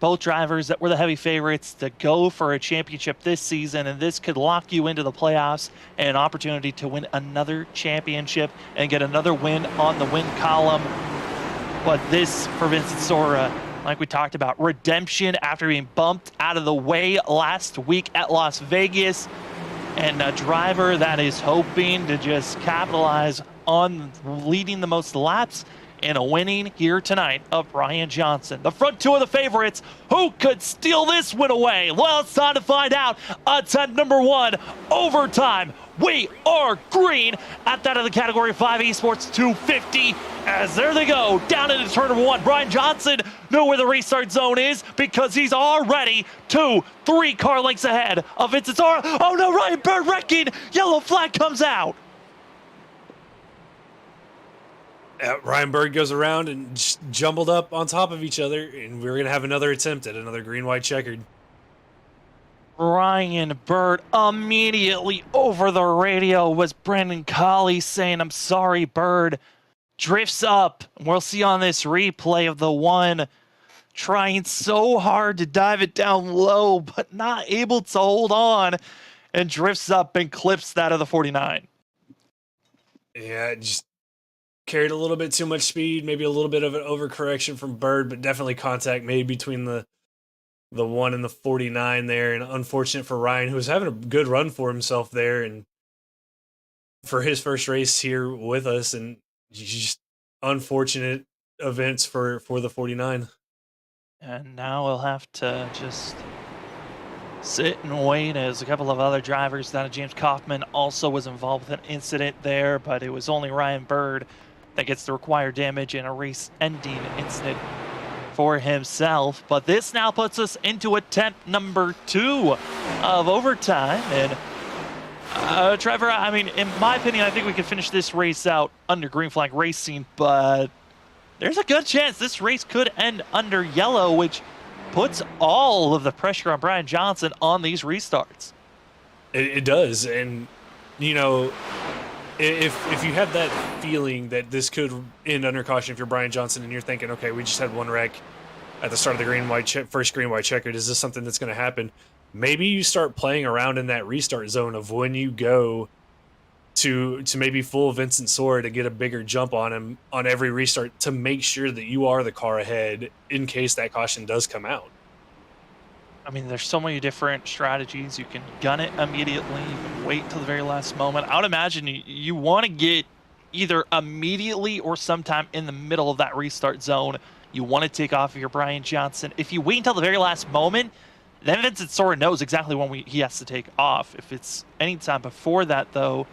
Both drivers that were the heavy favorites to go for a championship this season, and this could lock you into the playoffs and an opportunity to win another championship and get another win on the win column. But this, for Vincent Sora, like we talked about, redemption after being bumped out of the way last week at Las Vegas, and a driver that is hoping to just capitalize on leading the most laps and a winning here tonight of Brian Johnson. The front 2 of the favorites, who could steal this win away? Well, it's time to find out. Attempt number 1, overtime. We are green at that of the Category 5 Esports 250. As there they go, down into turn number 1. Brian Johnson knew where the restart zone is because he's already 2-3 car lengths ahead of Vincent Sora. Oh no, Ryan Bird wrecking. Yellow flag comes out. Ryan Bird goes around and just jumbled up on top of each other, and we're going to have another attempt at another green-white checkered. Ryan Bird immediately over the radio was Brendan Colley saying, "I'm sorry, Bird." Drifts up. We'll see on this replay of the 1 trying so hard to dive it down low, but not able to hold on, and drifts up and clips that of the 49. Yeah, just carried a little bit too much speed, maybe a little bit of an overcorrection from Bird, but definitely contact made between the 1 and the 49 there, and unfortunate for Ryan, who was having a good run for himself there, and for his first race here with us, and just unfortunate events for the 49. And now we'll have to just sit and wait as a couple of other drivers down at James Kaufman also was involved with an incident there, but it was only Ryan Bird that gets the required damage in a race-ending incident for himself. But this now puts us into attempt number 2 of overtime. And Trevor, I mean, in my opinion, I think we can finish this race out under green flag racing, but there's a good chance this race could end under yellow, which puts all of the pressure on Brian Johnson on these restarts. It does, and you know, if you have that feeling that this could end under caution, if you're Brian Johnson and you're thinking, okay, we just had one wreck at the start of the first green white checkered, is this something that's going to happen? Maybe you start playing around in that restart zone of when you go to maybe full Vincent Sora to get a bigger jump on him on every restart to make sure that you are the car ahead in case that caution does come out. I mean, there's so many different strategies. You can gun it immediately. You can wait till the very last moment. I would imagine you want to get either immediately or sometime in the middle of that restart zone. You want to take off if you're Brian Johnson. If you wait until the very last moment, then Vincent Sora knows exactly when he has to take off. If it's any time before that, though,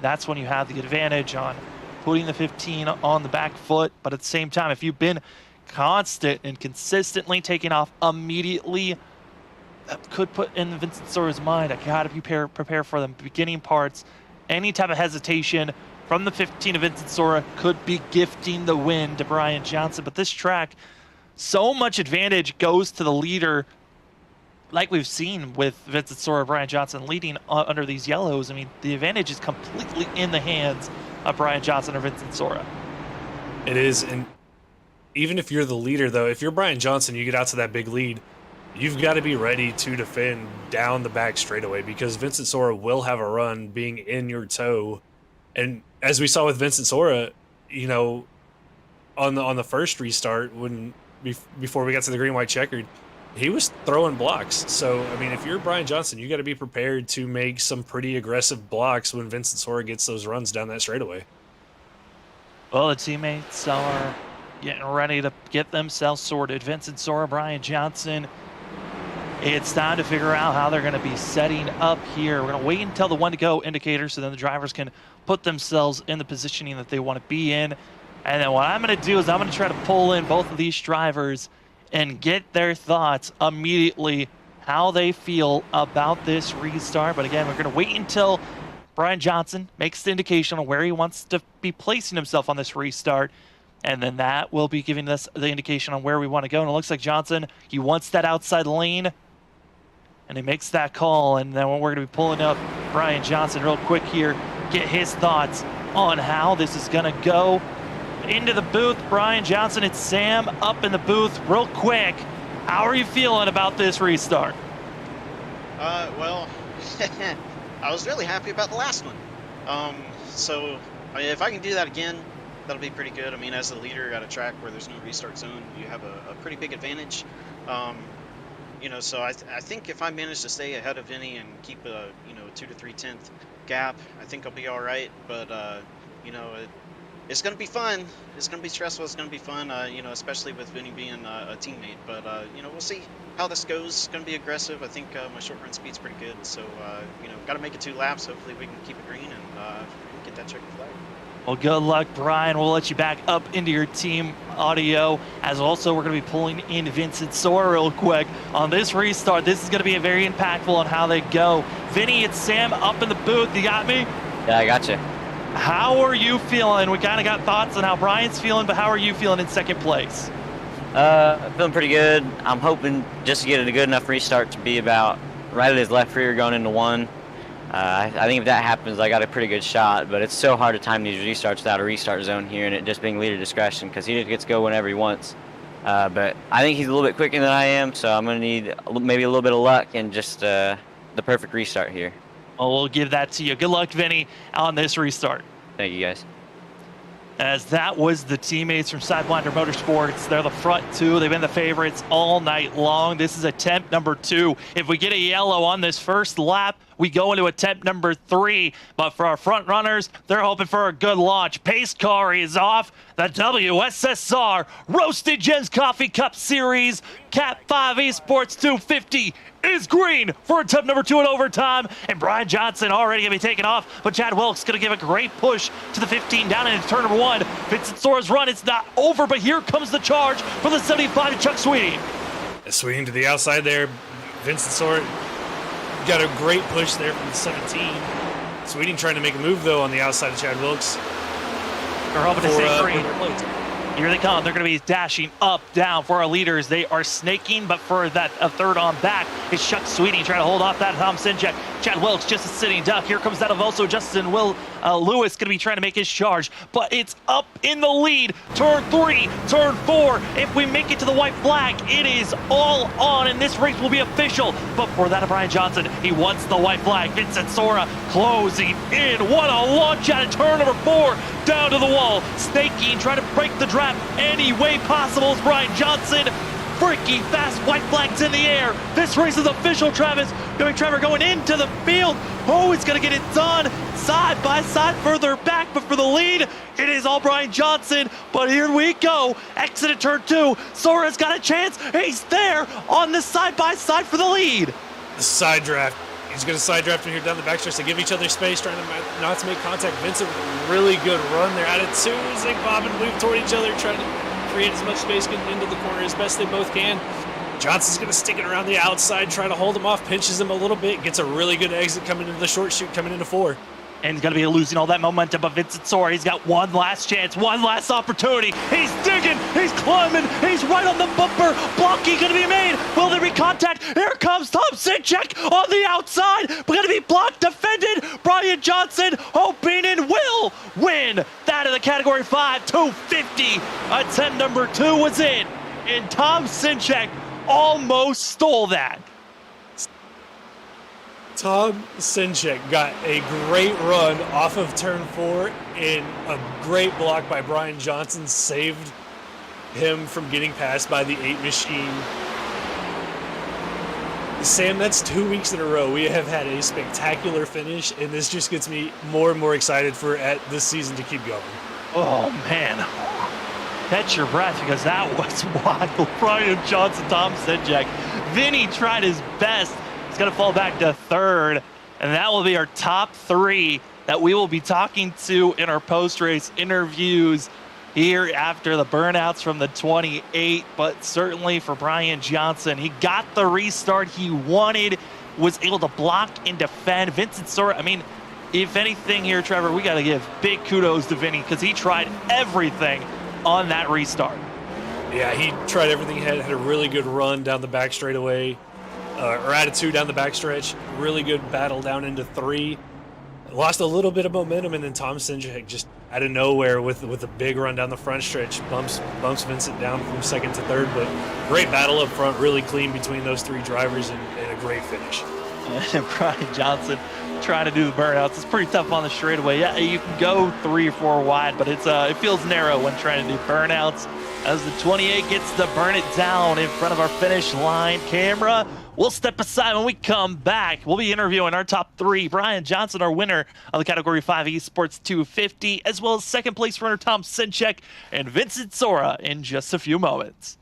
that's when you have the advantage on putting the 15 on the back foot. But at the same time, if you've been constant and consistently taking off immediately, that could put in Vincent Sora's mind, I gotta prepare for the beginning parts. Any type of hesitation from the 15 of Vincent Sora could be gifting the win to Brian Johnson. But this track, so much advantage goes to the leader, like we've seen with Vincent Sora, Brian Johnson leading under these yellows. I mean, the advantage is completely in the hands of Brian Johnson or Vincent Sora. It is, and even if you're the leader, though, if you're Brian Johnson, you get out to that big lead, you've got to be ready to defend down the back straightaway because Vincent Sora will have a run being in your toe. And as we saw with Vincent Sora, you know, on the first restart, before we got to the green white checkered, he was throwing blocks. So, I mean, if you're Brian Johnson, you got to be prepared to make some pretty aggressive blocks when Vincent Sora gets those runs down that straightaway. Well, the teammates are getting ready to get themselves sorted. Vincent Sora, Brian Johnson. It's time to figure out how they're going to be setting up here. We're going to wait until the 1 to go indicator so then the drivers can put themselves in the positioning that they want to be in. And then what I'm going to do is I'm going to try to pull in both of these drivers and get their thoughts immediately, how they feel about this restart. But again, we're going to wait until Brian Johnson makes the indication on where he wants to be placing himself on this restart. And then that will be giving us the indication on where we want to go. And it looks like Johnson, he wants that outside lane. And he makes that call. And then we're going to be pulling up Brian Johnson real quick here, get his thoughts on how this is going to go. Into the booth, Brian Johnson. It's Sam up in the booth real quick. How are you feeling about this restart? Well, I was really happy about the last one. So if I can do that again, that'll be pretty good. I mean, as the leader at a track where there's no restart zone, you have a pretty big advantage. You know, so I think if I manage to stay ahead of Vinny and keep a 2 to 3/10 gap, I think I'll be all right. But you know, it's going to be fun. It's going to be stressful. It's going to be fun, you know, especially with Vinny being a teammate. But, you know, we'll see how this goes. It's going to be aggressive. I think my short run speed's pretty good. So, you know, got to make it 2 laps. Hopefully we can keep it green and get that checkered flag. Well, good luck, Brian. We'll let you back up into your team audio. As also, we're going to be pulling in Vincent Sora real quick on this restart. This is going to be very impactful on how they go. Vinny, it's Sam up in the booth. You got me? Yeah, I got you. How are you feeling? We kind of got thoughts on how Brian's feeling, but how are you feeling in second place? Feeling pretty good. I'm hoping just to get a good enough restart to be about right at his left rear going into 1. I think if that happens, I got a pretty good shot, but it's so hard to time these restarts without a restart zone here and it just being leader discretion because he just gets to go whenever he wants. But I think he's a little bit quicker than I am, so I'm going to need maybe a little bit of luck and just the perfect restart here. Well, we'll give that to you. Good luck, Vinny, on this restart. Thank you, guys. as that was the teammates from Sidewinder Motorsports. They're the front two. They've been the favorites all night long. This is attempt number 2. If we get a yellow on this first lap, we go into attempt number 3. But for our front runners, they're hoping for a good launch. Pace car is off. The WSSR Roasted Gems Coffee Cup Series CAT5 Esports 250 is green for attempt number 2 in overtime. And Brian Johnson already going to be taken off, but Chad Wilkes going to give a great push to the 15 down into turn number 1. Vincent Sora's run, it's not over, but here comes the charge for the 75 to Chuck Sweeting. Sweeting to the outside there. Vincent Sora got a great push there from the 17. Sweeting trying to make a move, though, on the outside of Chad Wilkes. They're hoping to stay green. Here they come. They're going to be dashing up, down for our leaders. They are snaking, but for that third on back is Chuck Sweeting trying to hold off that Tom Sinjek. Chad Wilkes just a sitting duck. Here comes that of also Justin Lewis going to be trying to make his charge, but it's up in the lead. Turn 3, turn 4. If we make it to the white flag, it is all on, and this race will be official. But for that of Brian Johnson, he wants the white flag. Vincent Sora closing in. What a launch out of turn number 4, down to the wall. Snaking, trying to break the draft any way possible as Brian Johnson. Freaky fast white flags in the air. This race is official, Travis. Trevor going into the field. Oh, it's going to get it done side by side further back, but for the lead, it is all Brian Johnson. But here we go. Exit at turn 2. Sora's got a chance. He's there on the side by side for the lead. The side draft. He's going to side draft in here down the backstretch. They give each other space, trying to not to make contact. Vincent, really good run there. Out of 2, Zig Bob and move toward each other, trying to create as much space getting into the corner as best they both can. Johnson's going to stick it around the outside, try to hold him off, pinches him a little bit, gets a really good exit coming into the short chute, coming into 4. And he's going to be losing all that momentum, but Vincent Sora, he's got one last chance, one last opportunity. He's digging, he's climbing, he's right on the bumper. Blocking going to be made. Will there be contact? Here comes Tom Sinchek on the outside. We're going to be blocked, defended. Brian Johnson hoping and will win that in the Category 5 250. Attempt number 2 was in, and Tom Sinchek almost stole that. Tom Sinchek got a great run off of turn 4, and a great block by Brian Johnson saved him from getting passed by the 8 machine. Sam, that's 2 weeks in a row. We have had a spectacular finish, and this just gets me more and more excited for this season to keep going. Oh, man. Catch your breath, because that was wild. Brian Johnson, Tom Sinjek. Vinny tried his best. He's going to fall back to 3rd, and that will be our top 3 that we will be talking to in our post-race interviews here after the burnouts from the 28. But certainly for Brian Johnson, he got the restart he wanted, was able to block and defend. Vincent Sora, I mean, if anything here, Trevor, we got to give big kudos to Vinny, because he tried everything on that restart. Yeah, he tried everything. He had a really good run down the back straightaway, or attitude down the backstretch. Really good battle down into 3. Lost a little bit of momentum, and then Tom Sinjek just out of nowhere with a big run down the front stretch bumps Vincent down from 2nd to 3rd. But great battle up front, really clean between those 3 drivers, and a great finish. And Brian Johnson trying to do the burnouts. It's pretty tough on the straightaway. Yeah, you can go 3 or 4 wide, but it feels narrow when trying to do burnouts. As the 28 gets to burn it down in front of our finish line camera. We'll step aside when we come back. We'll be interviewing our top 3. Brian Johnson, our winner of the Category 5 Esports 250, as well as 2nd place runner Tom Sinchek and Vincent Sora in just a few moments.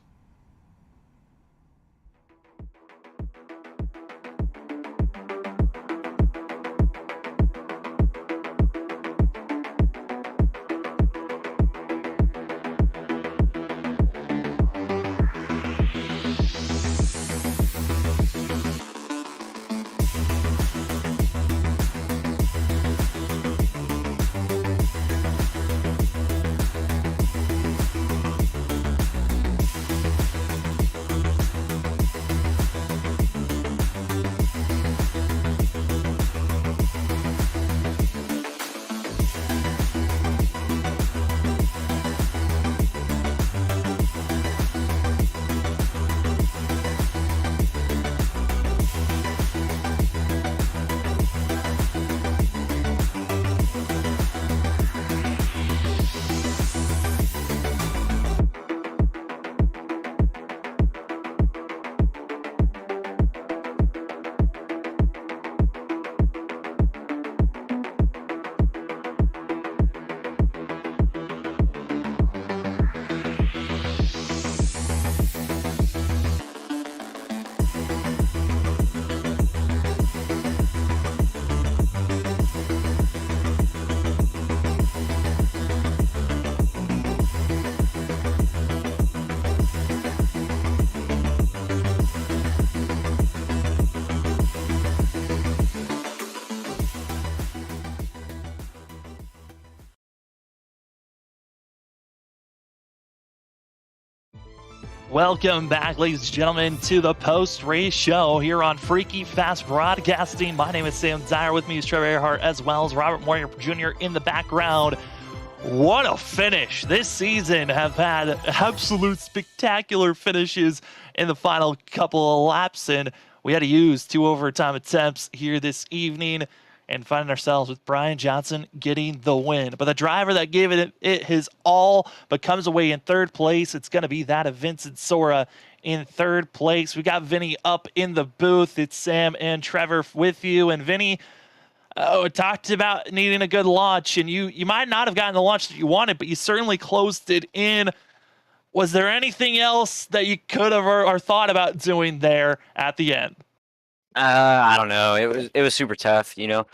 Welcome back, ladies and gentlemen, to the post-race show here on Freaky Fast Broadcasting. My name is Sam Dyer. With me is Trevor Earhart, as well as Robert Moyer Jr. in the background. What a finish. This season have had absolute spectacular finishes in the final couple of laps, and we had to use 2 overtime attempts here this evening and finding ourselves with Brian Johnson getting the win. But the driver that gave it his all but comes away in 3rd place, it's going to be that of Vincent Sora in 3rd place. We got Vinny up in the booth. It's Sam and Trevor with you. And Vinny, talked about needing a good launch, and you might not have gotten the launch that you wanted, but you certainly closed it in. Was there anything else that you could have or thought about doing there at the end? I don't know. It was super tough, you know.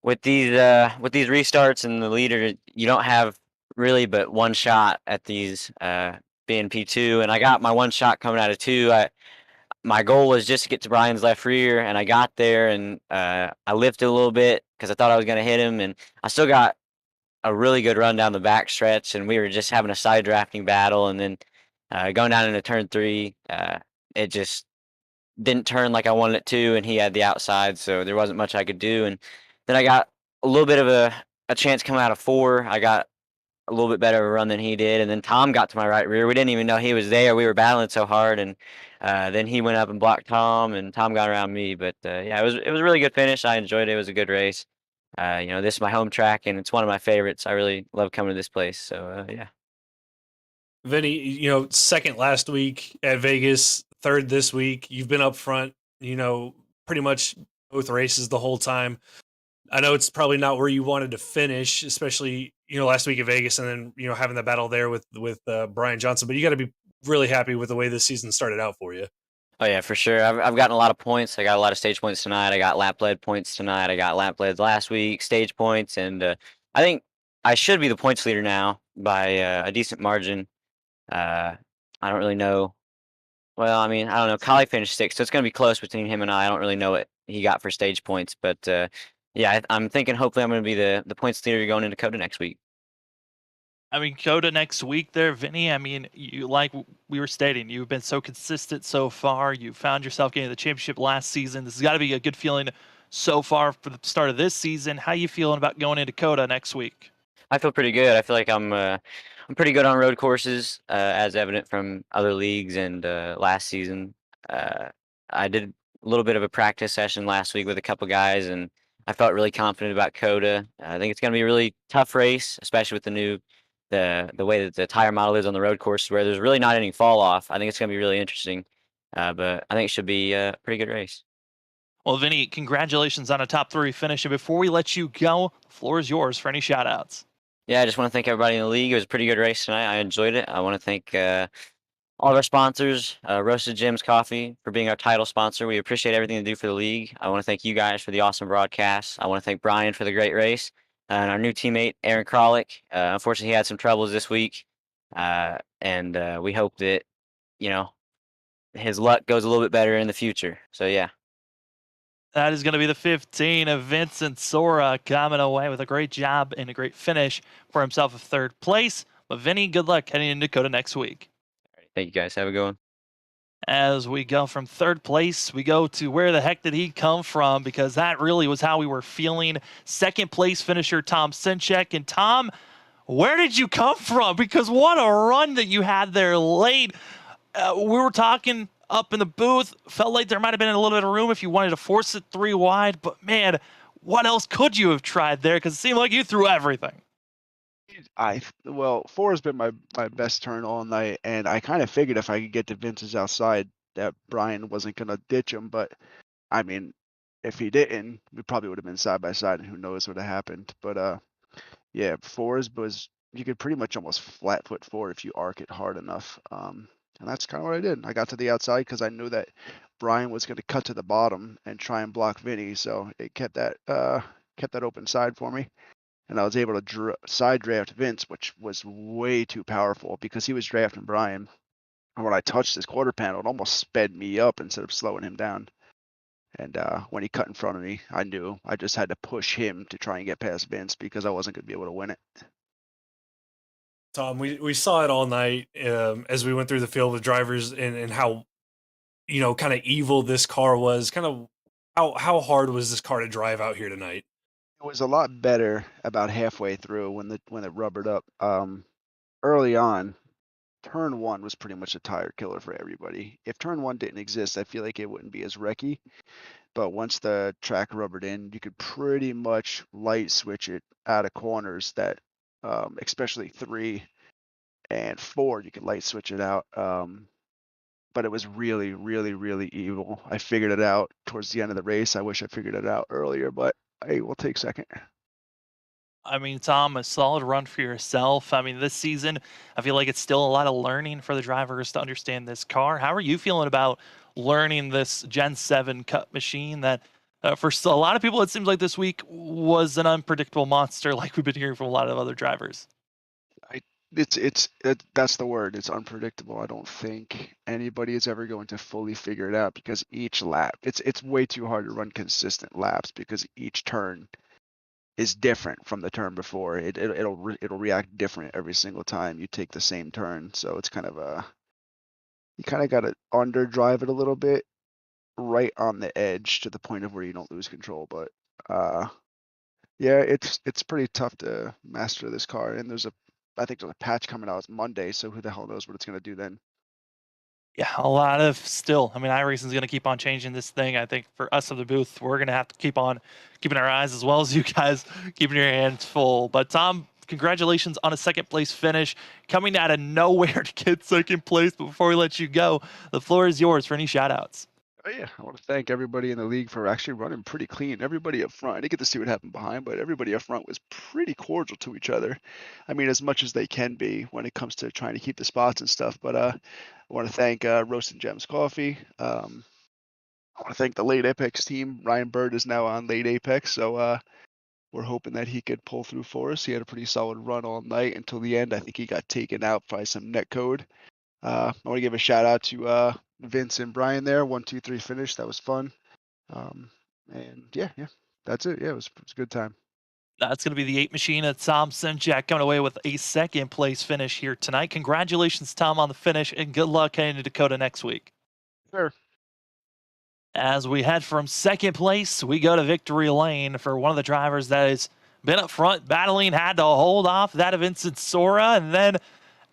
With these restarts and the leader, you don't have really but one shot at these being P2, and I got my one shot coming out of 2. My goal was just to get to Brian's left rear, and I got there, and I lifted a little bit because I thought I was going to hit him, and I still got a really good run down the back stretch, and we were just having a side drafting battle, and then going down into turn 3, it just didn't turn like I wanted it to, and he had the outside, so there wasn't much I could do. And then I got a little bit of a chance coming out of 4. I got a little bit better of a run than he did, and then Tom got to my right rear. We didn't even know he was there. We were battling so hard, and then he went up and blocked Tom, and Tom got around me. But yeah, it was a really good finish. I enjoyed it. It was a good race. You know, this is my home track, and it's one of my favorites. I really love coming to this place. So yeah. Vinny, you know, 2nd last week at Vegas, 3rd this week. You've been up front, you know, pretty much both races the whole time. I know it's probably not where you wanted to finish, especially, you know, last week at Vegas, and then, you know, having the battle there with Brian Johnson. But you got to be really happy with the way this season started out for you. Oh yeah, for sure. I've gotten a lot of points. I got a lot of stage points tonight. I got lap led points tonight. I got lap led last week, stage points, and I think I should be the points leader now by a decent margin. I don't really know. Well, I mean, I don't know. Kali finished 6th, so it's going to be close between him and I don't really know what he got for stage points, but yeah, I'm thinking hopefully I'm going to be the points leader going into COTA next week. I mean, COTA next week there, Vinny. I mean, you, like we were stating, you've been so consistent so far. You found yourself getting the championship last season. This has got to be a good feeling so far for the start of this season. How you feeling about going into COTA next week? I feel pretty good. I feel like I'm pretty good on road courses, as evident from other leagues and last season. I did a little bit of a practice session last week with a couple guys, and I felt really confident about COTA. I think it's going to be a really tough race, especially with the way that the tire model is on the road course, where there's really not any fall off. I think it's going to be really interesting, but I think it should be a pretty good race. Well, Vinny, congratulations on a top 3 finish. And before we let you go, the floor is yours for any shout outs. Yeah, I just want to thank everybody in the league. It was a pretty good race tonight. I enjoyed it. I want to thank all of our sponsors, Roasted Gems Coffee, for being our title sponsor. We appreciate everything they do for the league. I want to thank you guys for the awesome broadcast. I want to thank Brian for the great race, and our new teammate, Aaron Krolick. Unfortunately, he had some troubles this week, and we hope that, you know, his luck goes a little bit better in the future. So, yeah. That is going to be the 15 of Vincent Sora coming away with a great job and a great finish for himself of 3rd place. But Vinny, good luck heading into COTA next week. Thank you, guys. Have a good one. As we go from 3rd place, we go to where the heck did he come from? Because that really was how we were feeling. 2nd place finisher Tom Sinchek. And Tom, where did you come from? Because what a run that you had there late. We were talking up in the booth. Felt like there might have been a little bit of room if you wanted to force it 3 wide. But man, what else could you have tried there? Because it seemed like you threw everything. Well, 4 has been my best turn all night, and I kind of figured if I could get to Vince's outside that Brian wasn't gonna ditch him. But I mean, if he didn't, we probably would have been side by side, and who knows what would have happened. But yeah, 4's was you could pretty much almost flat foot 4 if you arc it hard enough. And that's kind of what I did. I got to the outside because I knew that Brian was going to cut to the bottom and try and block Vinny, so it kept that open side for me. And I was able to side draft Vince, which was way too powerful because he was drafting Brian. And when I touched his quarter panel, it almost sped me up instead of slowing him down. And when he cut in front of me, I knew I just had to push him to try and get past Vince because I wasn't going to be able to win it. Tom, we saw it all night as we went through the field with drivers and how kind of evil this car was. Kind of how hard was this car to drive out here tonight? It was a lot better about halfway through when it rubbered up. Early on, turn one was pretty much a tire killer for everybody. If turn one didn't exist, I feel like it wouldn't be as wrecky. But once the track rubbered in, you could pretty much light switch it out of corners that, especially 3 and 4, you could light switch it out. But it was really, really, really evil. I figured it out towards the end of the race. I wish I figured it out earlier, but hey, we'll take second. I mean, Tom, a solid run for yourself. I mean, this season, I feel like it's still a lot of learning for the drivers to understand this car. How are you feeling about learning this Gen 7 Cup machine that, for a lot of people, it seems like this week was an unpredictable monster, like we've been hearing from a lot of other drivers? That's the word. It's unpredictable. I don't think anybody is ever going to fully figure it out because each lap, it's way too hard to run consistent laps because each turn is different from the turn before. It'll react different every single time you take the same turn. So it's kind of you kind of got to underdrive it a little bit, right on the edge to the point of where you don't lose control. But yeah, it's pretty tough to master this car. And I think there's a patch coming out Monday, so who the hell knows what it's gonna do then. Yeah, a lot of still. I mean, iRacing's going to keep on changing this thing. I think for us of the booth, we're going to have to keep on keeping our eyes as well as you guys keeping your hands full. But Tom, congratulations on a second place finish, coming out of nowhere to get second place. But before we let you go, the floor is yours for any shout outs. Oh yeah, I want to thank everybody in the league for actually running pretty clean. Everybody up front, I didn't get to see what happened behind, but everybody up front was pretty cordial to each other. I mean, as much as they can be when it comes to trying to keep the spots and stuff. But I want to thank Roast and Gems Coffee. I want to thank the Late Apex team. Ryan Bird is now on Late Apex, so we're hoping that he could pull through for us. He had a pretty solid run all night until the end. I think he got taken out by some net code. I want to give a shout out to Vince and Brian there. 1-2-3 finish. That was fun. And yeah, that's it. Yeah, it was a good time. That's going to be the 8 machine at Tom Sinjak coming away with a second place finish here tonight. Congratulations, Tom, on the finish, and good luck heading to Dakota next week. Sure. As we head from second place, we go to victory lane for one of the drivers that has been up front battling, had to hold off that of Vincent Sora, and then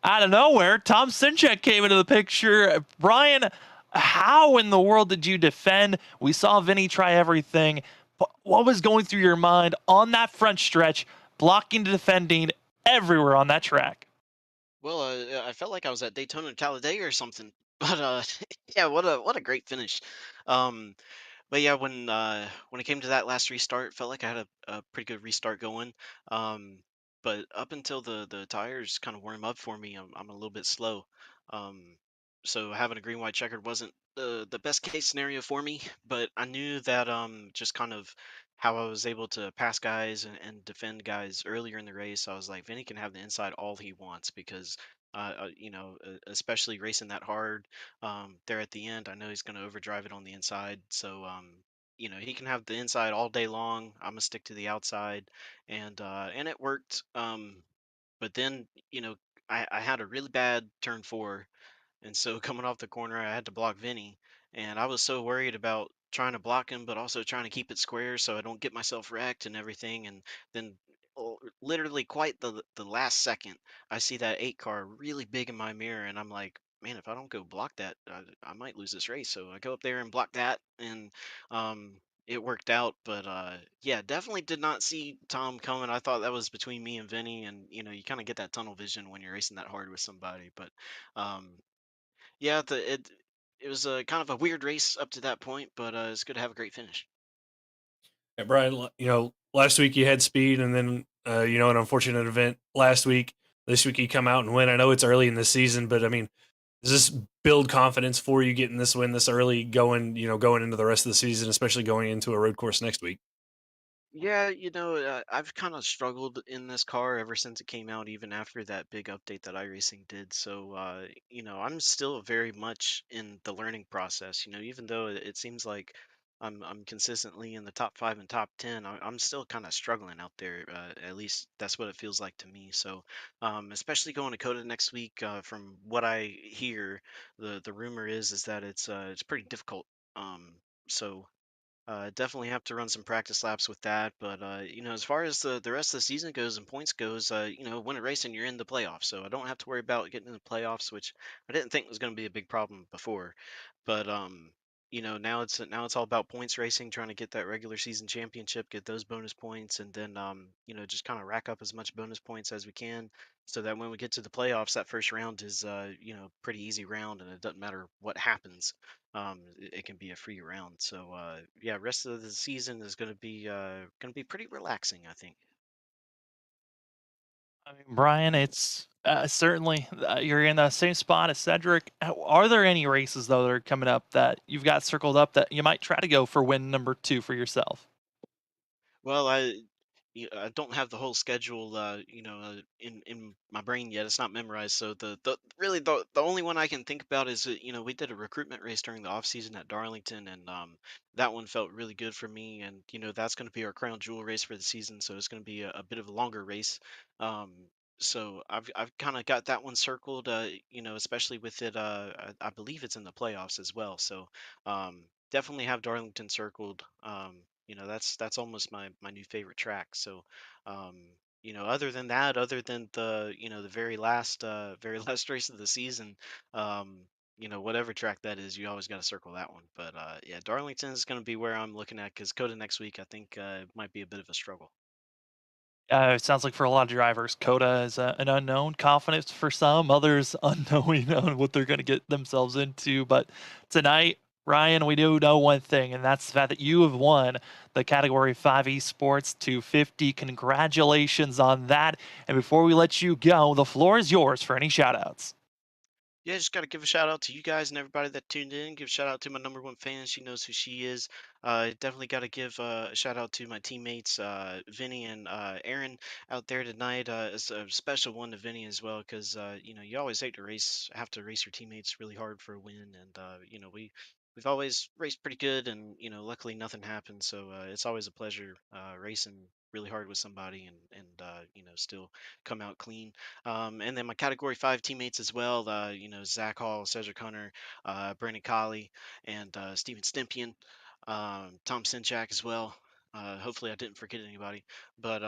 out of nowhere, Tom Sinchek came into the picture. Brian, how in the world did you defend? We saw Vinny try everything. But what was going through your mind on that front stretch, blocking, defending everywhere on that track? Well, I felt like I was at Daytona Talladega or something. But yeah, what a great finish. Um, but yeah, when it came to that last restart, felt like I had a pretty good restart going. Um, but up until the tires kind of warm up for me, I'm a little bit slow. Um, so having a green white checkered wasn't the best case scenario for me. But I knew that just kind of how I was able to pass guys and defend guys earlier in the race. I was like, Vinny can have the inside all he wants because. Especially racing that hard, there at the end. I know he's going to overdrive it on the inside. So, he can have the inside all day long. I'm gonna stick to the outside, and it worked. But then, I had a really bad turn 4, and so coming off the corner, I had to block Vinny, and I was so worried about trying to block him, but also trying to keep it square so I don't get myself wrecked and everything. And then, literally, quite the last second, I see that 8 car really big in my mirror, and I'm like, man, if I don't go block that, I might lose this race. So I go up there and block that, and it worked out. But yeah, definitely did not see Tom coming. I thought that was between me and Vinny, and you kind of get that tunnel vision when you're racing that hard with somebody. But um, yeah, it was a kind of a weird race up to that point, but it's good to have a great finish. Yeah, Brian, last week you had speed, and then an unfortunate event last week. This week you come out and win. I know it's early in the season, but I mean, does this build confidence for you getting this win this early, going into the rest of the season, especially going into a road course next week? Yeah, I've kind of struggled in this car ever since it came out, even after that big update that iRacing did. So, I'm still very much in the learning process. Even though it seems like I'm consistently in the top 5 and top 10. I'm still kind of struggling out there. At least that's what it feels like to me. So, especially going to Coda next week, from what I hear, the rumor is that it's pretty difficult. So definitely have to run some practice laps with that. But as far as the rest of the season goes and points goes, win a race and you're in the playoffs. So I don't have to worry about getting in the playoffs, which I didn't think was going to be a big problem before. But now it's all about points racing, trying to get that regular season championship, get those bonus points, and then just kind of rack up as much bonus points as we can, so that when we get to the playoffs, that first round is pretty easy round, and it doesn't matter what happens. It can be a free round. So yeah, rest of the season is going to be pretty relaxing, I think. I mean, Brian, it's certainly you're in the same spot as Cedric. Are there any races though that are coming up that you've got circled up that you might try to go for win number 2 for yourself? Well, I don't have the whole schedule, in my brain yet. It's not memorized. So the really the only one I can think about is, we did a recruitment race during the off season at Darlington, and that one felt really good for me. And that's going to be our crown jewel race for the season. So it's going to be a bit of a longer race. Um, so I've kind of got that one circled. Especially with it. I believe it's in the playoffs as well. So definitely have Darlington circled. That's almost my new favorite track. So um other than that, other than the very last race of the season, whatever track that is, you always got to circle that one. But yeah, Darlington is going to be where I'm looking at, because Coda next week, I think, might be a bit of a struggle. It sounds like for a lot of drivers, Coda is an unknown confidence for some, others unknowing on what they're going to get themselves into. But tonight, Ryan, we do know one thing, and that's the fact that you have won the Category 5 Esports 250. Congratulations on that. And before we let you go, the floor is yours for any shout-outs. Yeah, just got to give a shout out to you guys and everybody that tuned in. Give a shout out to my number one fan. She knows who she is. Definitely got to give a shout out to my teammates, Vinny and Aaron out there tonight. It's a special one to Vinny as well, because you always have to race your teammates really hard for a win, and we've always raced pretty good, and luckily nothing happened. So it's always a pleasure racing really hard with somebody, and still come out clean. And then my Category 5 teammates as well, Zach Hall, Cedric Hunter, Brandon Colley, and Steven Stimpian, Tom Sinchak as well. Hopefully I didn't forget anybody, but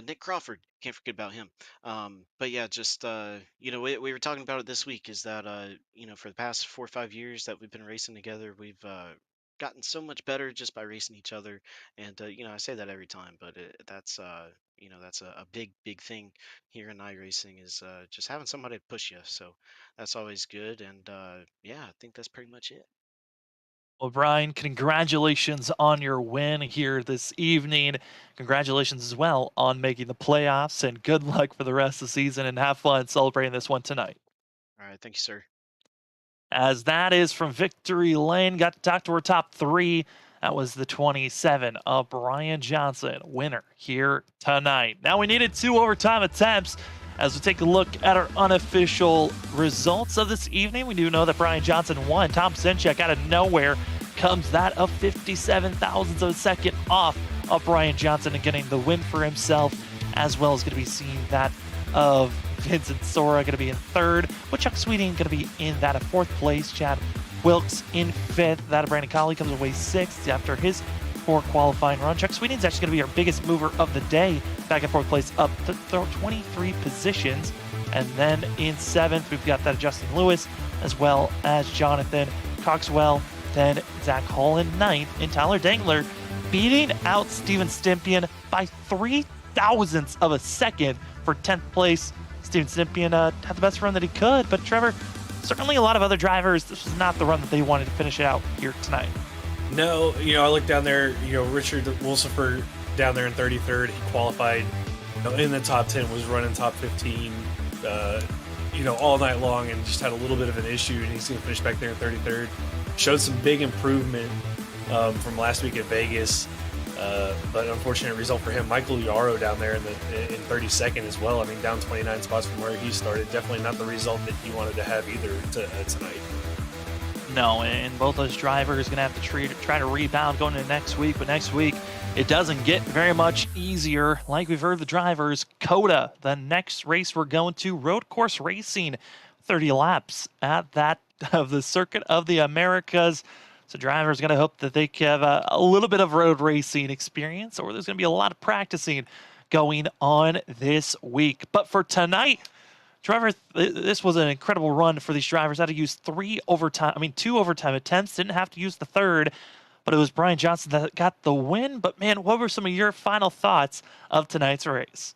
Nick Crawford, can't forget about him. But yeah, just we were talking about it this week, is that for the past 4 or 5 years that we've been racing together, we've gotten so much better just by racing each other. And I say that every time, but that's a big thing here in iRacing, is just having somebody to push you. So that's always good. And yeah, I think that's pretty much it. Well, Brian, congratulations on your win here this evening. Congratulations as well on making the playoffs, and good luck for the rest of the season, and have fun celebrating this one tonight. All right, thank you, sir. As that is from Victory Lane. Got to talk to our top 3. That was the 27 of Brian Johnson, winner here tonight. Now we needed 2 overtime attempts. As we take a look at our unofficial results of this evening, we do know that Brian Johnson won. Tom Sinchek out of nowhere comes that of 57 thousandths of a second off of Brian Johnson and getting the win for himself, as well as going to be seeing that of Vincent Sora going to be in 3rd, with Chuck Sweeting going to be in that of 4th place. Chad Wilkes in 5th. That of Brandon Colley comes away 6th after his 4 qualifying run. Chuck Sweeting's actually going to be our biggest mover of the day, back in 4th place, up to 23 positions. And then in 7th, we've got that Justin Lewis, as well as Jonathan Coxwell. Then Zach Hall in 9th, and Tyler Dangler beating out Steven Stimpian by 3 thousandths of a second for 10th place. Steven Stimpian had the best run that he could, but Trevor, certainly a lot of other drivers, this was not the run that they wanted to finish it out here tonight. No, I look down there, Richard Wilsifer down there in 33rd. He qualified in the top 10, was running top 15, all night long, and just had a little bit of an issue, and he's going to finish back there in 33rd. Showed some big improvement from last week at Vegas, but unfortunate result for him. Michael Yarrow down there in 32nd as well. I mean, down 29 spots from where he started. Definitely not the result that he wanted to have either tonight. No, and both those drivers going to have to try to rebound going into next week. But next week, it doesn't get very much easier. Like we've heard the drivers, COTA, the next race we're going to, road course racing, 30 laps at that of the Circuit of the Americas. So drivers going to hope that they can have a little bit of road racing experience, or there's going to be a lot of practicing going on this week. But for tonight, Trevor, this was an incredible run for these drivers. Had to use two overtime attempts. Didn't have to use the third, but it was Brian Johnson that got the win. But man, what were some of your final thoughts of tonight's race?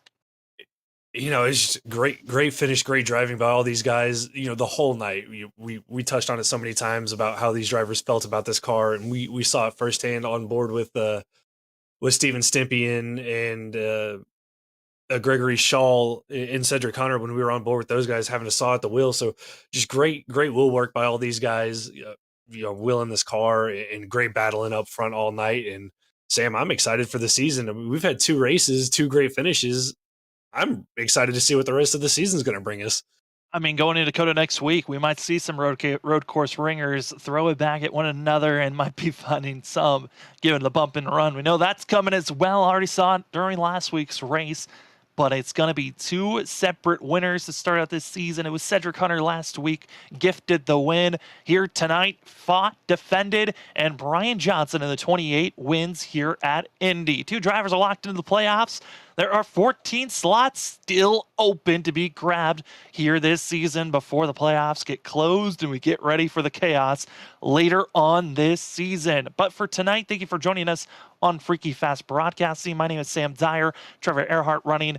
It's just great finish, great driving by all these guys. The whole night. We touched on it so many times about how these drivers felt about this car, and we saw it firsthand on board with Steven Stympian and Gregory Shaw and Cedric Hunter when we were on board with those guys, having a saw at the wheel. So just great wheel work by all these guys, wheeling this car, and great battling up front all night. And Sam, I'm excited for the season. I mean, we've had 2 races, 2 great finishes. I'm excited to see what the rest of the season is going to bring us. I mean, going into COTA next week, we might see some road course ringers throw it back at one another and might be finding some giving the bump and run. We know that's coming as well. Already saw it during last week's race. But it's going to be 2 separate winners to start out this season. It was Cedric Hunter last week, gifted the win. Here tonight, fought, defended, and Brian Johnson in the 28 wins here at Indy. 2 drivers are locked into the playoffs. There are 14 slots still open to be grabbed here this season before the playoffs get closed and we get ready for the chaos later on this season. But for tonight, thank you for joining us on Freaky Fast Broadcasting. My name is Sam Dyer, Trevor Earhart running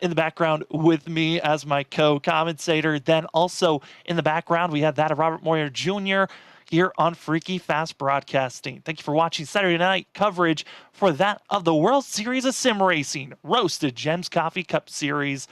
in the background with me as my co-commentator. Then also in the background, we had that of Robert Moyer Jr., here on Freaky Fast Broadcasting. Thank you for watching Saturday night coverage for that of the World Series of Sim Racing, Roasted Gems Coffee Cup Series,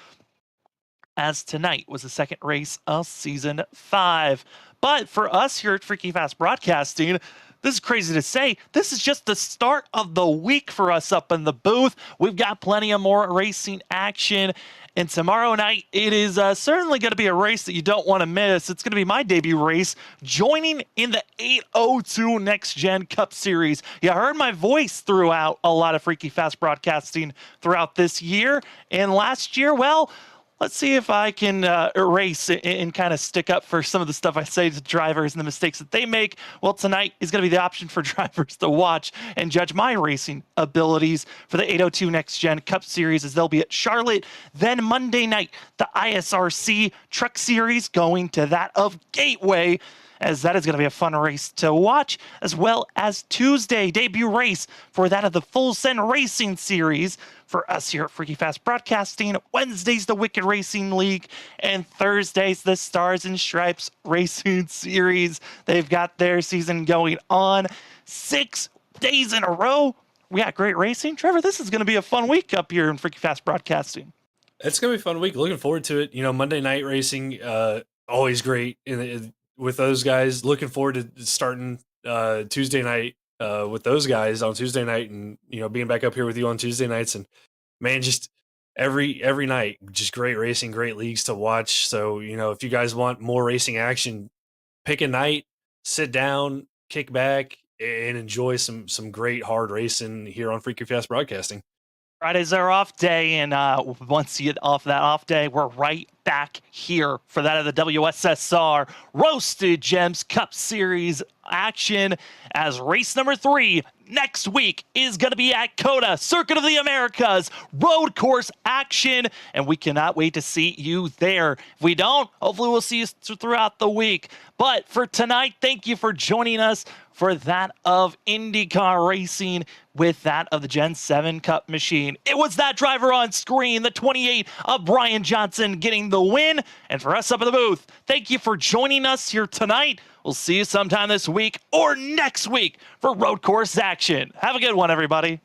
as tonight was the second race of Season 5. But for us here at Freaky Fast Broadcasting, this is crazy to say, this is just the start of the week for us up in the booth. We've got plenty of more racing action. And tomorrow night, it is certainly going to be a race that you don't want to miss. It's going to be my debut race, joining in the 802 Next Gen Cup Series. You heard my voice throughout a lot of Freaky Fast Broadcasting throughout this year. And last year, well, let's see if I can erase and kind of stick up for some of the stuff I say to drivers and the mistakes that they make. Well, tonight is going to be the option for drivers to watch and judge my racing abilities for the 802 Next Gen Cup Series, as they'll be at Charlotte. Then Monday night, the ISRC Truck Series going to that of Gateway, as that is going to be a fun race to watch, as well as Tuesday debut race for that of the Full Send Racing Series for us here at Freaky Fast Broadcasting. Wednesdays, the Wicked Racing League, and Thursdays, the Stars and Stripes Racing Series. They've got their season going on 6 days in a row. We got great racing. Trevor, this is going to be a fun week up here in Freaky Fast Broadcasting. It's going to be a fun week. Looking forward to it. Monday night racing, always great with those guys. Looking forward to starting Tuesday night with those guys on Tuesday night, and being back up here with you on Tuesday nights. And man, just every night, just great racing, great leagues to watch. So if you guys want more racing action, pick a night, sit down, kick back, and enjoy some great hard racing here on Freaky Fast Broadcasting. Friday's our off day, and once you get off that off day, we're right back here for that of the WSSR Roasted Gems Cup Series action, as race number 3 next week is going to be at COTA, Circuit of the Americas, road course action, and we cannot wait to see you there. If we don't, hopefully we'll see you throughout the week. But for tonight, thank you for joining us for that of IndyCar racing with that of the Gen 7 Cup machine. It was that driver on screen, the 28 of Brian Johnson, getting the win. And for us up in the booth, thank you for joining us here tonight. We'll see you sometime this week or next week for road course action. Have a good one, everybody.